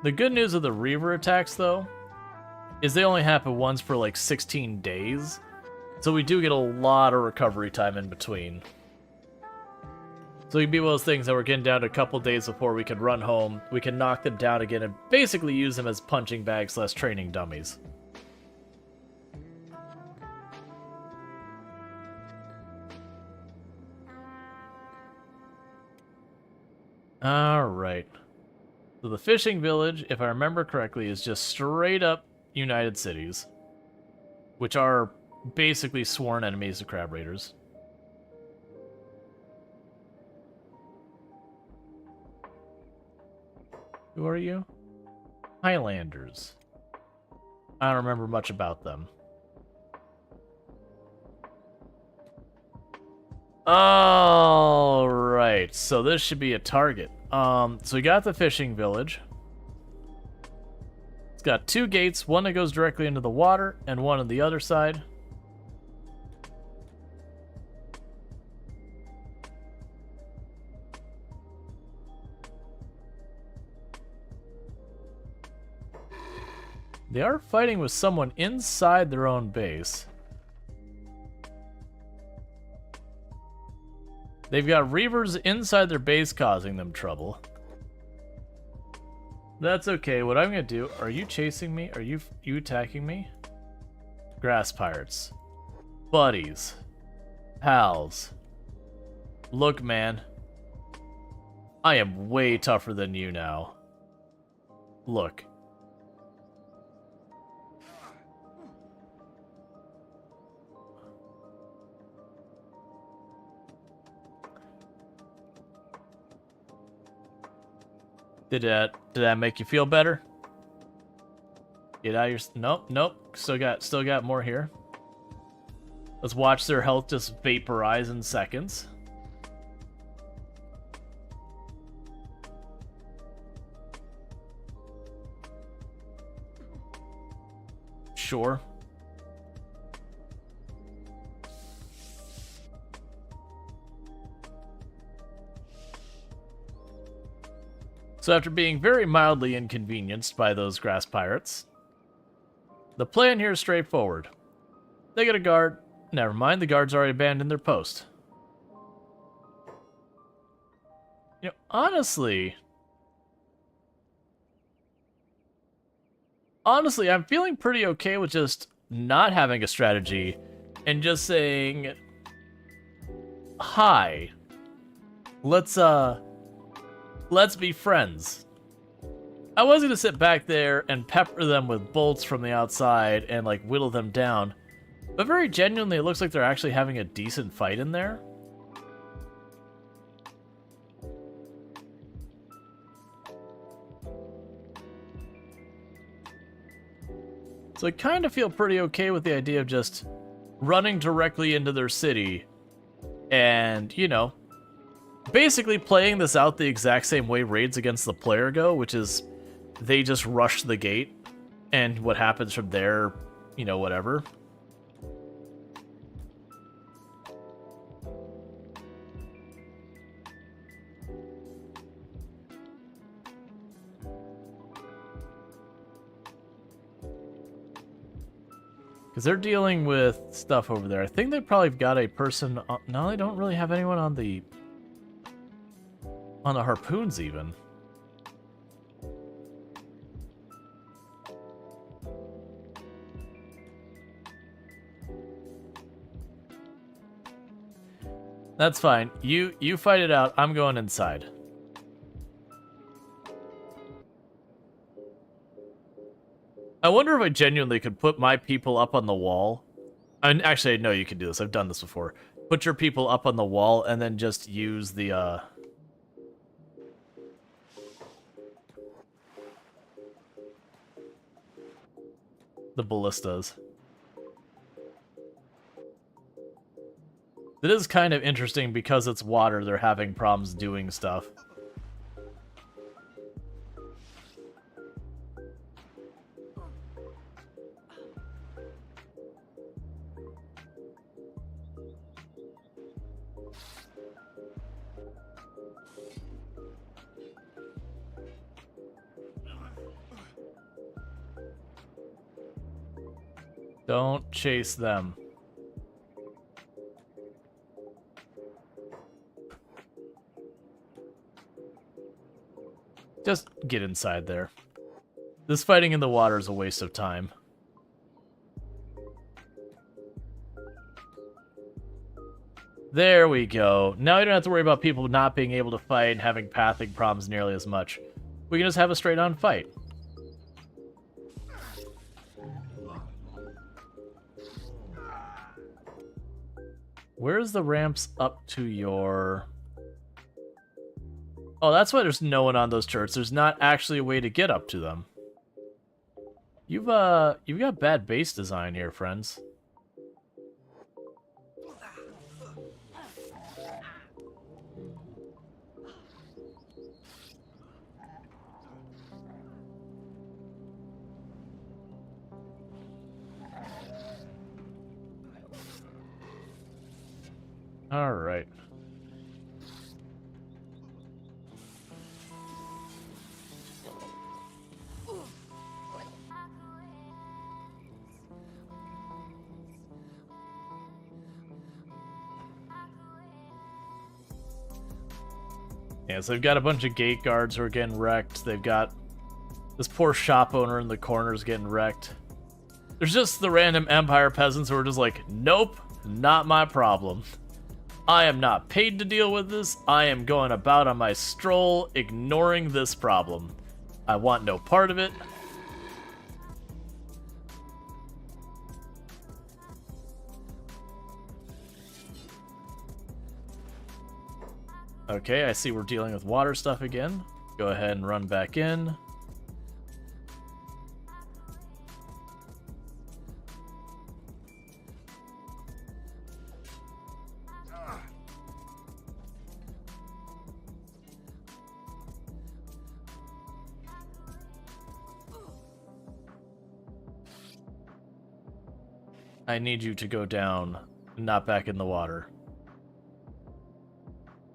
The good news of the Reaver attacks, though, is they only happen once per, like, 16 days. So we do get a lot of recovery time in between. So it can be one of those things that we're getting down to a couple days before we can run home, we can knock them down again, and basically use them as punching bags / training dummies. Alright. So the fishing village, if I remember correctly, is just straight up United Cities, which are basically sworn enemies of crab raiders. Who are you? Highlanders. I don't remember much about them. Alright, so this should be a target. So we got the fishing village. It's got 2 gates, one that goes directly into the water, and one on the other side. They are fighting with someone inside their own base. They've got Reavers inside their base causing them trouble. That's okay. What I'm gonna do... Are you chasing me? Are you attacking me? Grass pirates. Buddies. Pals. Look, man. I am way tougher than you now. Look. Did that make you feel better? Get out of your... Nope. Still got more here. Let's watch their health just vaporize in seconds. Sure. So after being very mildly inconvenienced by those grass pirates, the plan here is straightforward. They get a guard. Never mind, the guards already abandoned their post. You know, honestly, I'm feeling pretty okay with just not having a strategy and just saying, hi, let's be friends. I was gonna sit back there and pepper them with bolts from the outside and like whittle them down, but very genuinely it looks like they're actually having a decent fight in there. So I kind of feel pretty okay with the idea of just running directly into their city and, you know, basically playing this out the exact same way raids against the player go, which is they just rush the gate, and what happens from there, you know, whatever. Because they're dealing with stuff over there. I think they probably got a person... No, they don't really have anyone on the harpoons, even. That's fine. You fight it out. I'm going inside. I wonder if I genuinely could put my people up on the wall. And actually, I know you can do this. I've done this before. Put your people up on the wall and then just use the ballistas. It is kind of interesting because it's water, they're having problems doing stuff. Don't chase them. Just get inside there. This fighting in the water is a waste of time. There we go. Now you don't have to worry about people not being able to fight and having pathing problems nearly as much. We can just have a straight-on fight. Where's the ramps up to your... Oh, that's why there's no one on those turrets. There's not actually a way to get up to them. You've got bad base design here, friends. All right. Yeah, so they've got a bunch of gate guards who are getting wrecked. They've got this poor shop owner in the corners getting wrecked. There's just the random Empire peasants who are just like, nope, not my problem. I am not paid to deal with this. I am going about on my stroll, ignoring this problem. I want no part of it. Okay, I see we're dealing with water stuff again. Go ahead and run back in. I need you to go down, not back in the water.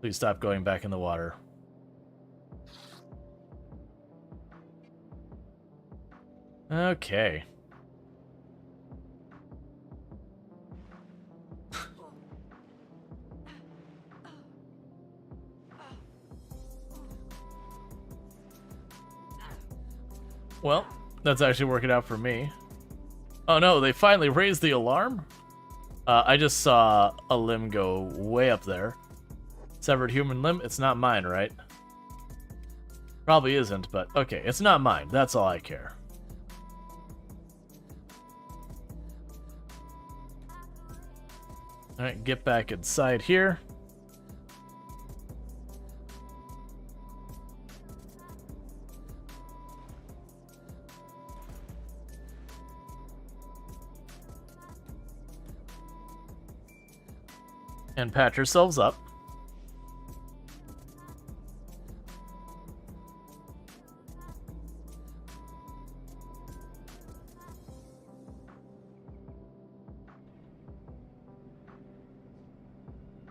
Please stop going back in the water. Okay. Well, that's actually working out for me. Oh no, they finally raised the alarm? I just saw a limb go way up there. Severed human limb? It's not mine, right? Probably isn't, but okay, it's not mine. That's all I care. Alright, get back inside here. And patch yourselves up.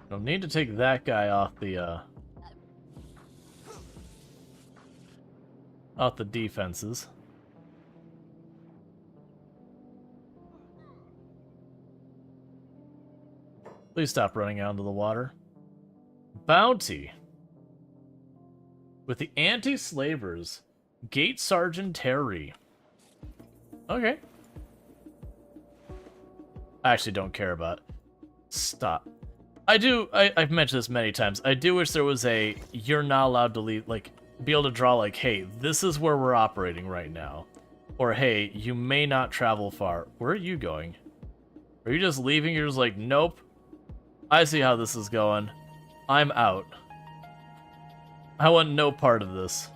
Don't need to take that guy off the defenses. Please stop running out into the water. Bounty. With the anti-slavers, Gate Sergeant Terry. Okay. I actually don't care about it. Stop. I've mentioned this many times. I do wish there was a, you're not allowed to leave, like, be able to draw, like, hey, this is where we're operating right now. Or, hey, you may not travel far. Where are you going? Are you just leaving? You're just like, nope. I see how this is going. I'm out. I want no part of this.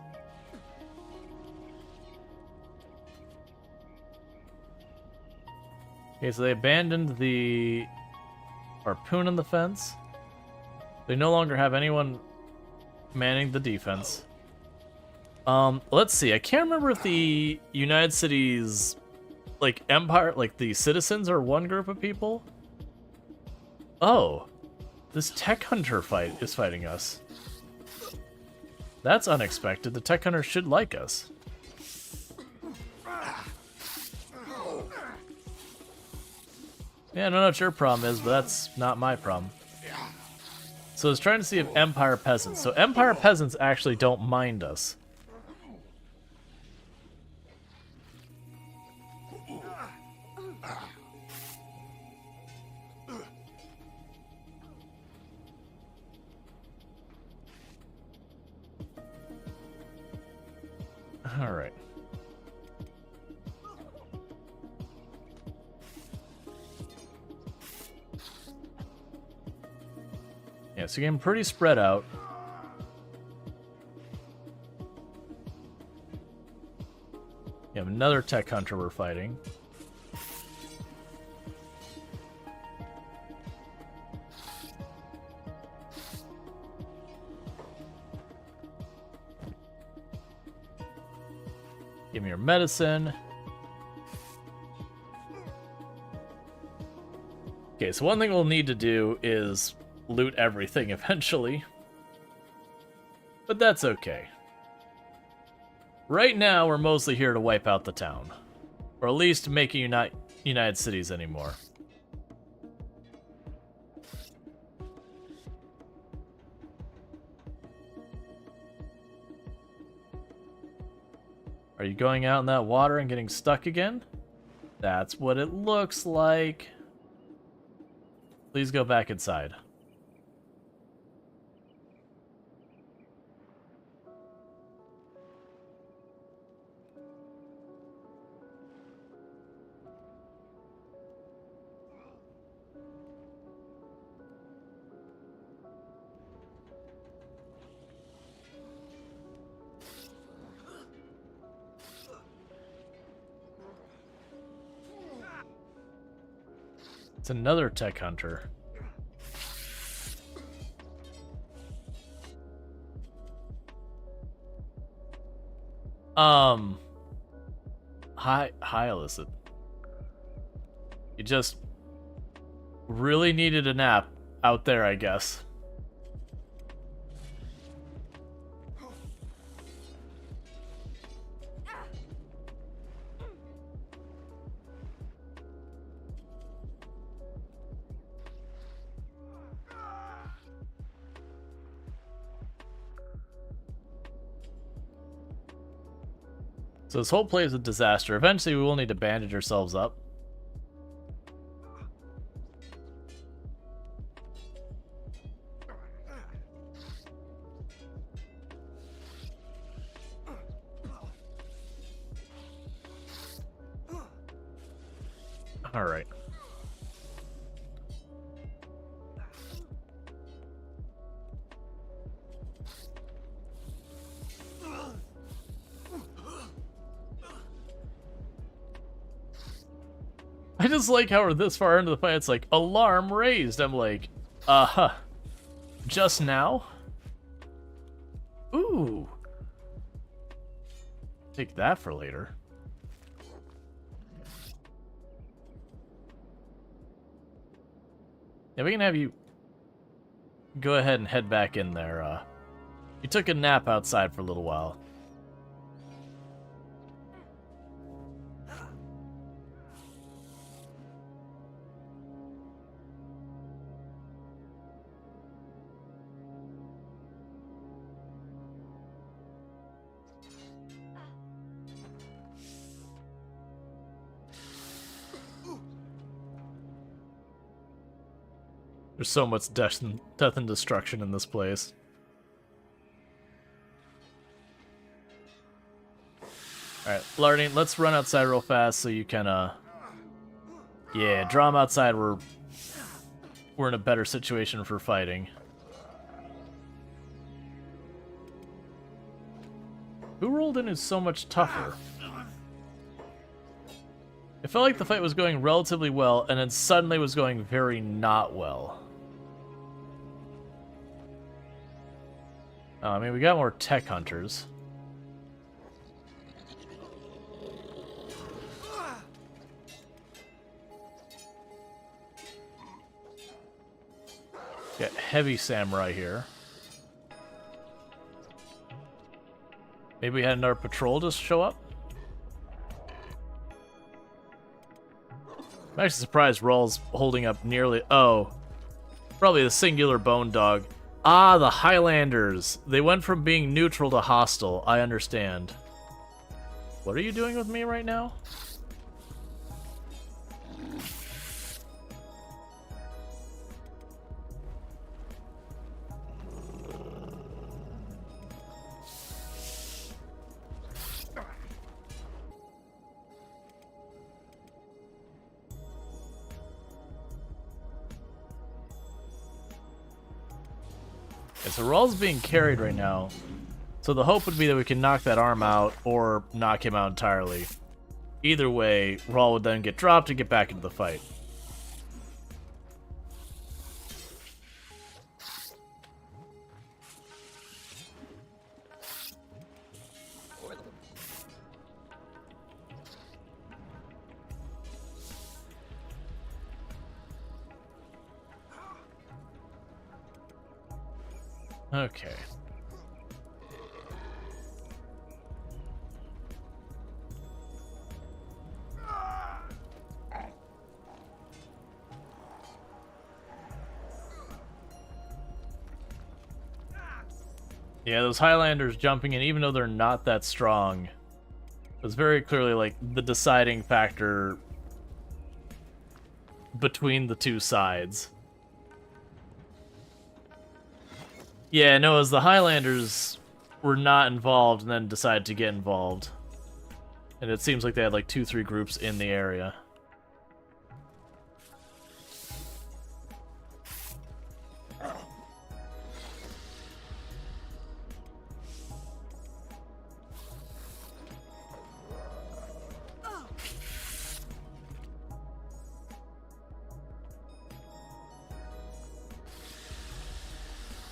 Okay, so they abandoned the harpoon on the fence. They no longer have anyone manning the defense. Let's see. I can't remember if the United Cities, like, Empire, like, the citizens are one group of people. Oh, this tech hunter is fighting us. That's unexpected. The tech hunter should like us. Yeah, I don't know what your problem is, but that's not my problem. So I was trying to see if Empire peasants. So Empire peasants actually don't mind us. All right. Yeah, so getting pretty spread out. You have another tech hunter we're fighting. Give me your medicine. Okay, so one thing we'll need to do is loot everything eventually. But that's okay. Right now, we're mostly here to wipe out the town. Or at least make it not United Cities anymore. Are you going out in that water and getting stuck again? That's what it looks like. Please go back inside. It's another tech hunter. Hi, Illicit. You just really needed a nap out there, I guess. So this whole play is a disaster. Eventually we will need to bandage ourselves up. All right. I just like how we're this far into the fight. It's like, alarm raised. I'm like, just now? Ooh. Take that for later. Yeah, we can have you go ahead and head back in there. You took a nap outside for a little while. There's so much death and destruction in this place. Alright, Lardine, let's run outside real fast so you can, yeah, draw him outside. We're in a better situation for fighting. Who rolled in who's so much tougher? It felt like the fight was going relatively well, and then suddenly was going very not well. I mean, we got more tech hunters. Got heavy samurai here. Maybe we had another patrol just show up? I'm actually surprised Rual's holding up nearly... Oh. Probably the singular bone dog. Ah, the Highlanders. They went from being neutral to hostile. I understand. What are you doing with me right now? So Rual's being carried right now. So the hope would be that we can knock that arm out or knock him out entirely. Either way, Rual would then get dropped and get back into the fight. Okay. Yeah, those Highlanders jumping in, even though they're not that strong, It was very clearly like the deciding factor between the two sides. Yeah, no, as the Highlanders were not involved and then decided to get involved. And it seems like they had like 2-3 groups in the area.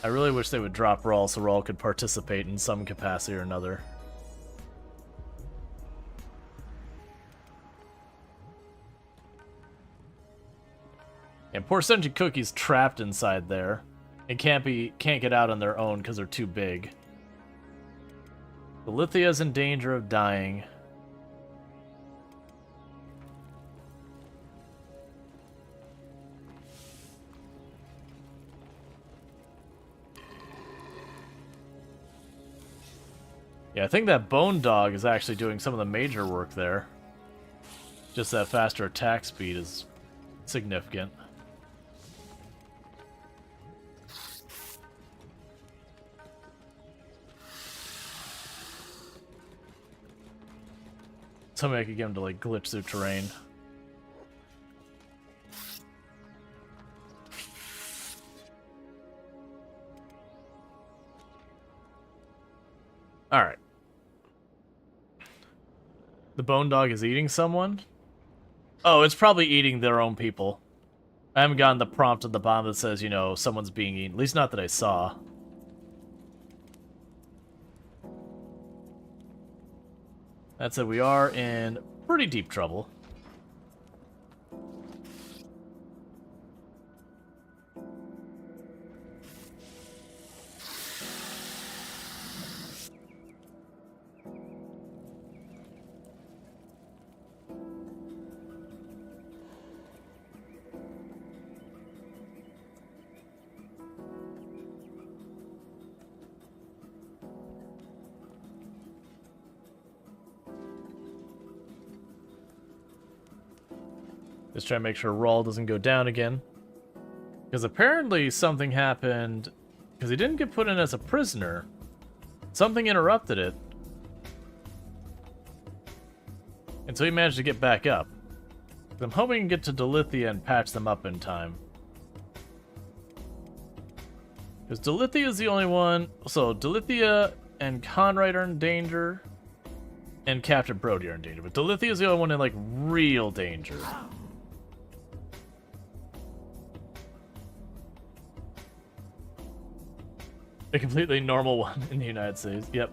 I really wish they would drop Rual so Rual could participate in some capacity or another. And poor Senji Cookie's trapped inside there and can't get out on their own because they're too big. Lithia's in danger of dying. Yeah, I think that Bone Dog is actually doing some of the major work there. Just that faster attack speed is significant. Somebody I could get him to like glitch through terrain. Alright. The Bone Dog is eating someone? Oh, it's probably eating their own people. I haven't gotten the prompt at the bottom that says, you know, someone's being eaten. At least not that I saw. That said, we are in pretty deep trouble. Just trying to make sure Rual doesn't go down again. Because apparently something happened, because he didn't get put in as a prisoner. Something interrupted it. And so he managed to get back up. I'm hoping to get to Delithia and patch them up in time. Because Delithia is the only one. So Delithia and Conrad are in danger. And Captain Brody are in danger. But Delithia is the only one in like real danger. A completely normal one in the United States. Yep.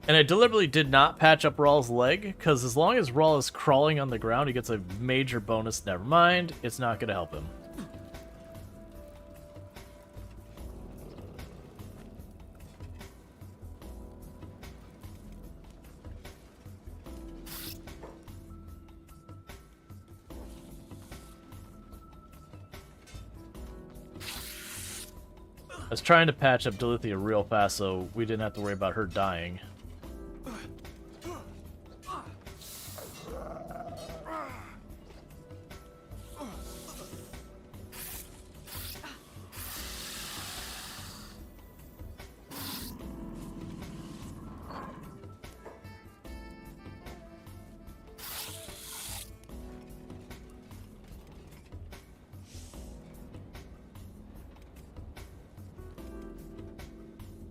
And I deliberately did not patch up Rual's leg, because as long as Rual is crawling on the ground, he gets a major bonus. Never mind, it's not going to help him. I was trying to patch up Delithia real fast so we didn't have to worry about her dying.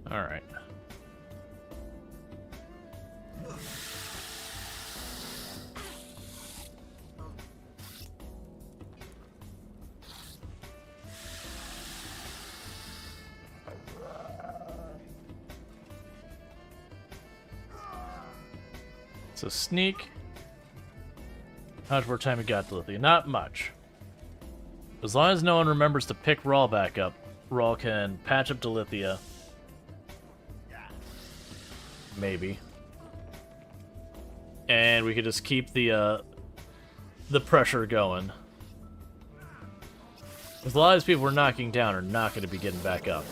All right. So sneak. How much more time we got, Delithia? Not much. As long as no one remembers to pick Rual back up, Rual can patch up Delithia. Maybe. And we could just keep the pressure going. Because a lot of these people we're knocking down are not going to be getting back up.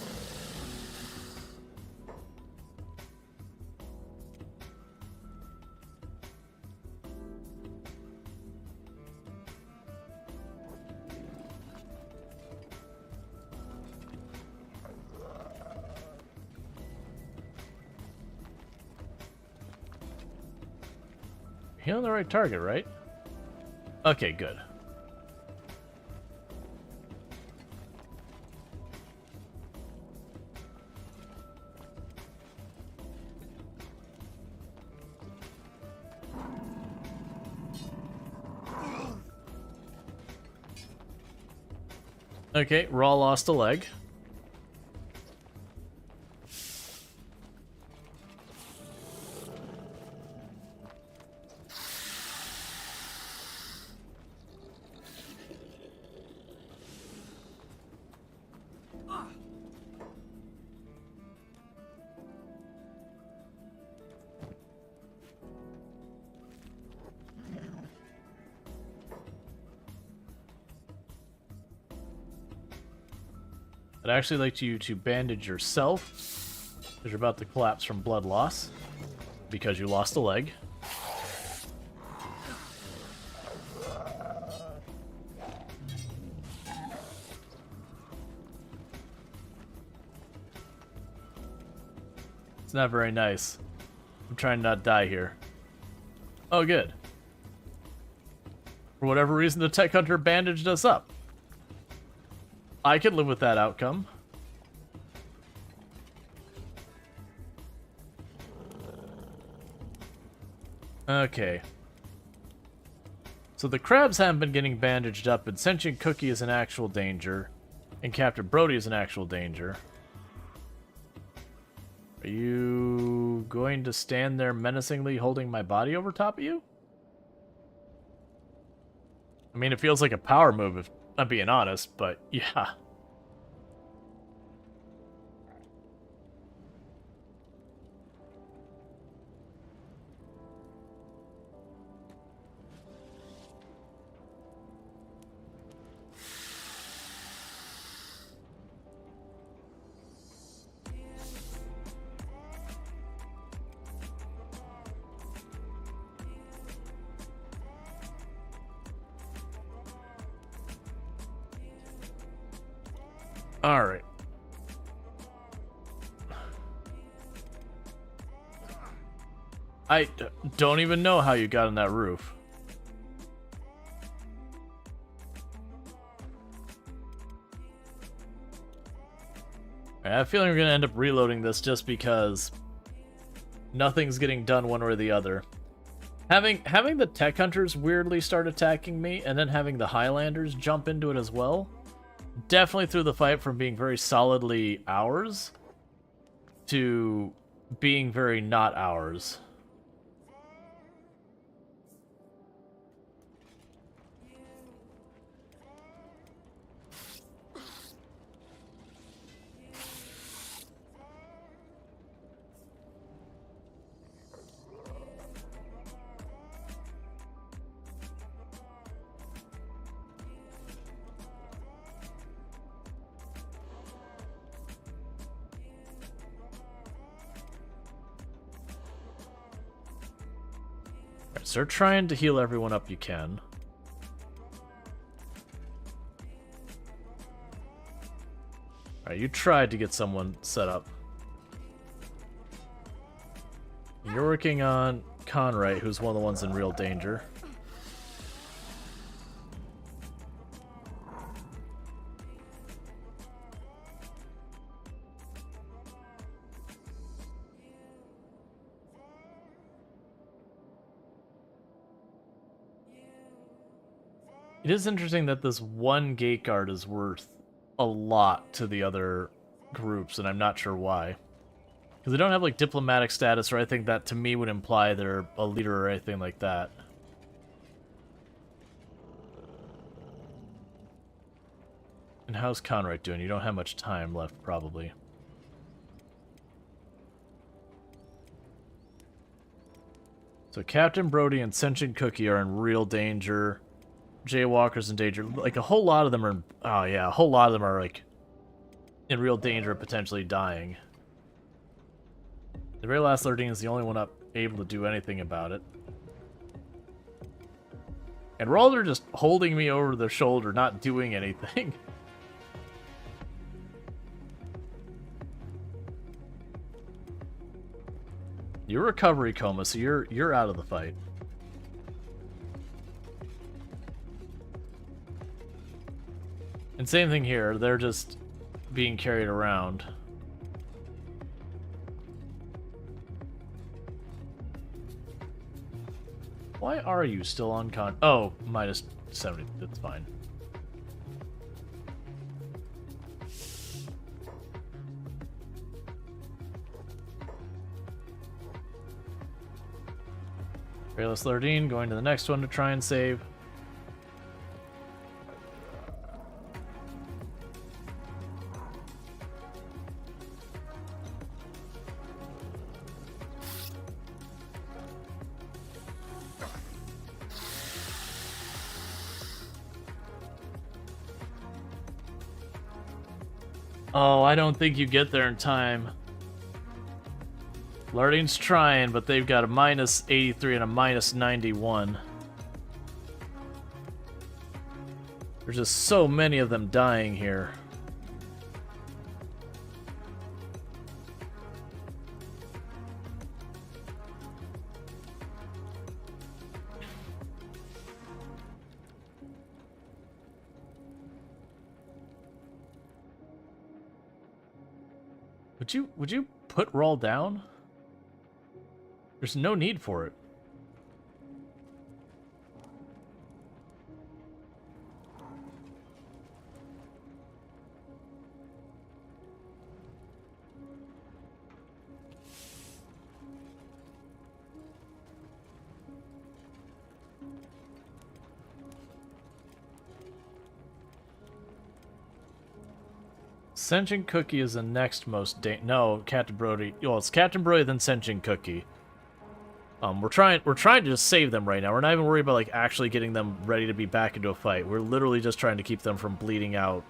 Healing the right target, right? Okay, good. Okay, Rual lost a leg. I'd actually like you to bandage yourself, because you're about to collapse from blood loss, because you lost a leg. It's not very nice. I'm trying to not die here. Oh, good. For whatever reason, the tech hunter bandaged us up. I could live with that outcome. Okay. So the crabs haven't been getting bandaged up, and Sentient Cookie is in actual danger, and Captain Brody is in actual danger. Are you going to stand there menacingly holding my body over top of you? I mean, it feels like a power move if I'm being honest, but yeah. All right. I don't even know how you got on that roof. I have a feeling we're going to end up reloading this just because nothing's getting done one way or the other. Having the tech hunters weirdly start attacking me and then having the Highlanders jump into it as well definitely threw the fight from being very solidly ours to being very not ours. Start trying to heal everyone up you can. Alright, you tried to get someone set up. You're working on Conrad, who's one of the ones in real danger. It is interesting that this one gate guard is worth a lot to the other groups, and I'm not sure why. Because they don't have, like, diplomatic status, or I think that, to me, would imply they're a leader or anything like that. And how's Conrad doing? You don't have much time left, probably. So Captain Brody and Sentient Cookie are in real danger. Jaywalker's in danger. Like, a whole lot of them are... Oh, yeah, a whole lot of them are, like, in real danger of potentially dying. The very last Lurting is the only one up able to do anything about it. And we're all there just holding me over the shoulder, not doing anything. You're recovery coma, so you're out of the fight. And same thing here, they're just being carried around. Why are you still on con? Oh, minus 70, that's fine. Fearless Lardine going to the next one to try and save. Oh, I don't think you get there in time. Lardine's trying, but they've got a minus 83 and a minus 91. There's just so many of them dying here. Would you put Rual down? There's no need for it. Sentient Cookie is the next most no, Captain Brody. Well, it's Captain Brody then Sentient Cookie. We're trying to just save them right now. We're not even worried about like actually getting them ready to be back into a fight. We're literally just trying to keep them from bleeding out.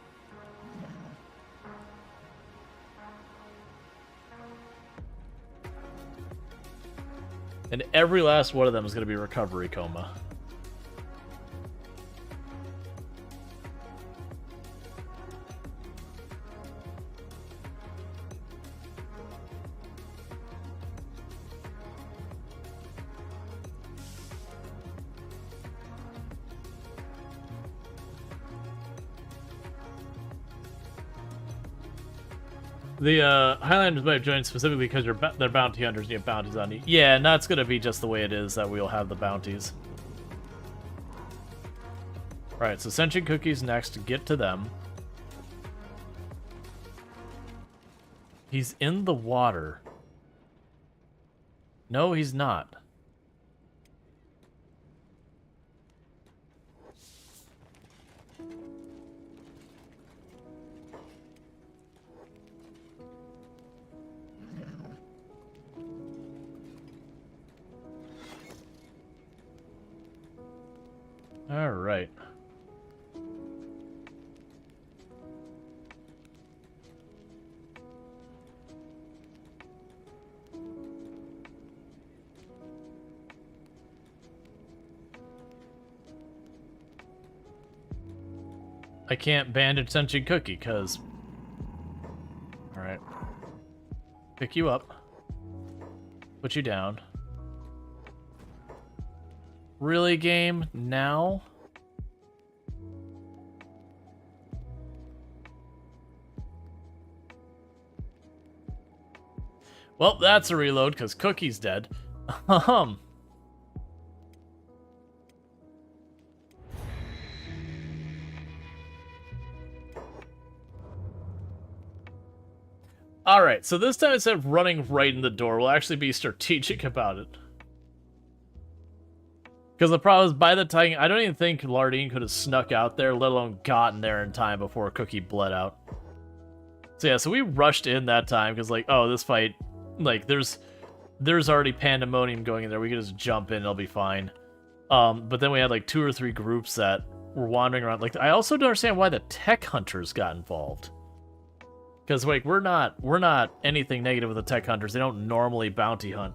And every last one of them is going to be recovery coma. The Highlanders might have joined specifically because they're bounty hunters and you have bounties on you. Yeah, and that's going to be just the way it is that we'll have the bounties. Alright, so Sentient Cookie's next. Get to them. He's in the water. No, he's not. All right. I can't bandage Sentient Cookie because... Alright. Pick you up. Put you down. Really, game? Now? Well, that's a reload because Cookie's dead. Alright, so this time instead of running right in the door, we'll actually be strategic about it. Because the problem is, by the time, I don't even think Lardine could have snuck out there, let alone gotten there in time before Cookie bled out. So yeah, so we rushed in that time, because like, oh, this fight, like, there's already pandemonium going in there, we could just jump in, it'll be fine. But then we had like 2 or 3 groups that were wandering around. Like, I also don't understand why the tech hunters got involved. Because like, we're not anything negative with the tech hunters, they don't normally bounty hunt.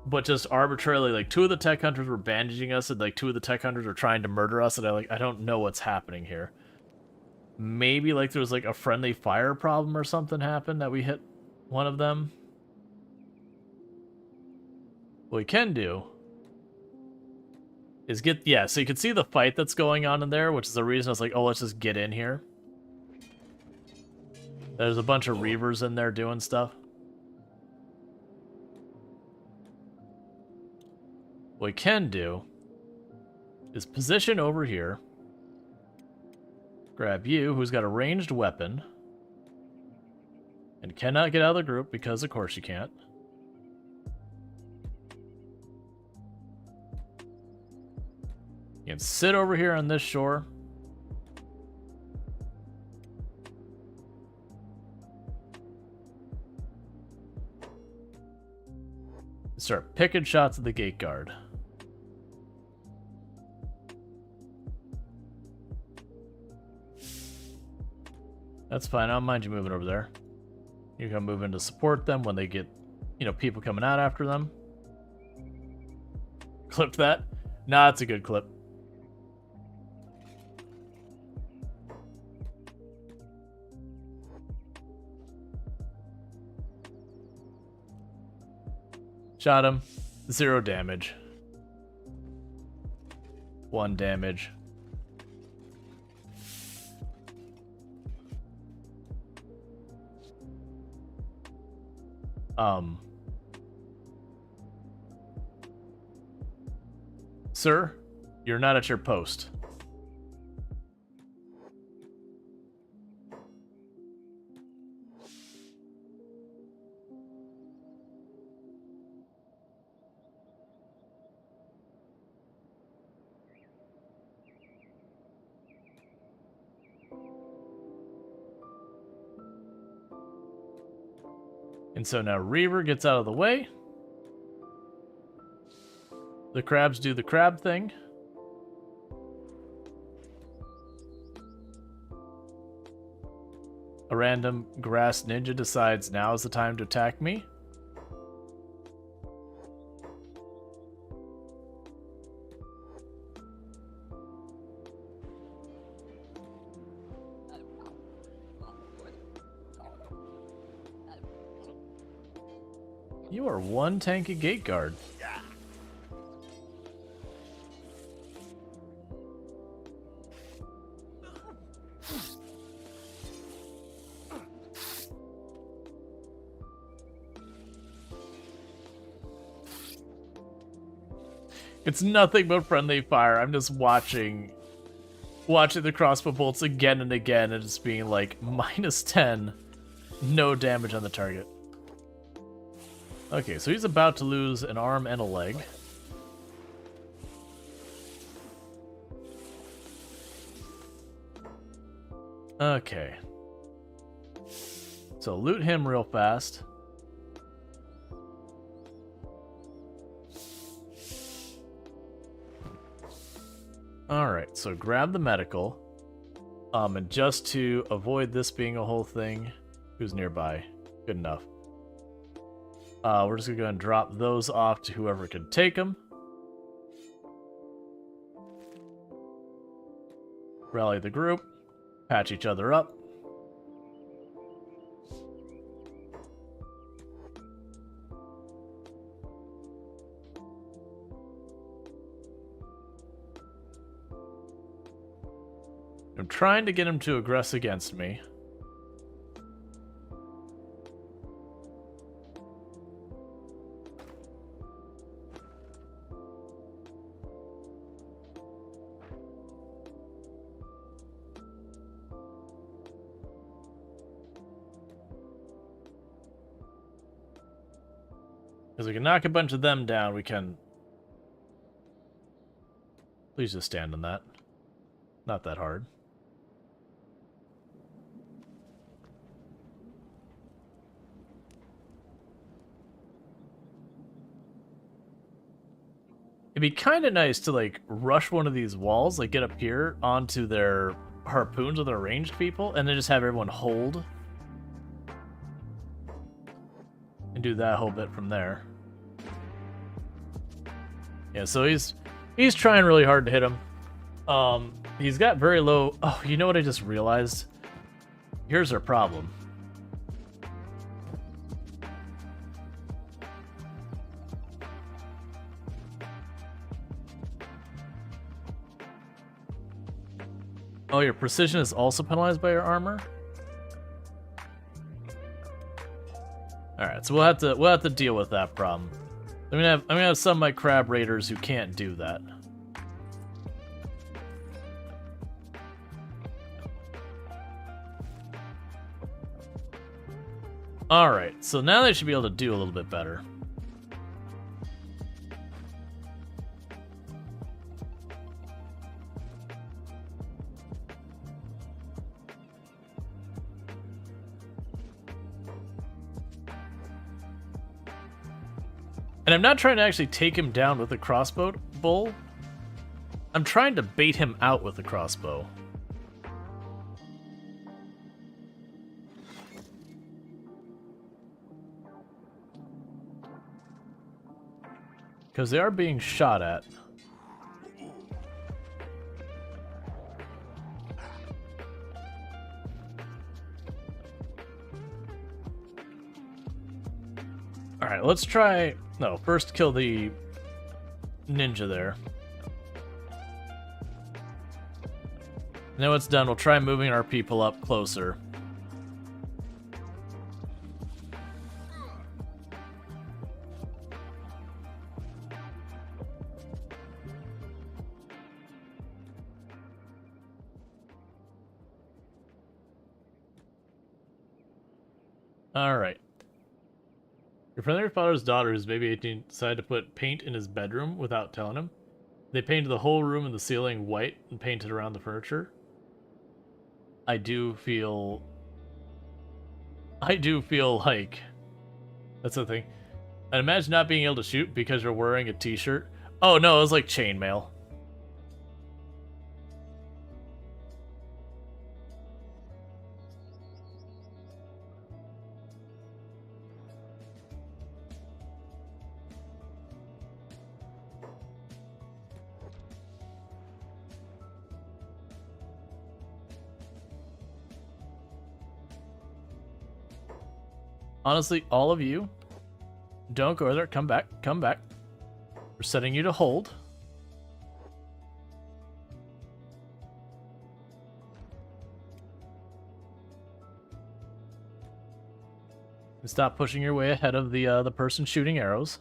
But just arbitrarily, like, 2 of the tech hunters were bandaging us, and like 2 of the tech hunters were trying to murder us, and I don't know what's happening here. Maybe like there was like a friendly fire problem or something happened that we hit one of them. What we can do is so you can see the fight that's going on in there, which is the reason I was like, oh, let's just get in here. There's a bunch of Reavers in there doing stuff. What we can do is position over here. Grab you, who's got a ranged weapon. And cannot get out of the group because of course you can't. You can sit over here on this shore. Start picking shots at the gate guard. That's fine. I don't mind you moving over there. You can move in to support them when they get, you know, people coming out after them. Clip that. Nah, it's a good clip. Shot him. 0 damage. 1 damage. Sir, you're not at your post. And so now Reaver gets out of the way. The crabs do the crab thing. A random grass ninja decides now is the time to attack me. You are one tanky gate guard. It's nothing but friendly fire. I'm just watching the crossbow bolts again and again, and it's being like -10, no damage on the target. Okay, so he's about to lose an arm and a leg. Okay. So loot him real fast. Alright, so grab the medical. And just to avoid this being a whole thing, who's nearby? Good enough. We're just gonna go and drop those off to whoever can take them. Rally the group. Patch each other up. I'm trying to get him to aggress against me. Because we can knock a bunch of them down, we can... Please just stand on that. Not that hard. It'd be kind of nice to, like, rush one of these walls, like, get up here onto their harpoons with their ranged people, and then just have everyone hold. And do that whole bit from there. Yeah, so he's trying really hard to hit him. He's got very low... Oh, you know what I just realized? Here's our problem. Oh, your precision is also penalized by your armor? All right, so we'll have to deal with that problem. I'm gonna have some of my crab raiders who can't do that. All right, so now they should be able to do a little bit better. And I'm not trying to actually take him down with a crossbow bull. I'm trying to bait him out with a crossbow. Because they are being shot at. Alright, let's try... No, first kill the ninja there. Now it's done, we'll try moving our people up closer. Alright. Your friendly father's daughter, who's maybe 18, decided to put paint in his bedroom without telling him. They painted the whole room and the ceiling white and painted around the furniture. I do feel like... That's the thing. And imagine not being able to shoot because you're wearing a t-shirt. Oh no, it was like chainmail. Honestly, all of you, don't go there. Come back. Come back. We're setting you to hold. And stop pushing your way ahead of the person shooting arrows.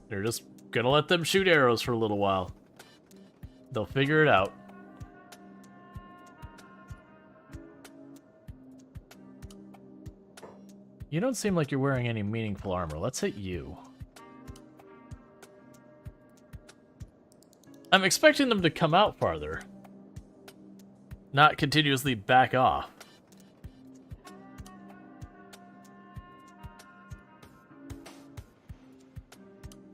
You're just gonna let them shoot arrows for a little while. They'll figure it out. You don't seem like you're wearing any meaningful armor. Let's hit you. I'm expecting them to come out farther. Not continuously back off.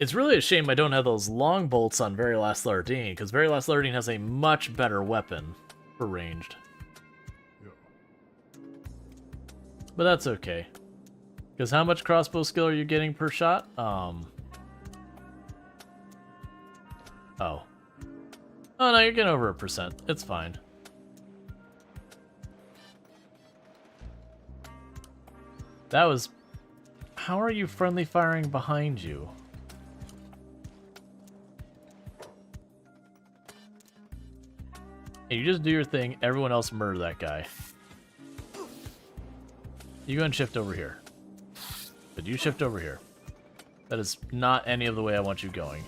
It's really a shame I don't have those long bolts on Very Last Lardine, because Very Last Lardine has a much better weapon for ranged. But that's okay. Because how much crossbow skill are you getting per shot? Oh. Oh no, you're getting over 1%. It's fine. That was... How are you friendly firing behind you? Hey, you just do your thing, everyone else murder that guy. You go and shift over here. But you shift over here. That is not any of the way I want you going.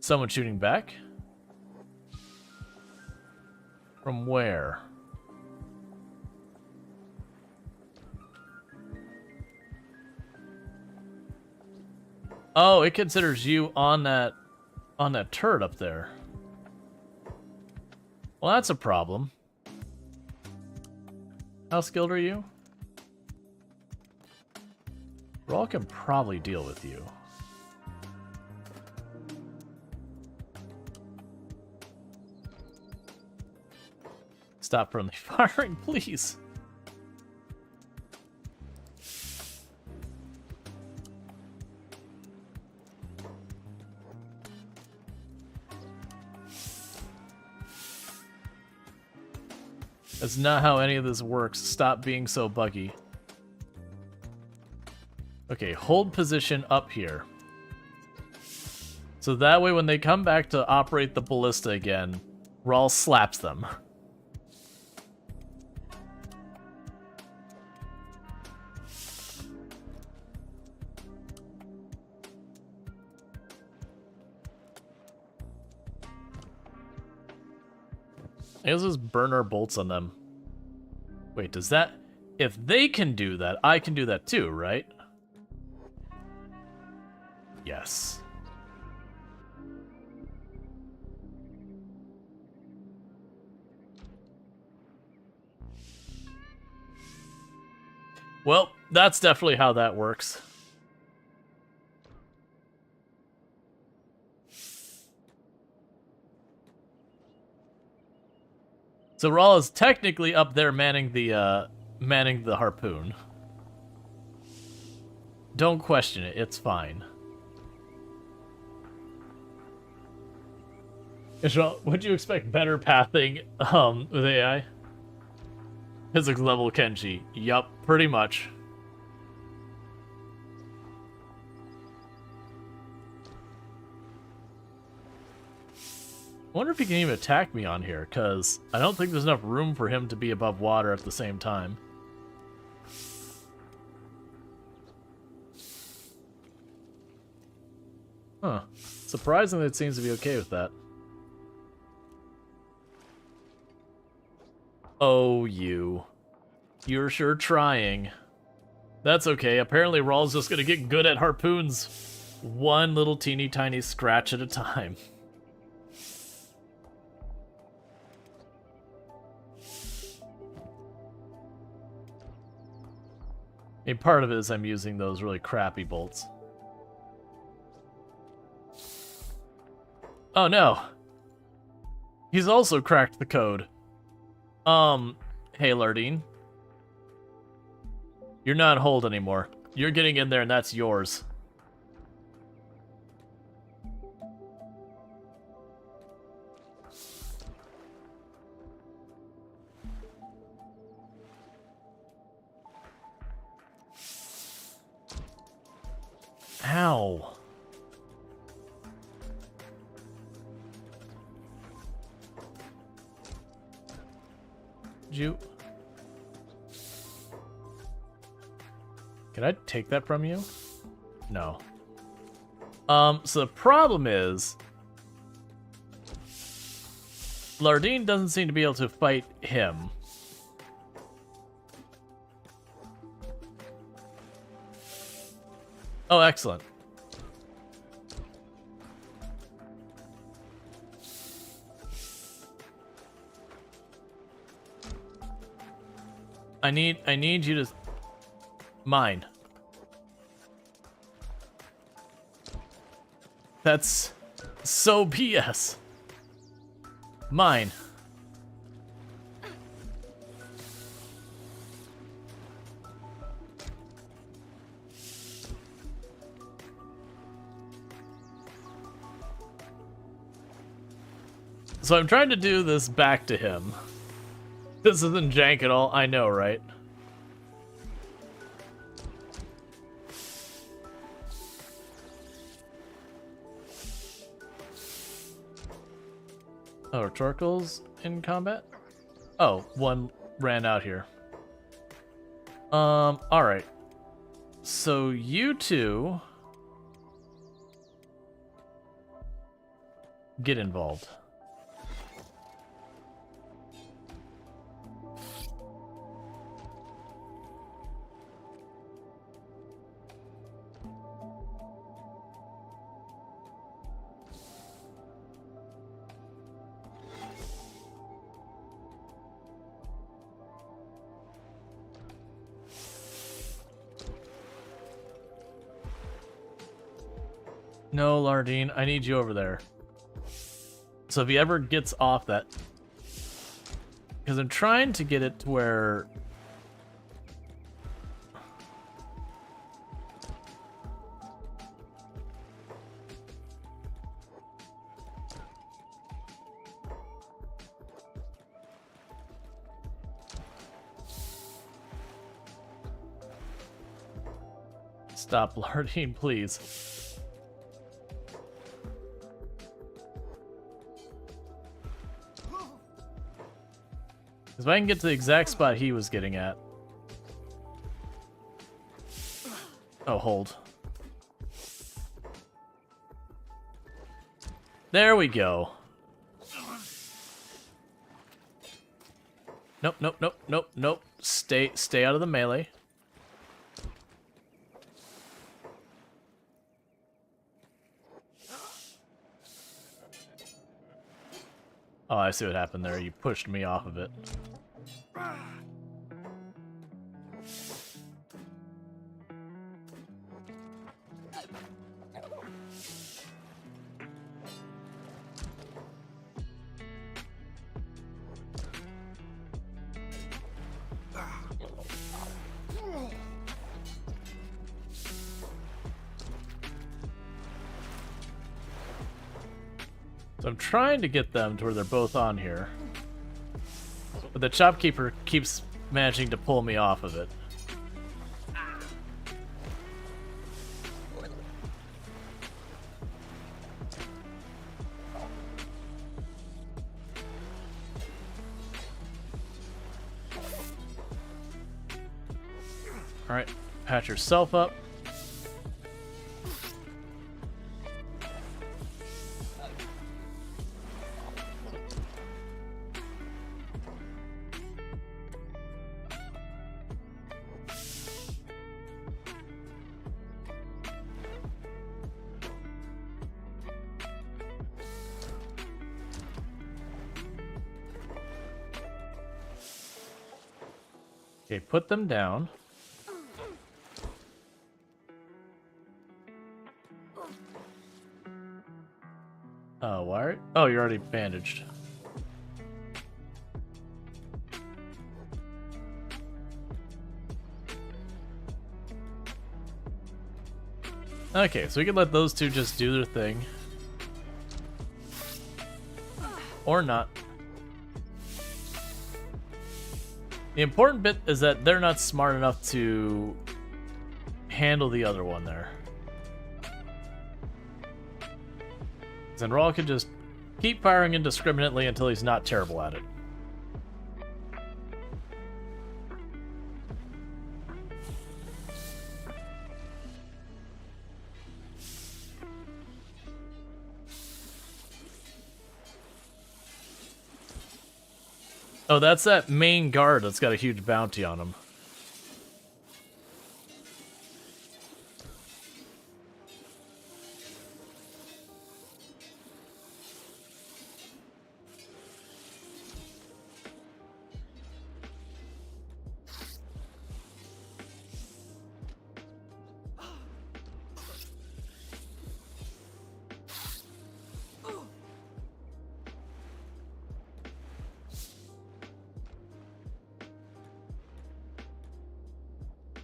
Someone shooting back? From where? Oh, it considers you on that turret up there. Well, that's a problem. How skilled are you? Rual can probably deal with you. Stop friendly firing, please. That's not how any of this works. Stop being so buggy. Okay, hold position up here. So that way when they come back to operate the ballista again, Rual slaps them. I guess just burn our bolts on them. Wait, does that... If they can do that, I can do that too, right? Yes. Well, that's definitely how that works. So Rual is technically up there manning the harpoon. Don't question it, it's fine. Israel, would you expect better pathing with AI? Physics level Kenshi. Yup, pretty much. I wonder if he can even attack me on here, because I don't think there's enough room for him to be above water at the same time. Huh. Surprisingly, it seems to be okay with that. Oh, you. You're sure trying. That's okay. Apparently, Rual's just gonna get good at harpoons one little teeny tiny scratch at a time. I mean, part of it is I'm using those really crappy bolts. Oh no! He's also cracked the code. Hey Lardine. You're not hold anymore. You're getting in there and that's yours. Ow. You... Can I take that from you? No. So the problem is... Lardine doesn't seem to be able to fight him. Oh, excellent. I need you to... Mine. That's so BS. Mine. So I'm trying to do this back to him. This isn't jank at all, I know, right? Oh, rhetorical's in combat? Oh, one ran out here. Alright. So you two... get involved. No, Lardine, I need you over there. So if he ever gets off that... Because I'm trying to get it to where... Stop, Lardine, please. Because if I can get to the exact spot he was getting at. Oh, hold. There we go. Nope, nope, nope, nope, nope. Stay out of the melee. Oh, I see what happened there. You pushed me off of it. So I'm trying to get them to where they're both on here. But the shopkeeper keeps managing to pull me off of it. Alright, patch yourself up. Okay, put them down. Oh, why? Oh, you're already bandaged. Okay, so we can let those two just do their thing. Or not. The important bit is that they're not smart enough to handle the other one there. Then Rual can just keep firing indiscriminately until he's not terrible at it. Oh, that's that main guard that's got a huge bounty on him.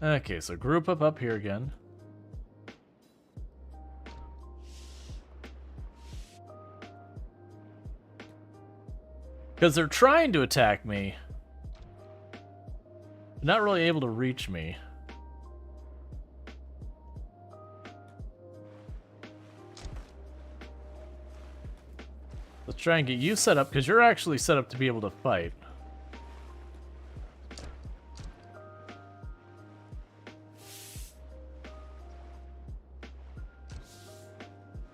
Okay, so group up here again. Because they're trying to attack me. Not really able to reach me. Let's try and get you set up, because you're actually set up to be able to fight.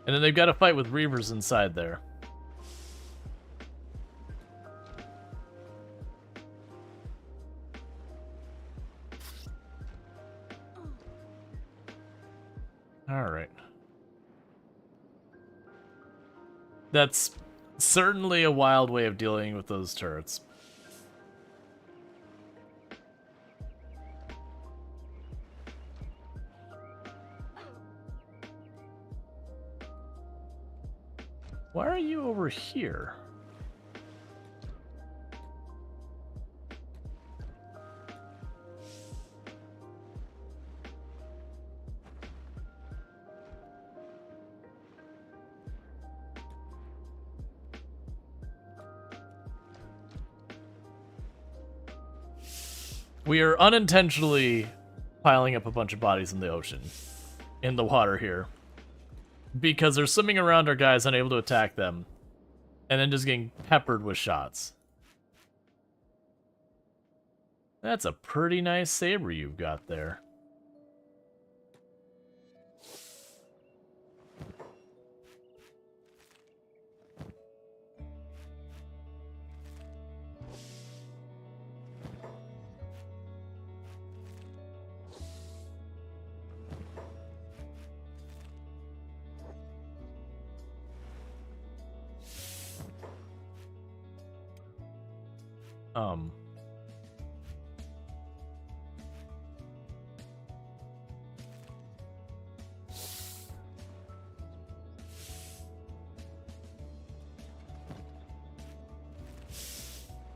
And then they've got to fight with Reavers inside there. Alright. That's certainly a wild way of dealing with those turrets. Why are you over here? We are unintentionally piling up a bunch of bodies in the ocean, in the water here. Because they're swimming around our guys, unable to attack them, and then just getting peppered with shots. That's a pretty nice saber you've got there.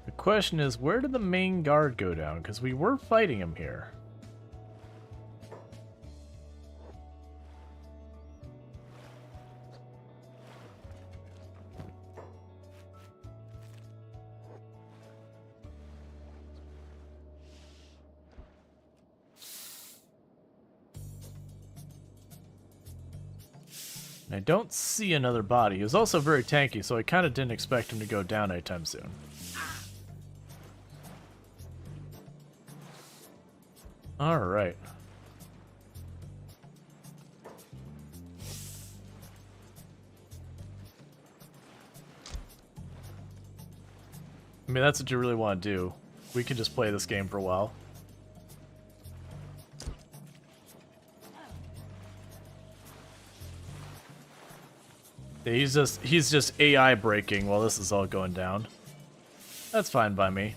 The question is, where did the main guard go down? Because we were fighting him here. I don't see another body. He was also very tanky, so I kind of didn't expect him to go down anytime soon. Alright. I mean, that's what you really want to do. We can just play this game for a while. Yeah, he's just AI breaking while this is all going down. That's fine by me.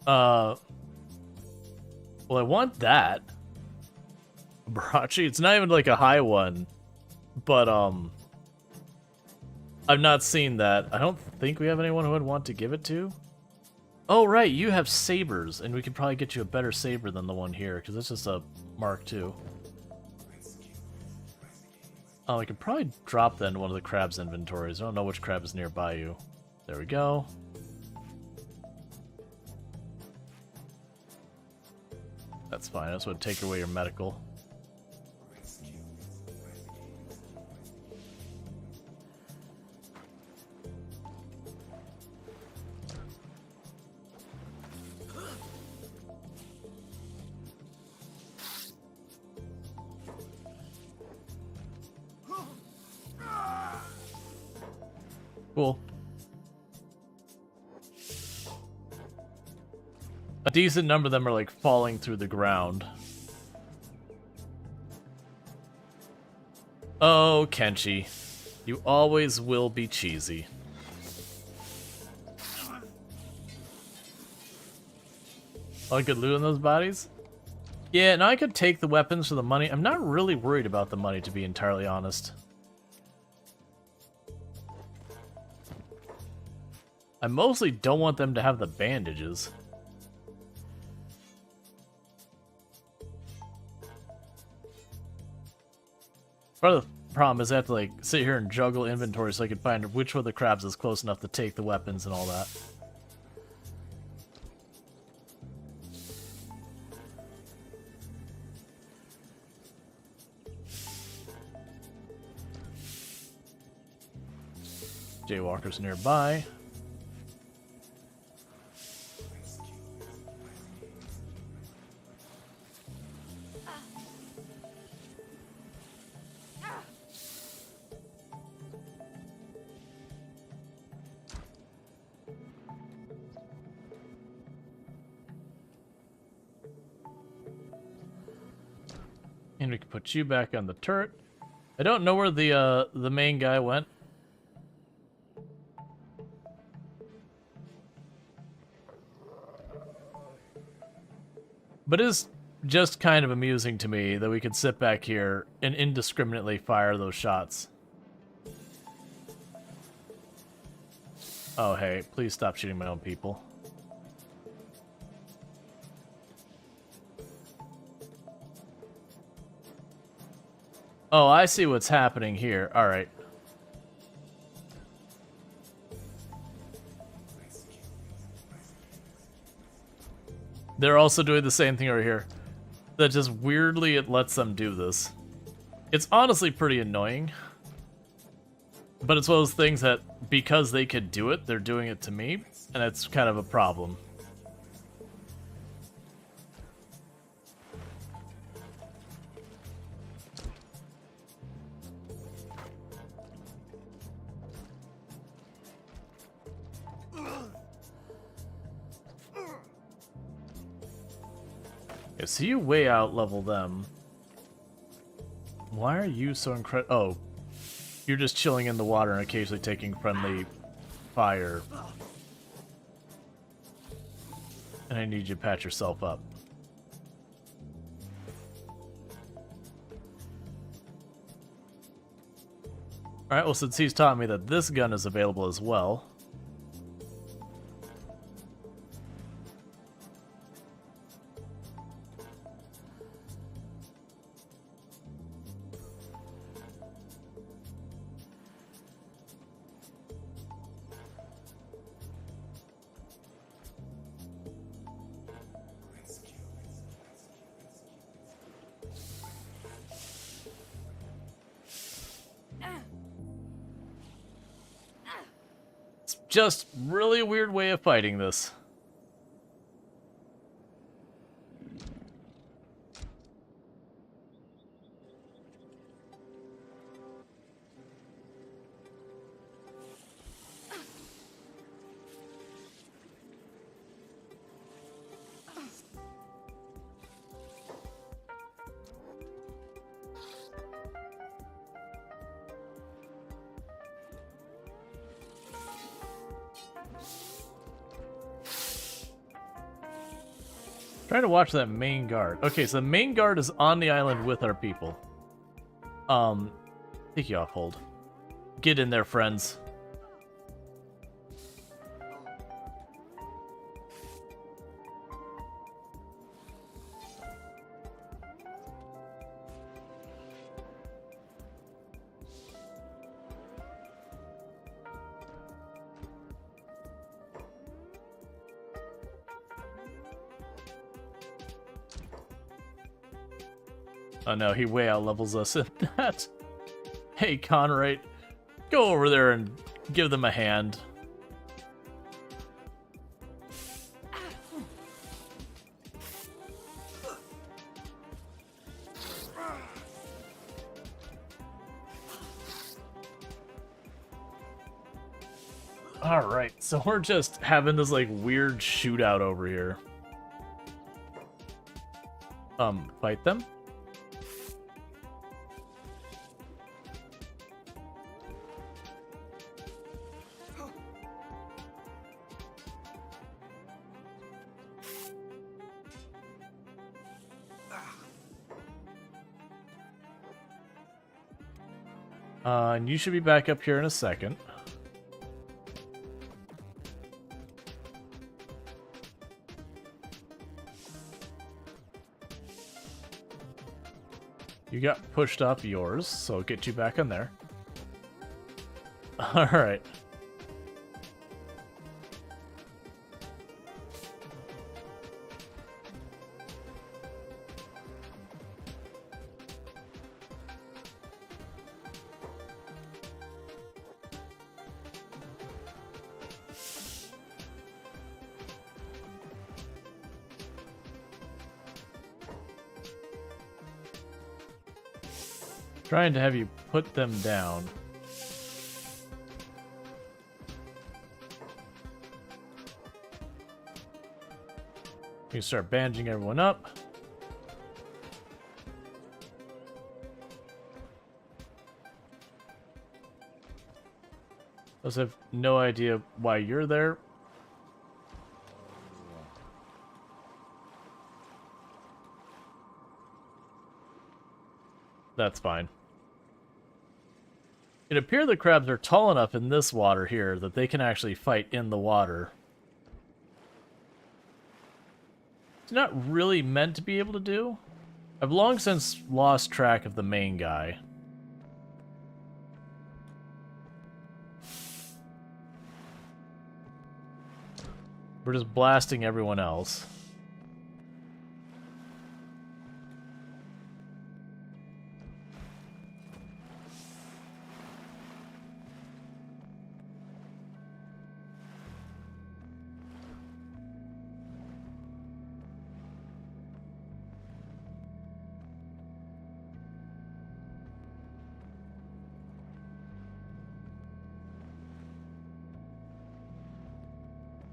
Well, I want that. Barachi, it's not even like a high one, but I've not seen that. I don't think we have anyone who would want to give it to. Oh, right, you have sabers, and we could probably get you a better saber than the one here, because it's just a Mark II. Oh, we could probably drop that into one of the crab's inventories. I don't know which crab is nearby you. There we go. That's fine. I just want to take away your medical. Cool. A decent number of them are like falling through the ground. Oh, Kenshi. You always will be cheesy. Oh, good loot on those bodies? Yeah, and I could take the weapons for the money. I'm not really worried about the money, to be entirely honest. I mostly don't want them to have the bandages. Part of the problem is I have to like sit here and juggle inventory so I can find which one of the crabs is close enough to take the weapons and all that. Jaywalkers nearby. And we can put you back on the turret. I don't know where the main guy went. But it is just kind of amusing to me that we could sit back here and indiscriminately fire those shots. Oh, hey, please stop shooting my own people. Oh, I see what's happening here. All right. They're also doing the same thing over here. That just weirdly it lets them do this. It's honestly pretty annoying. But it's one of those things that, because they could do it, they're doing it to me, and it's kind of a problem. Okay, so you way out level them. Why are you so incredible? Oh, you're just chilling in the water and occasionally taking friendly fire. And I need you to patch yourself up. Alright, well, since he's taught me that this gun is available as well. Just really weird way of fighting this. Trying to watch that main guard. Okay, so the main guard is on the island with our people. Take you off hold. Get in there, friends. Oh no, he way out levels us in that. Hey, Conrad, go over there and give them a hand. Alright, so we're just having this like weird shootout over here. Fight them? And you should be back up here in a second. You got pushed off yours, so I'll get you back on there. Alright. Trying to have you put them down. You start bandaging everyone up. I also have no idea why you're there. That's fine. It appears the crabs are tall enough in this water here that they can actually fight in the water. It's not really meant to be able to do. I've long since lost track of the main guy. We're just blasting everyone else.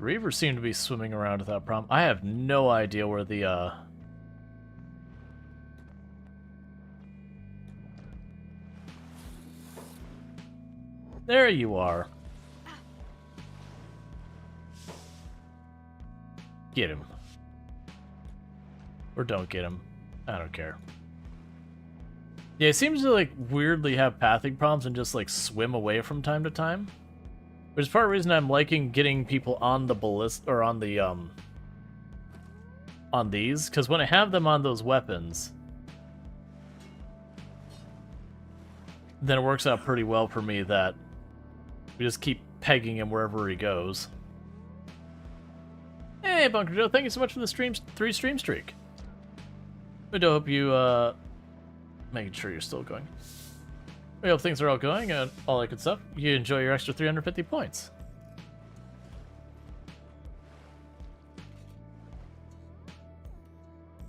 Reavers seem to be swimming around without problem. I have no idea where the, There you are. Get him. Or don't get him. I don't care. Yeah, it seems to, like, weirdly have pathing problems and just, like, swim away from time to time. Which is part of the reason I'm liking getting people on the ballista, or on the, on these. Because when I have them on those weapons, then it works out pretty well for me that we just keep pegging him wherever he goes. Hey, Bunker Joe, thank you so much for the 3 stream streak. I do hope you, making sure you're still going. I hope things are all going and all that good stuff. You enjoy your extra 350 points.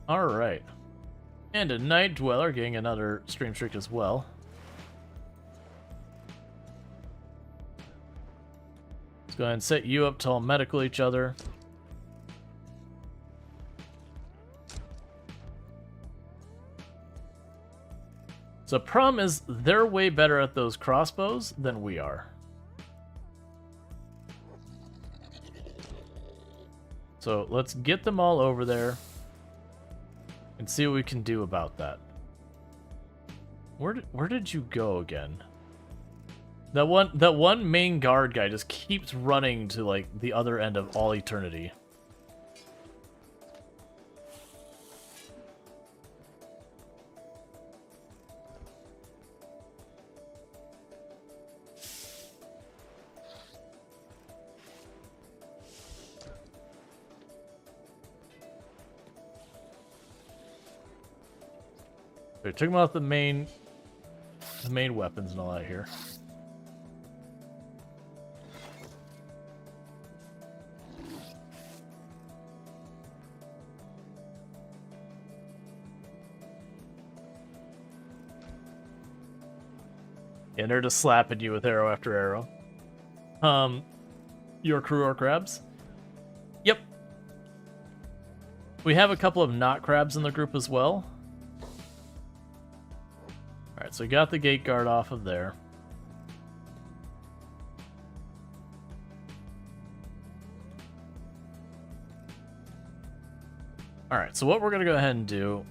Alright. And a Night Dweller getting another stream streak as well. Let's go ahead and set you up to all medical each other. So the problem is, they're way better at those crossbows than we are. So let's get them all over there and see what we can do about that. Where did you go again? That one main guard guy just keeps running to, like, the other end of all eternity. Okay, took him off the main weapons and all that here. And they're just slapping you with arrow after arrow. Your crew are crabs? Yep. We have a couple of not crabs in the group as well. Alright, so we got the gate guard off of there. Alright, so what we're going to go ahead and do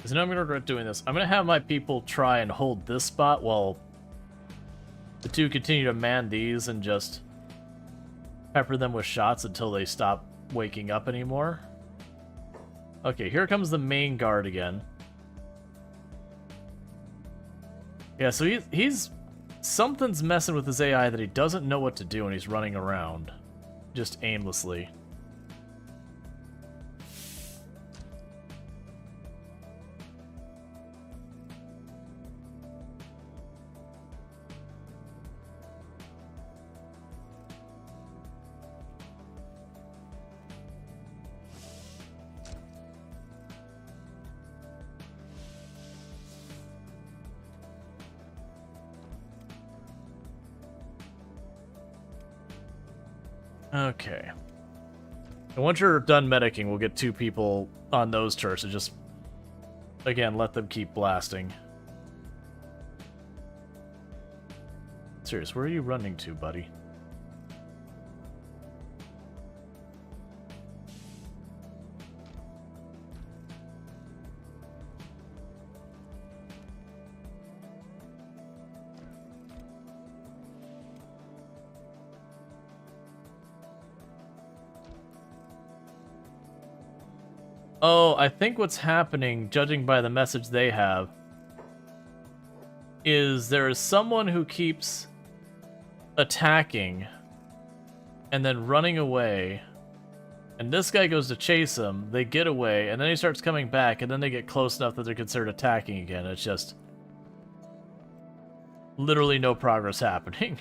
is, now I'm going to regret doing this. I'm going to have my people try and hold this spot while the two continue to man these and just pepper them with shots until they stop waking up anymore. Okay, here comes the main guard again. Yeah, so he's something's messing with his AI that he doesn't know what to do and he's running around just aimlessly. Okay. And once you're done medicing, we'll get 2 people on those turrets and just, again, let them keep blasting. Serious, where are you running to, buddy? Oh, I think what's happening, judging by the message they have, is there is someone who keeps attacking and then running away, and this guy goes to chase him, they get away, and then he starts coming back, and then they get close enough that they're considered attacking again. It's just literally no progress happening.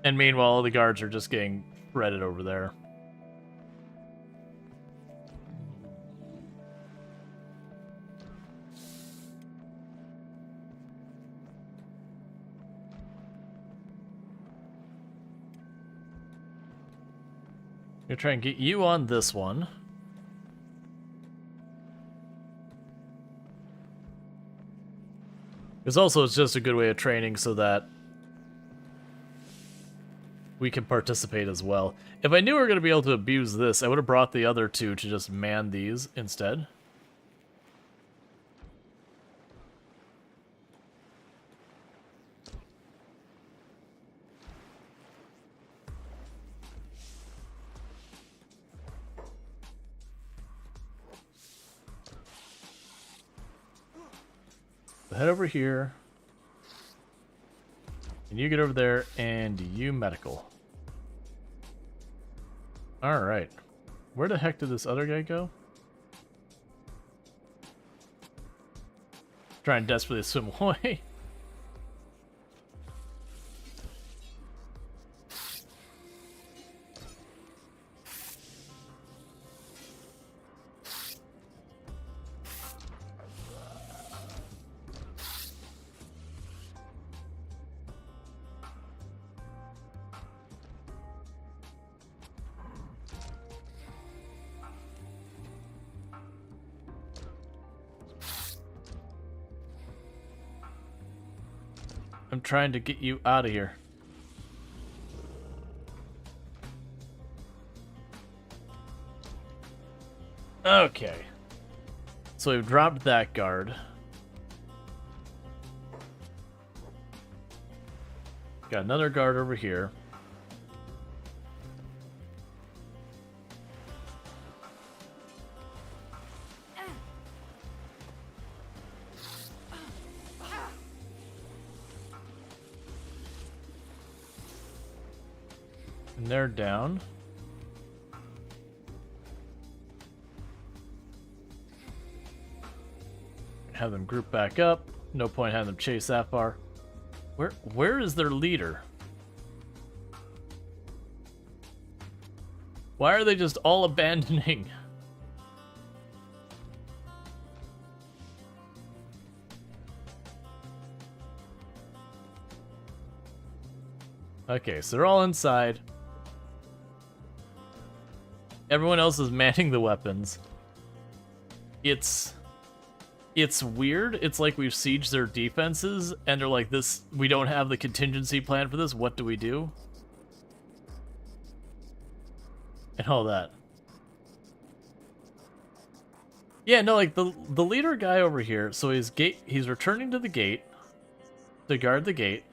And meanwhile, the guards are just getting shredded over there. Gonna try and get you on this one. Because also it's just a good way of training so that we can participate as well. If I knew we were going to be able to abuse this, I would have brought the other two to just man these instead. Head over here. And you get over there, and you medical. Alright. Where the heck did this other guy go? Trying desperately to swim away. I'm trying to get you out of here. Okay. So we've dropped that guard. Got another guard over here. And they're down. Have them group back up. No point having them chase that far. Where is their leader? Why are they just all abandoning? Okay, so they're all inside. Everyone else is manning the weapons. It's weird. It's like we've sieged their defenses, and they're like, "This, we don't have the contingency plan for this. What do we do?" And all that. Yeah, no, like the leader guy over here. So he's returning to the gate to guard the gate.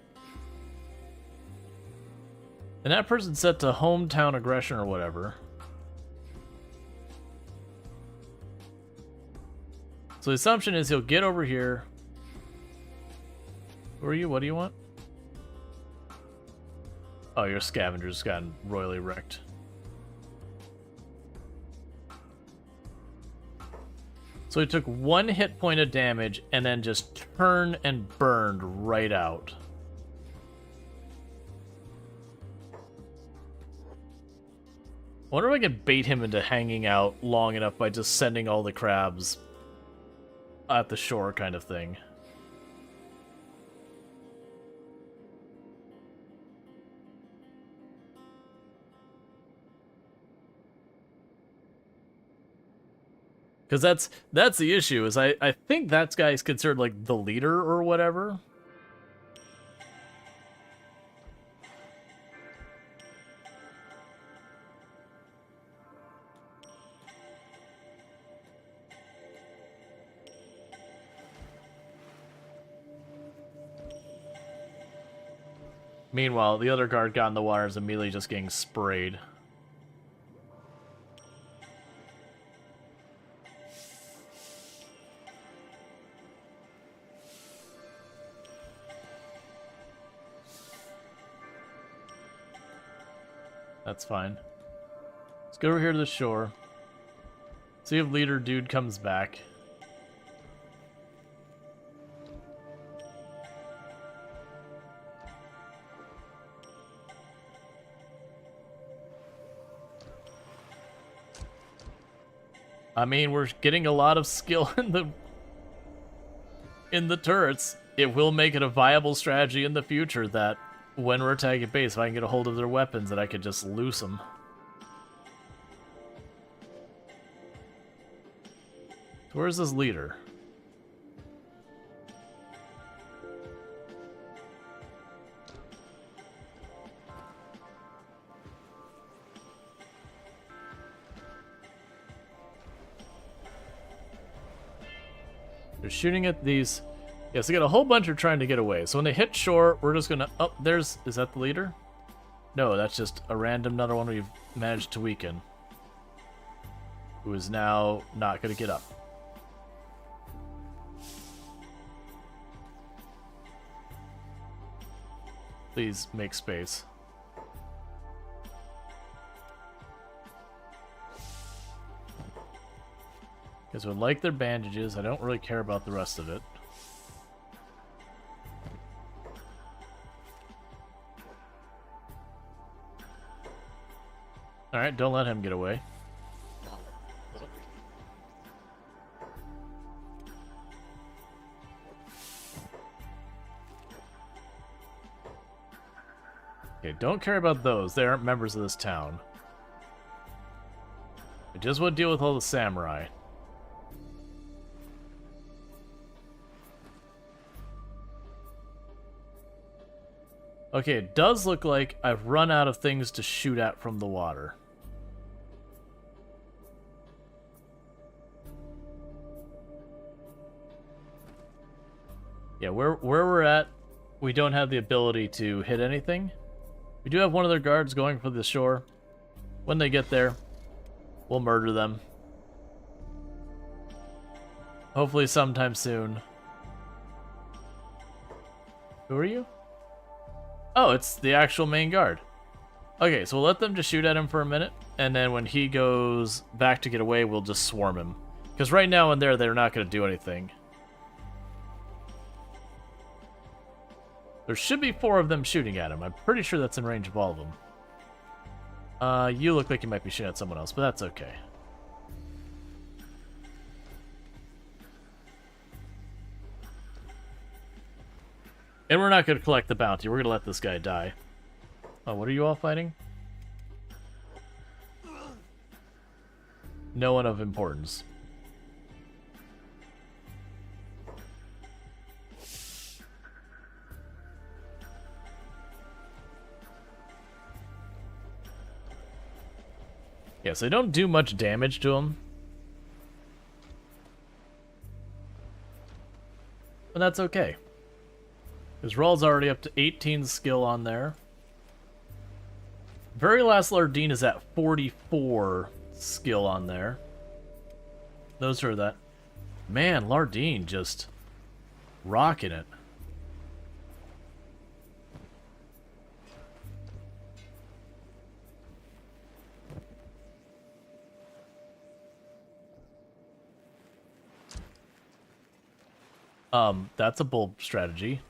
And that person's set to hometown aggression or whatever. So the assumption is he'll get over here. Who are you? What do you want? Oh, your scavenger's gotten royally wrecked. So he took 1 hit point of damage and then just turned and burned right out. I wonder if I can bait him into hanging out long enough by just sending all the crabs at the shore kind of thing. Because that's the issue, is I think that guy's considered like the leader or whatever. Meanwhile, the other guard got in the water, is immediately just getting sprayed. That's fine. Let's go over here to the shore. See if leader dude comes back. I mean, we're getting a lot of skill in the turrets. It will make it a viable strategy in the future that when we're attacking base, if I can get a hold of their weapons, that I could just loose them. So where's this leader? They're shooting at these. Yes, they got a whole bunch are trying to get away. So when they hit shore, we're just gonna. Oh, there's. Is that the leader? No, that's just a random another one we've managed to weaken. Who is now not gonna get up. Please make space. Because would like their bandages. I don't really care about the rest of it. Alright, don't let him get away. Okay, don't care about those. They aren't members of this town. I just want to deal with all the samurai. Okay, it does look like I've run out of things to shoot at from the water. Yeah, where we're at, we don't have the ability to hit anything. We do have one of their guards going for the shore. When they get there, we'll murder them. Hopefully sometime soon. Who are you? Oh, it's the actual main guard. Okay, so we'll let them just shoot at him for a minute, and then when he goes back to get away, we'll just swarm him. Because right now in there, they're not going to do anything. There should be 4 of them shooting at him. I'm pretty sure that's in range of all of them. You look like you might be shooting at someone else, but that's okay. And we're not going to collect the bounty. We're going to let this guy die. Oh, what are you all fighting? No one of importance. Yeah, so they don't do much damage to him. But that's okay. Because Rual's already up to 18 skill on there. Very last Lardine is at 44 skill on there. Those are that. Man, Lardine just rocking it. That's a bold strategy.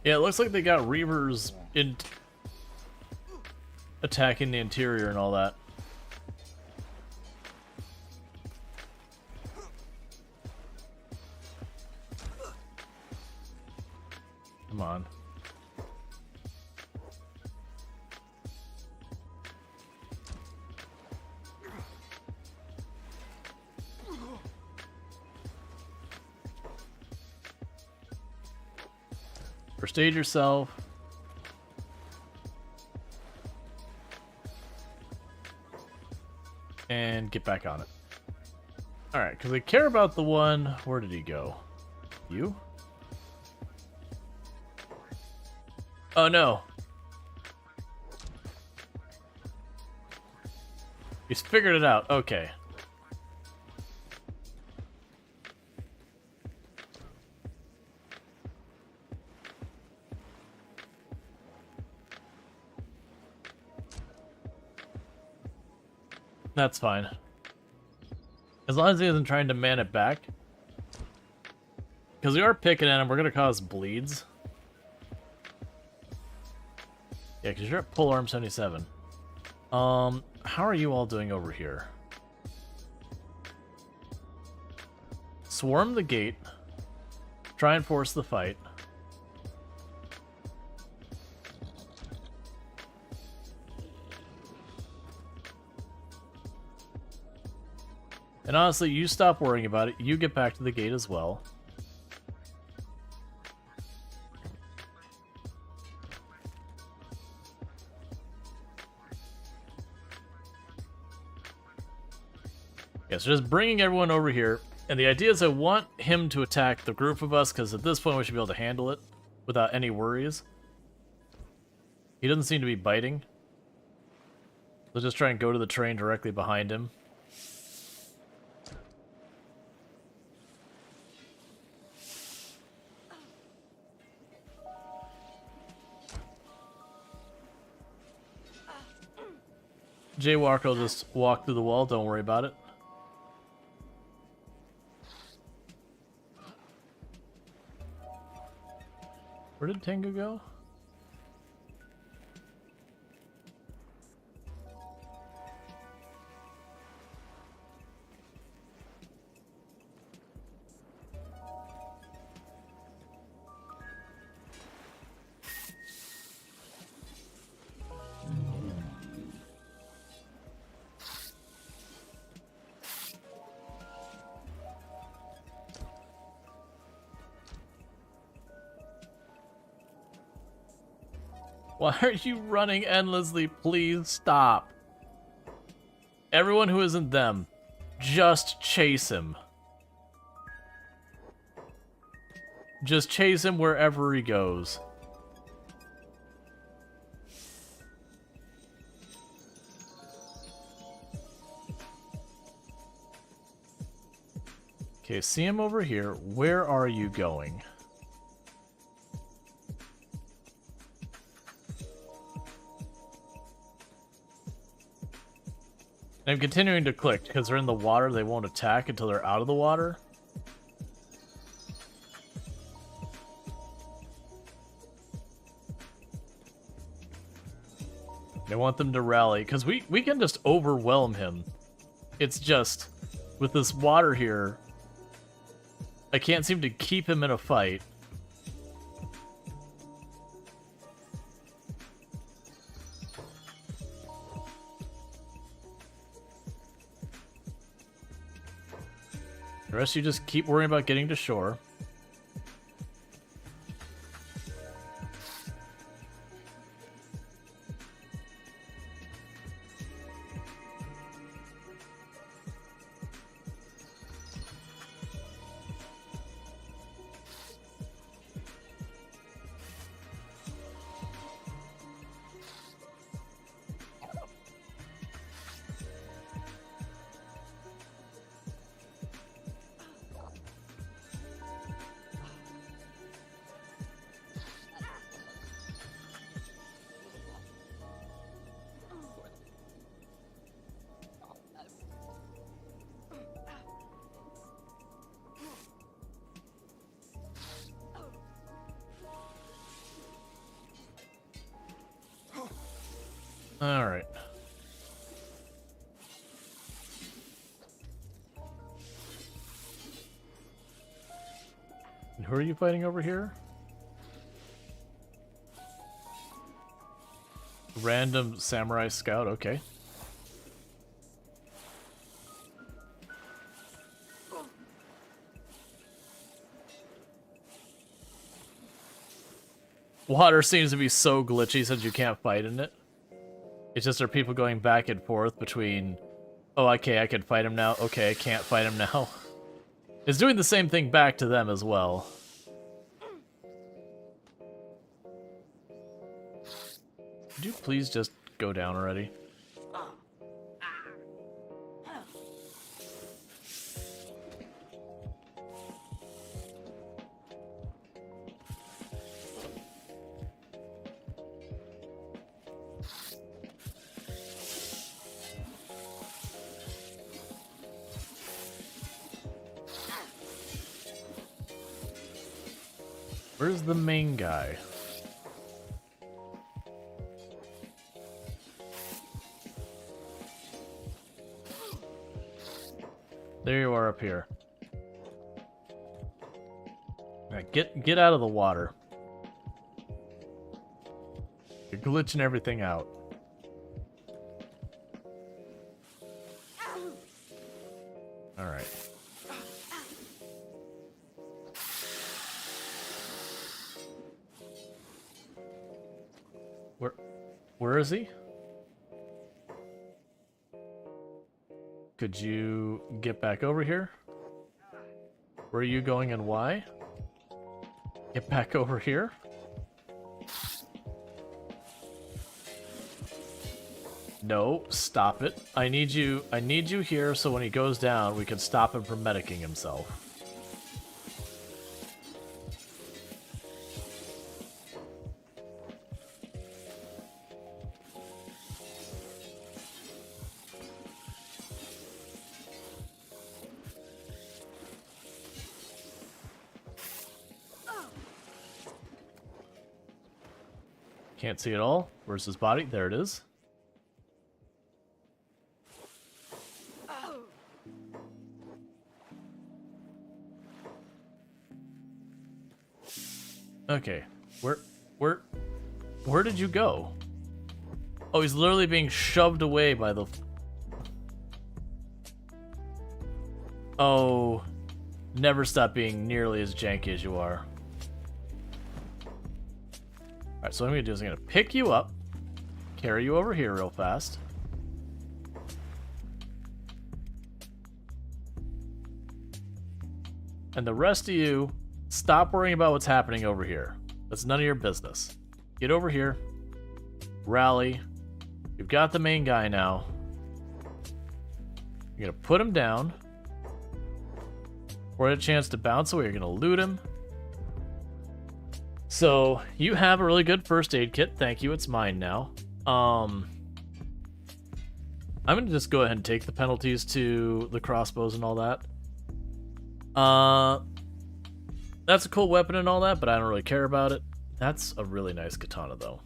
Yeah, it looks like they got Reavers in attacking the interior and all that. Come on. First aid yourself. And get back on it. Alright, because I care about the one... Where did he go? You? Oh no. He's figured it out. Okay. That's fine. As long as he isn't trying to man it back. Because we are picking at him, we're going to cause bleeds. Yeah, because you're at pull arm 77. How are you all doing over here? Swarm the gate. Try and force the fight. And honestly, you stop worrying about it. You get back to the gate as well. Yeah, so just bringing everyone over here. And the idea is I want him to attack the group of us, because at this point we should be able to handle it without any worries. He doesn't seem to be biting. So just try and go to the train directly behind him. Jaywalker will just walk through the wall, don't worry about it. Where did Tengu go? Why are you running endlessly? Please stop. Everyone who isn't them, just chase him. Just chase him wherever he goes. Okay, see him over here. Where are you going? I'm continuing to click because they're in the water. They won't attack until they're out of the water. I want them to rally because we can just overwhelm him. It's just with this water here, I can't seem to keep him in a fight. The rest of you just keep worrying about getting to shore. All right. And who are you fighting over here? Random samurai scout, okay. Water seems to be so glitchy since you can't fight in it. It's just there are people going back and forth between, oh, okay, I can fight him now. Okay, I can't fight him now. It's doing the same thing back to them as well. Could you please just go down already? Where's the main guy? There you are up here. Alright, get out of the water. You're glitching everything out. Alright. Where is he? Could you get back over here? Where are you going and why? Get back over here? No, stop it. I need you here so when he goes down, we can stop him from medicing himself. Can't see it all. Where's his body? There it is. Okay. Where did you go? Oh, he's literally being shoved away by the... Oh. Never stop being nearly as janky as you are. Alright, so what I'm going to do is I'm going to pick you up, carry you over here real fast. And the rest of you, stop worrying about what's happening over here. That's none of your business. Get over here. Rally. You've got the main guy now. You're going to put him down. Or a chance to bounce away. You're going to loot him. So, you have a really good first aid kit. Thank you, it's mine now. I'm going to just go ahead and take the penalties to the crossbows and all that. That's a cool weapon and all that, but I don't really care about it. That's a really nice katana, though.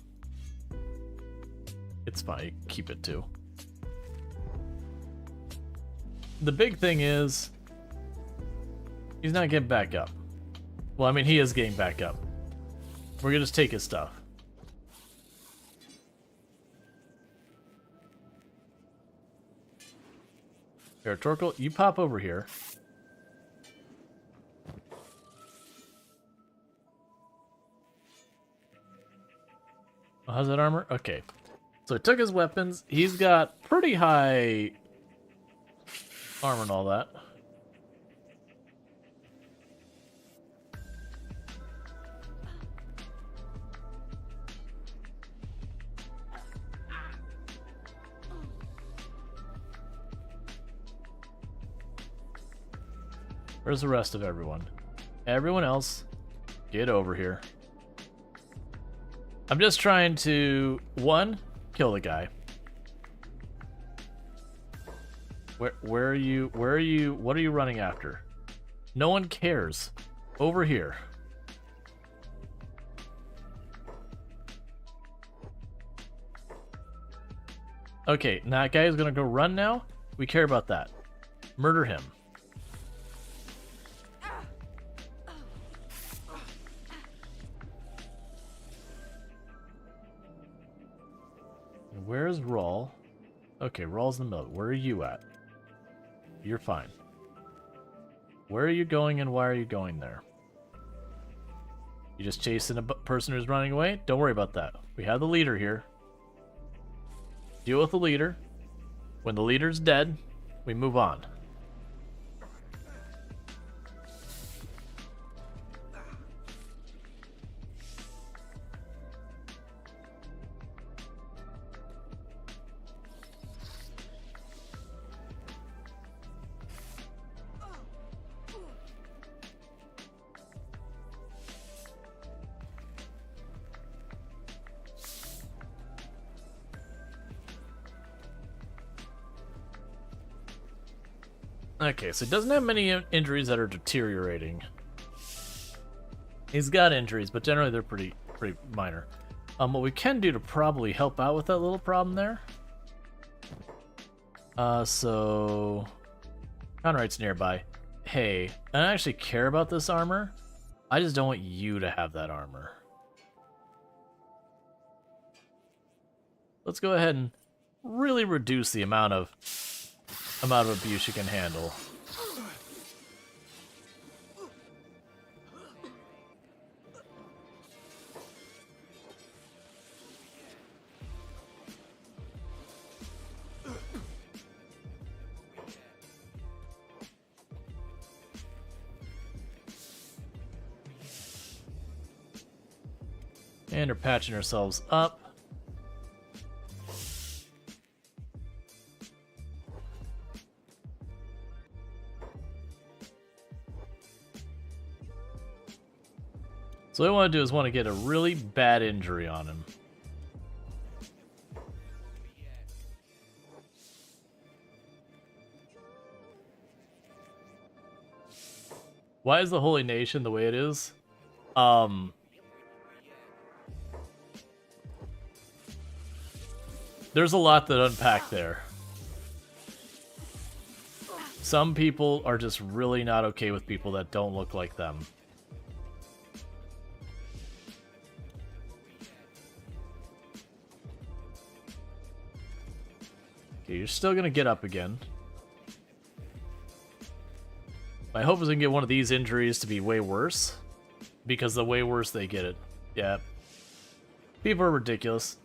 It's fine, you can keep it too. The big thing is, he's not getting back up. Well, I mean, he is getting back up. We're gonna just take his stuff. Here, Torkel, you pop over here. Oh, how's that armor? Okay. So I took his weapons. He's got pretty high armor and all that. Where's the rest of everyone? Everyone else, get over here. I'm just trying to, one, kill the guy. Where are you, what are you running after? No one cares. Over here. Okay, now that guy is gonna go run now. We care about that. Murder him. Where's Rual? Okay, Rual's in the middle. Where are you at? You're fine. Where are you going and why are you going there? You just chasing a person who's running away? Don't worry about that. We have the leader here. Deal with the leader. When the leader's dead, we move on. Okay, so it doesn't have many injuries that are deteriorating. He's got injuries, but generally they're pretty minor. What we can do to probably help out with that little problem there. So Conright's nearby. Hey, I don't actually care about this armor. I just don't want you to have that armor. Let's go ahead and really reduce the amount of abuse you can handle. And we're patching ourselves up. So what I want to do is want to get a really bad injury on him. Why is the Holy Nation the way it is? There's a lot that unpack there. Some people are just really not okay with people that don't look like them. Okay, you're still gonna get up again. My hope is we can get one of these injuries to be way worse. Because the way worse they get it. Yeah. People are ridiculous.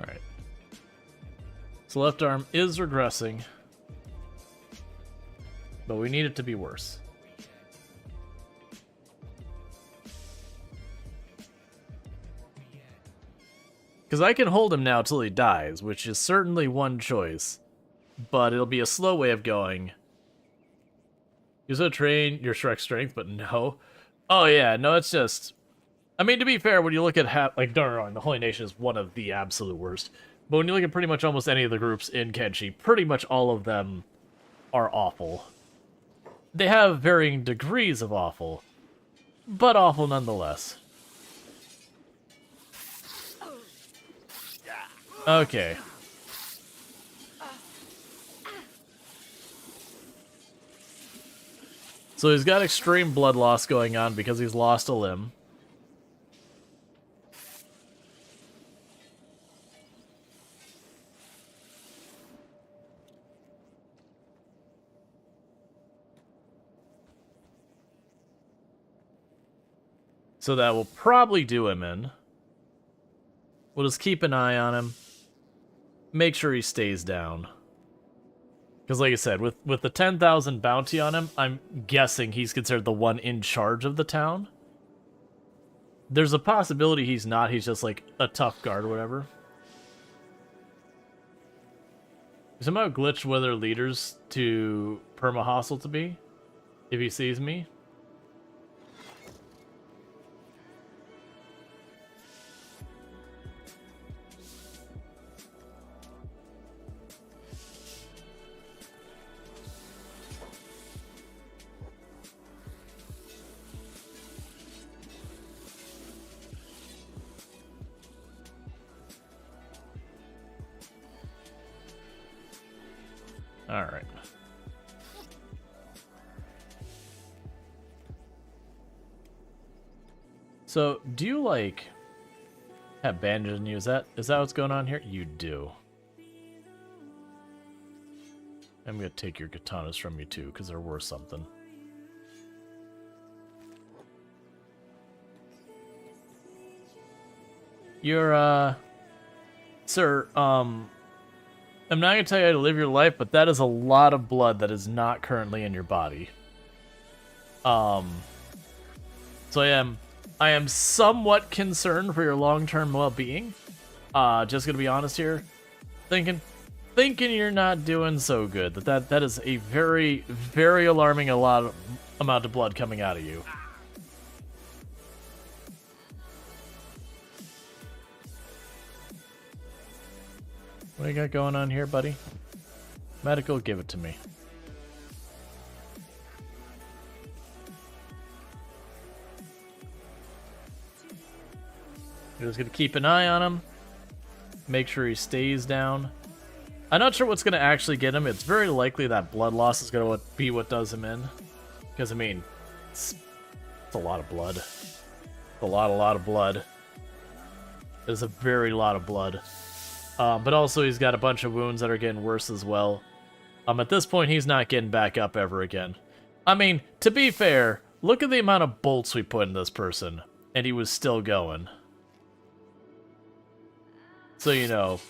Alright. So left arm is regressing. But we need it to be worse. Because I can hold him now till he dies, which is certainly one choice. But it'll be a slow way of going. Use a train your Shrek strength, but no. Oh yeah, no, it's just... I mean, to be fair, when you look at like, don't get me wrong, the Holy Nation is one of the absolute worst. But when you look at pretty much almost any of the groups in Kenshi, pretty much all of them are awful. They have varying degrees of awful, but awful nonetheless. Okay. So he's got extreme blood loss going on because he's lost a limb. So that will probably do him in. We'll just keep an eye on him. Make sure he stays down. Because like I said, with the 10,000 bounty on him, I'm guessing he's considered the one in charge of the town. There's a possibility he's not, he's just like a tough guard or whatever. Somehow glitch whether leaders to perma-hostile to be, if he sees me. Alright. So, do you, like, have bandages on you? Is that what's going on here? You do. I'm gonna take your katanas from you too, because they're worth something. You're, sir, I'm not gonna tell you how to live your life, but that is a lot of blood that is not currently in your body. So I am somewhat concerned for your long-term well-being. Just gonna be honest here. Thinking you're not doing so good. That is a very, very alarming amount of blood coming out of you. What do you got going on here, buddy? Medical, give it to me. You're just gonna keep an eye on him. Make sure he stays down. I'm not sure what's gonna actually get him. It's very likely that blood loss is gonna be what does him in. Because, I mean, it's a lot of blood. It's a lot of blood. It is a very lot of blood. But also he's got a bunch of wounds that are getting worse as well. At this point, he's not getting back up ever again. I mean, to be fair, look at the amount of bolts we put in this person, and he was still going. So, you know.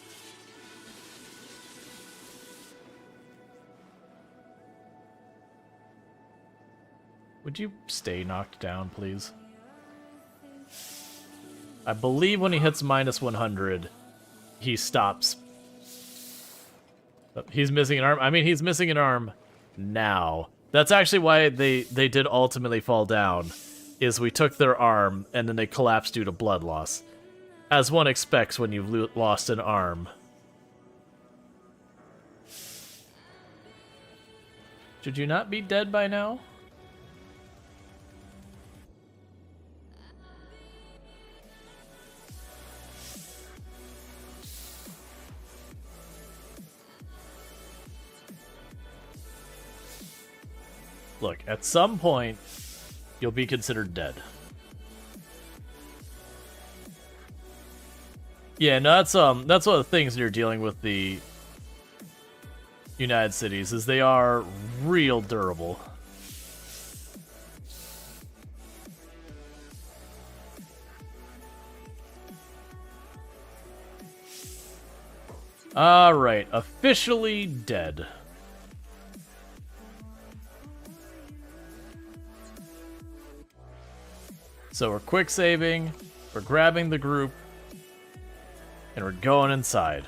Would you stay knocked down, please? I believe when he hits minus 100, he stops. He's missing an arm. I mean, he's missing an arm now. That's actually why they did ultimately fall down, is we took their arm and then they collapsed due to blood loss. As one expects when you've lost an arm. Should you not be dead by now? Look, at some point, you'll be considered dead. Yeah, no, that's one of the things you're dealing with the United Cities, is they are real durable. Alright, officially dead. So we're quick saving, we're grabbing the group, and we're going inside.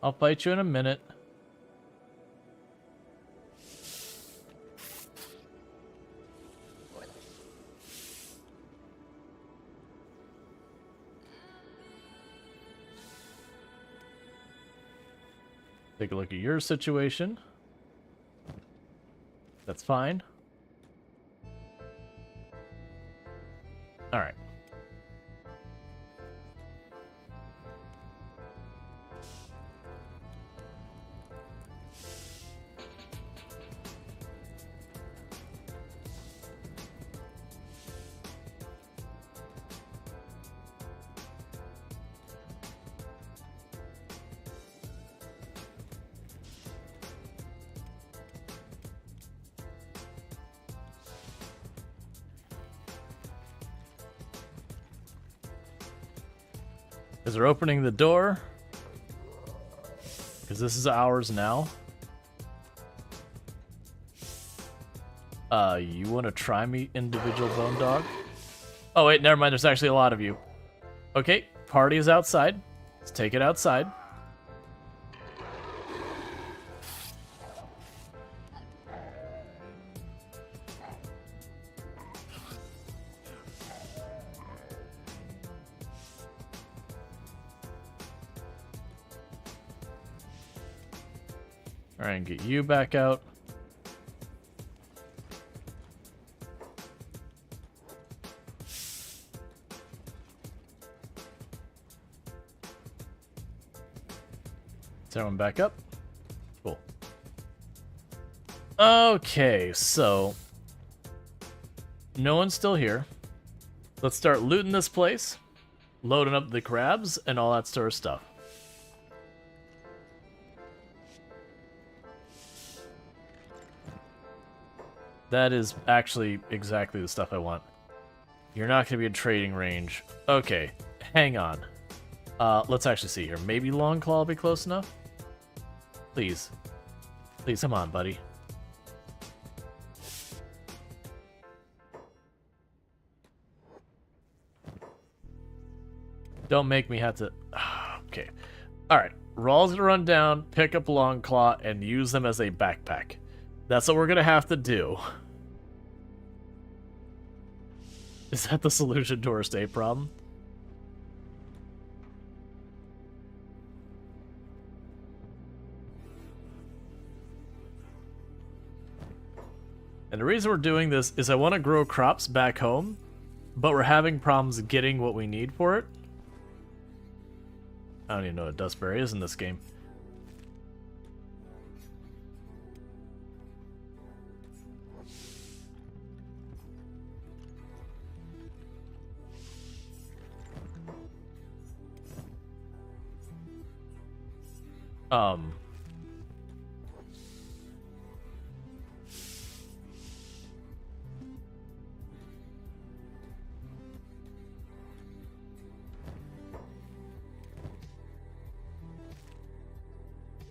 I'll fight you in a minute. Take a look at your situation. That's fine. All right. As they're opening the door, because this is ours now. You want to try me, individual bone dog? Oh wait, never mind. There's actually a lot of you. Okay, party is outside. Let's take it outside. All right, and get you back out. everyone back up. Cool. Okay, so no one's still here. Let's start looting this place, loading up the crabs and all that sort of stuff. That is actually exactly the stuff I want. You're not going to be in trading range. Okay, hang on. Let's actually see here. Maybe Longclaw will be close enough? Please. Please, come on, buddy. Don't make me have to... Okay. Alright. Rual's gonna run down, pick up Longclaw, and use them as a backpack. That's what we're gonna have to do. Is that the solution to our state problem? And the reason we're doing this is I want to grow crops back home, but we're having problems getting what we need for it. I don't even know what dustberry is in this game.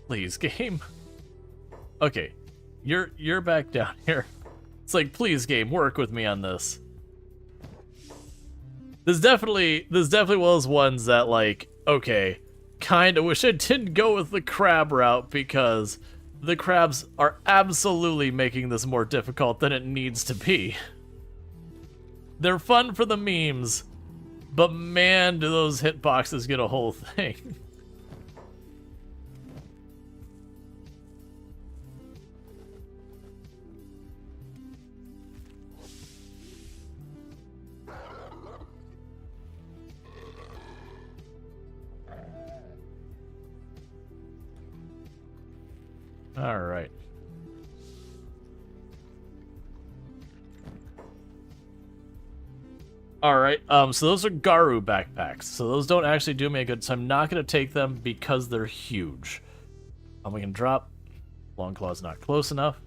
Please, game. Okay, you're back down here. It's like, please, game, work with me on this. This definitely was ones that, like, okay, kinda wish I didn't go with the crab route because the crabs are absolutely making this more difficult than it needs to be. They're fun for the memes, but man, do those hitboxes get a whole thing. All right. All right. So those are Garu backpacks. So those don't actually do me a good. So I'm not going to take them because they're huge. We can drop. Longclaw's not close enough.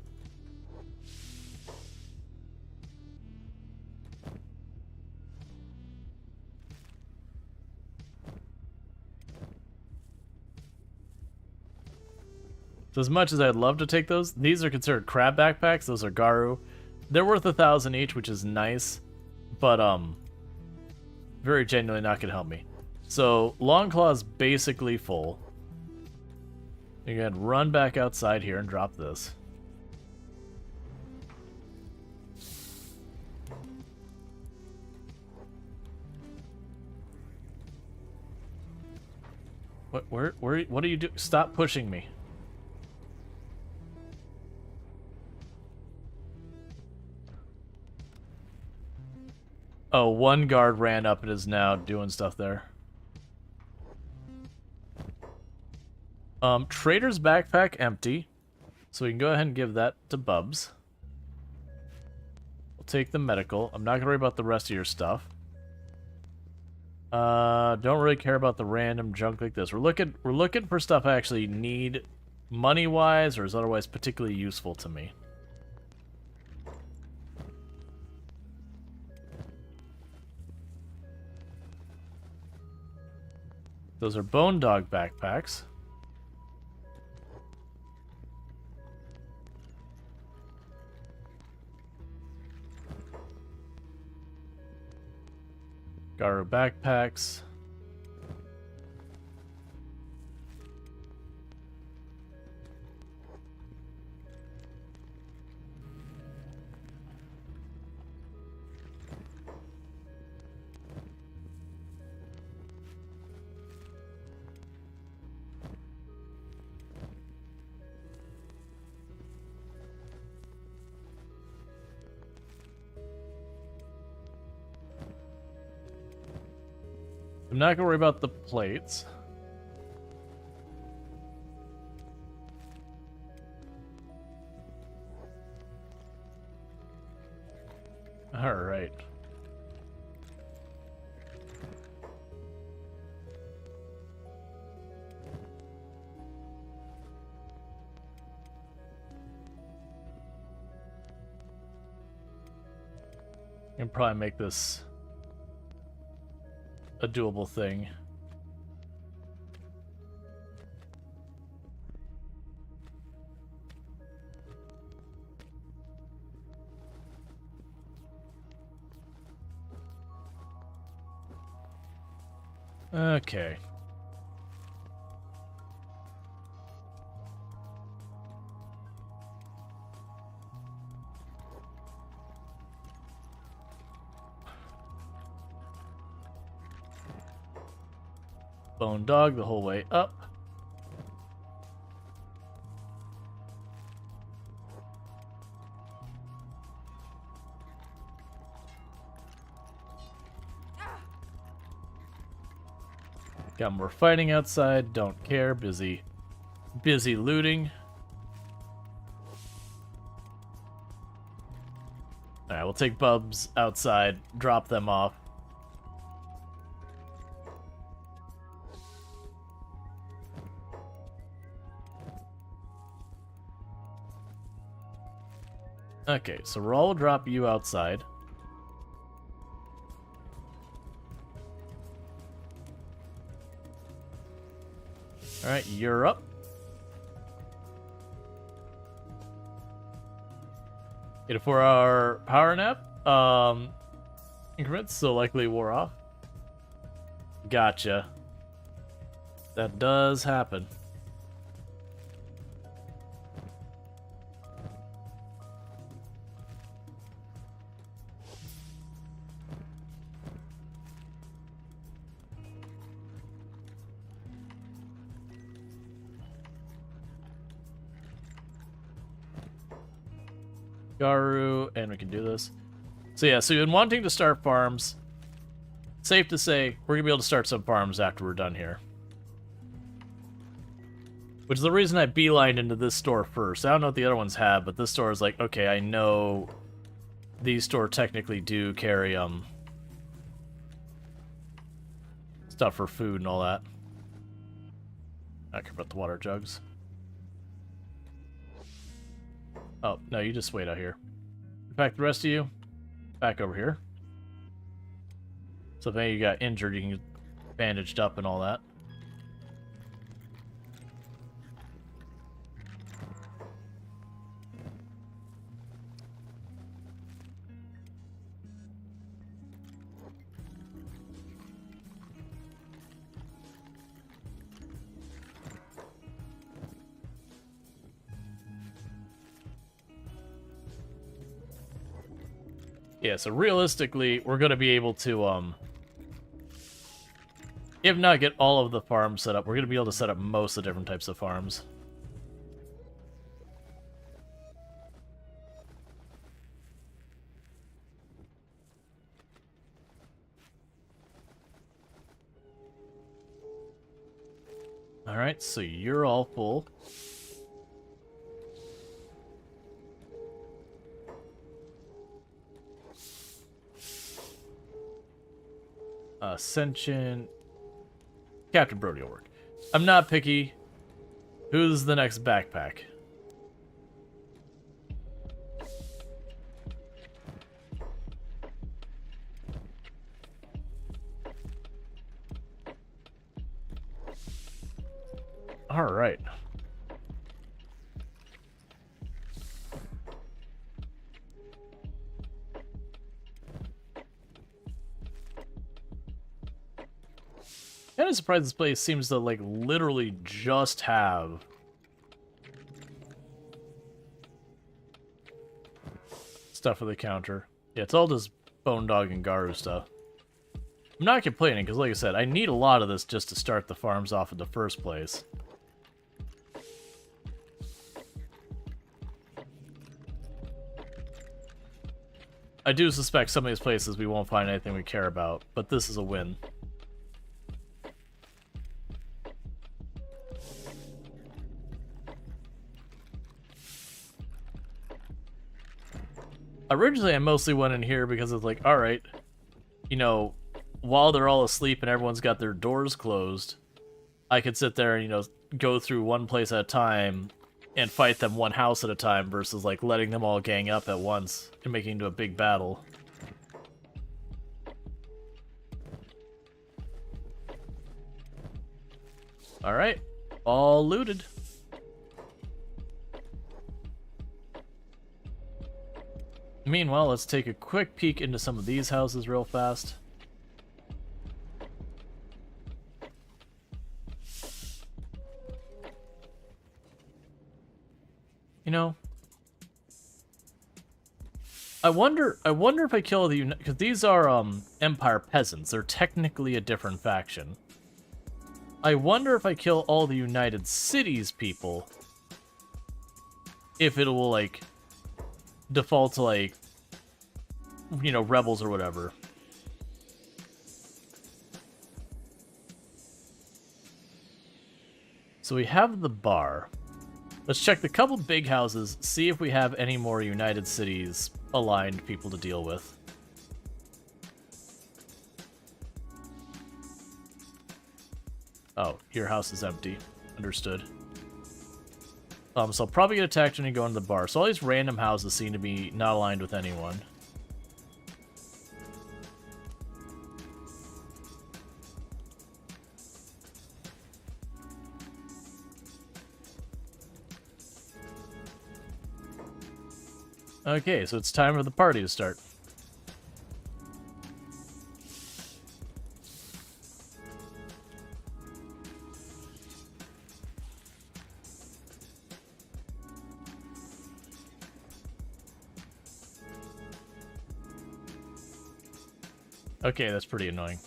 So as much as I'd love to take those, these are considered crab backpacks. Those are Garu. They're worth 1,000 each, which is nice, but very genuinely not gonna help me. So Longclaw's basically full. You can run back outside here and drop this. What do you do? Stop pushing me. Oh, one guard ran up and is now doing stuff there. Trader's backpack empty. So we can go ahead and give that to Bubs. We'll take the medical. I'm not gonna worry about the rest of your stuff. Don't really care about the random junk like this. We're looking for stuff I actually need money-wise or is otherwise particularly useful to me. Those are Bone Dog backpacks. Garu backpacks. I'm not gonna worry about the plates. All right. Can probably make this a doable thing. Okay. Bone dog the whole way up. Got more fighting outside, don't care, busy looting. Alright, we'll take Bubs outside, drop them off. Okay, so Rual will drop you outside. Alright, you're up. Get a 4-hour power nap. Increments, so likely wore off. Gotcha. That does happen. Garu, and we can do this. So yeah, so you've been wanting to start farms. Safe to say, we're going to be able to start some farms after we're done here. Which is the reason I beelined into this store first. I don't know what the other ones have, but this store is like, okay, I know these stores technically do carry stuff for food and all that. Not care about the water jugs. Oh, no, you just wait out here. In fact, the rest of you, back over here. So if any of you got injured, you can get bandaged up and all that. Yeah, so realistically, we're going to be able to, if not get all of the farms set up, we're going to be able to set up most of the different types of farms. Alright, so you're all full. Ascension. Captain Brody will work. I'm not picky. Who's the next backpack? All right. Kind of surprised this place seems to, like, literally just have stuff for the counter. Yeah, it's all just Bone Dog and Garu stuff. I'm not complaining, because like I said, I need a lot of this just to start the farms off in the first place. I do suspect some of these places we won't find anything we care about, but this is a win. Originally, I mostly went in here because it's like, all right, you know, while they're all asleep and everyone's got their doors closed, I could sit there and, you know, go through one place at a time and fight them one house at a time versus, like, letting them all gang up at once and making it into a big battle. Alright, all looted. Meanwhile, let's take a quick peek into some of these houses real fast. You know, I wonder if I kill the because these are Empire peasants. They're technically a different faction. I wonder if I kill all the United Cities people, if it will like default to like, you know, rebels or whatever. So we have the bar. Let's check the couple big houses, see if we have any more United Cities aligned people to deal with. Oh, your house is empty. Understood. So I'll probably get attacked when you go into the bar. So all these random houses seem to be not aligned with anyone. Okay, so it's time for the party to start. Okay, that's pretty annoying.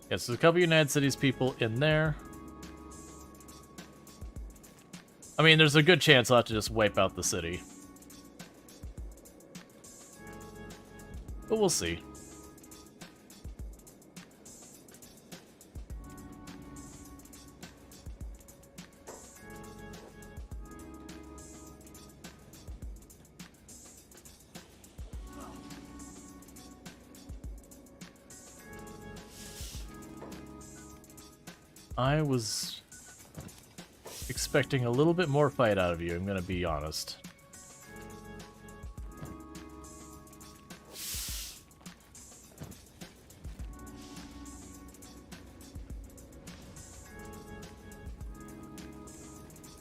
Yeah, so there's a couple United Cities people in there. I mean, there's a good chance I'll have to just wipe out the city. But we'll see. I was expecting a little bit more fight out of you, I'm gonna be honest.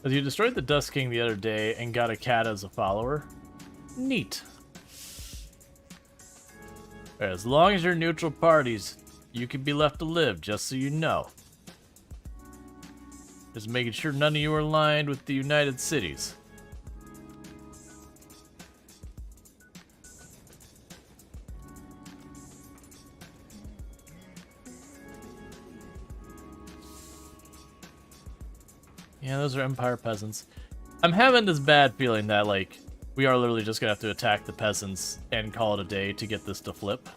As you destroyed the Dust King the other day and got a cat as a follower. Neat. As long as you're neutral parties, you can be left to live, just so you know. Just making sure none of you are aligned with the United Cities. Yeah, those are Empire peasants. I'm having this bad feeling that, like, we are literally just gonna have to attack the peasants and call it a day to get this to flip.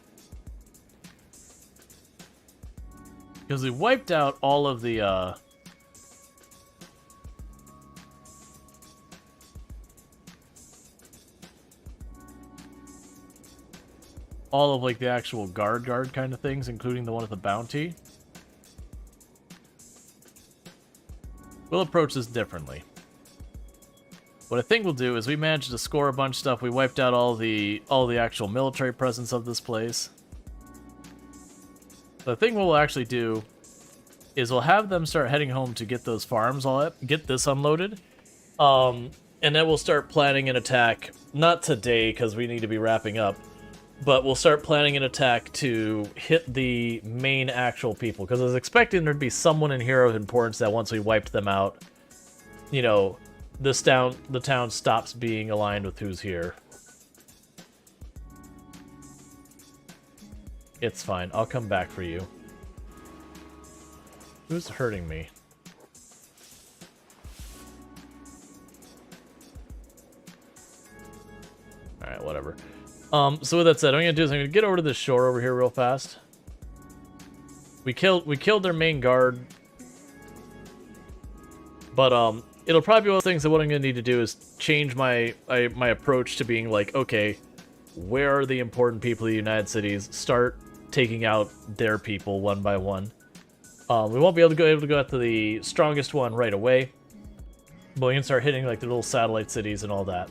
Because we wiped out all of the, all of, like, the actual guard kind of things, including the one with the bounty. We'll approach this differently. What I think we'll do is we managed to score a bunch of stuff. We wiped out all the actual military presence of this place. The thing we'll actually do is we'll have them start heading home to get those farms all up, get this unloaded. And then we'll start planning an attack, not today because we need to be wrapping up, but we'll start planning an attack to hit the main actual people, because I was expecting there'd be someone in here of importance that once we wiped them out, you know, the town stops being aligned with who's here. It's fine, I'll come back for you. Who's hurting me? Alright, whatever. So with that said, what I'm gonna do is I'm gonna get over to this shore over here real fast. We killed their main guard. But it'll probably be one of those things that what I'm going to need to do is change my my approach to being like, okay, where are the important people of the United Cities? Start taking out their people one by one. We won't be able to go after the strongest one right away, but we can start hitting like the little satellite cities and all that.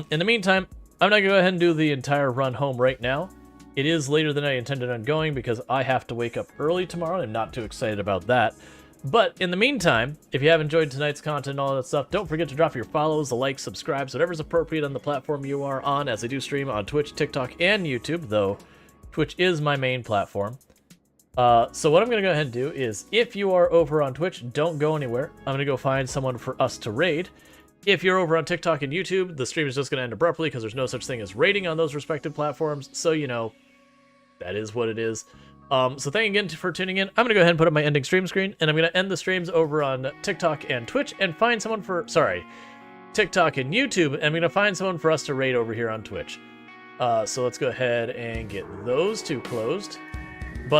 In the meantime, I'm not going to go ahead and do the entire run home right now. It is later than I intended on going because I have to wake up early tomorrow. I'm not too excited about that. But in the meantime, if you have enjoyed tonight's content and all that stuff, don't forget to drop your follows, the likes, subscribes, whatever's appropriate on the platform you are on, as I do stream on Twitch, TikTok, and YouTube, though Twitch is my main platform. So what I'm going to go ahead and do is, if you are over on Twitch, don't go anywhere. I'm going to go find someone for us to raid. If you're over on TikTok and YouTube, the stream is just going to end abruptly because there's no such thing as raiding on those respective platforms. So, you know, that is what it is. So thank you again for tuning in. I'm going to go ahead and put up my ending stream screen, and I'm going to end the streams over on TikTok and Twitch and find someone for, TikTok and YouTube, and I'm going to find someone for us to raid over here on Twitch. So let's go ahead and get those two closed.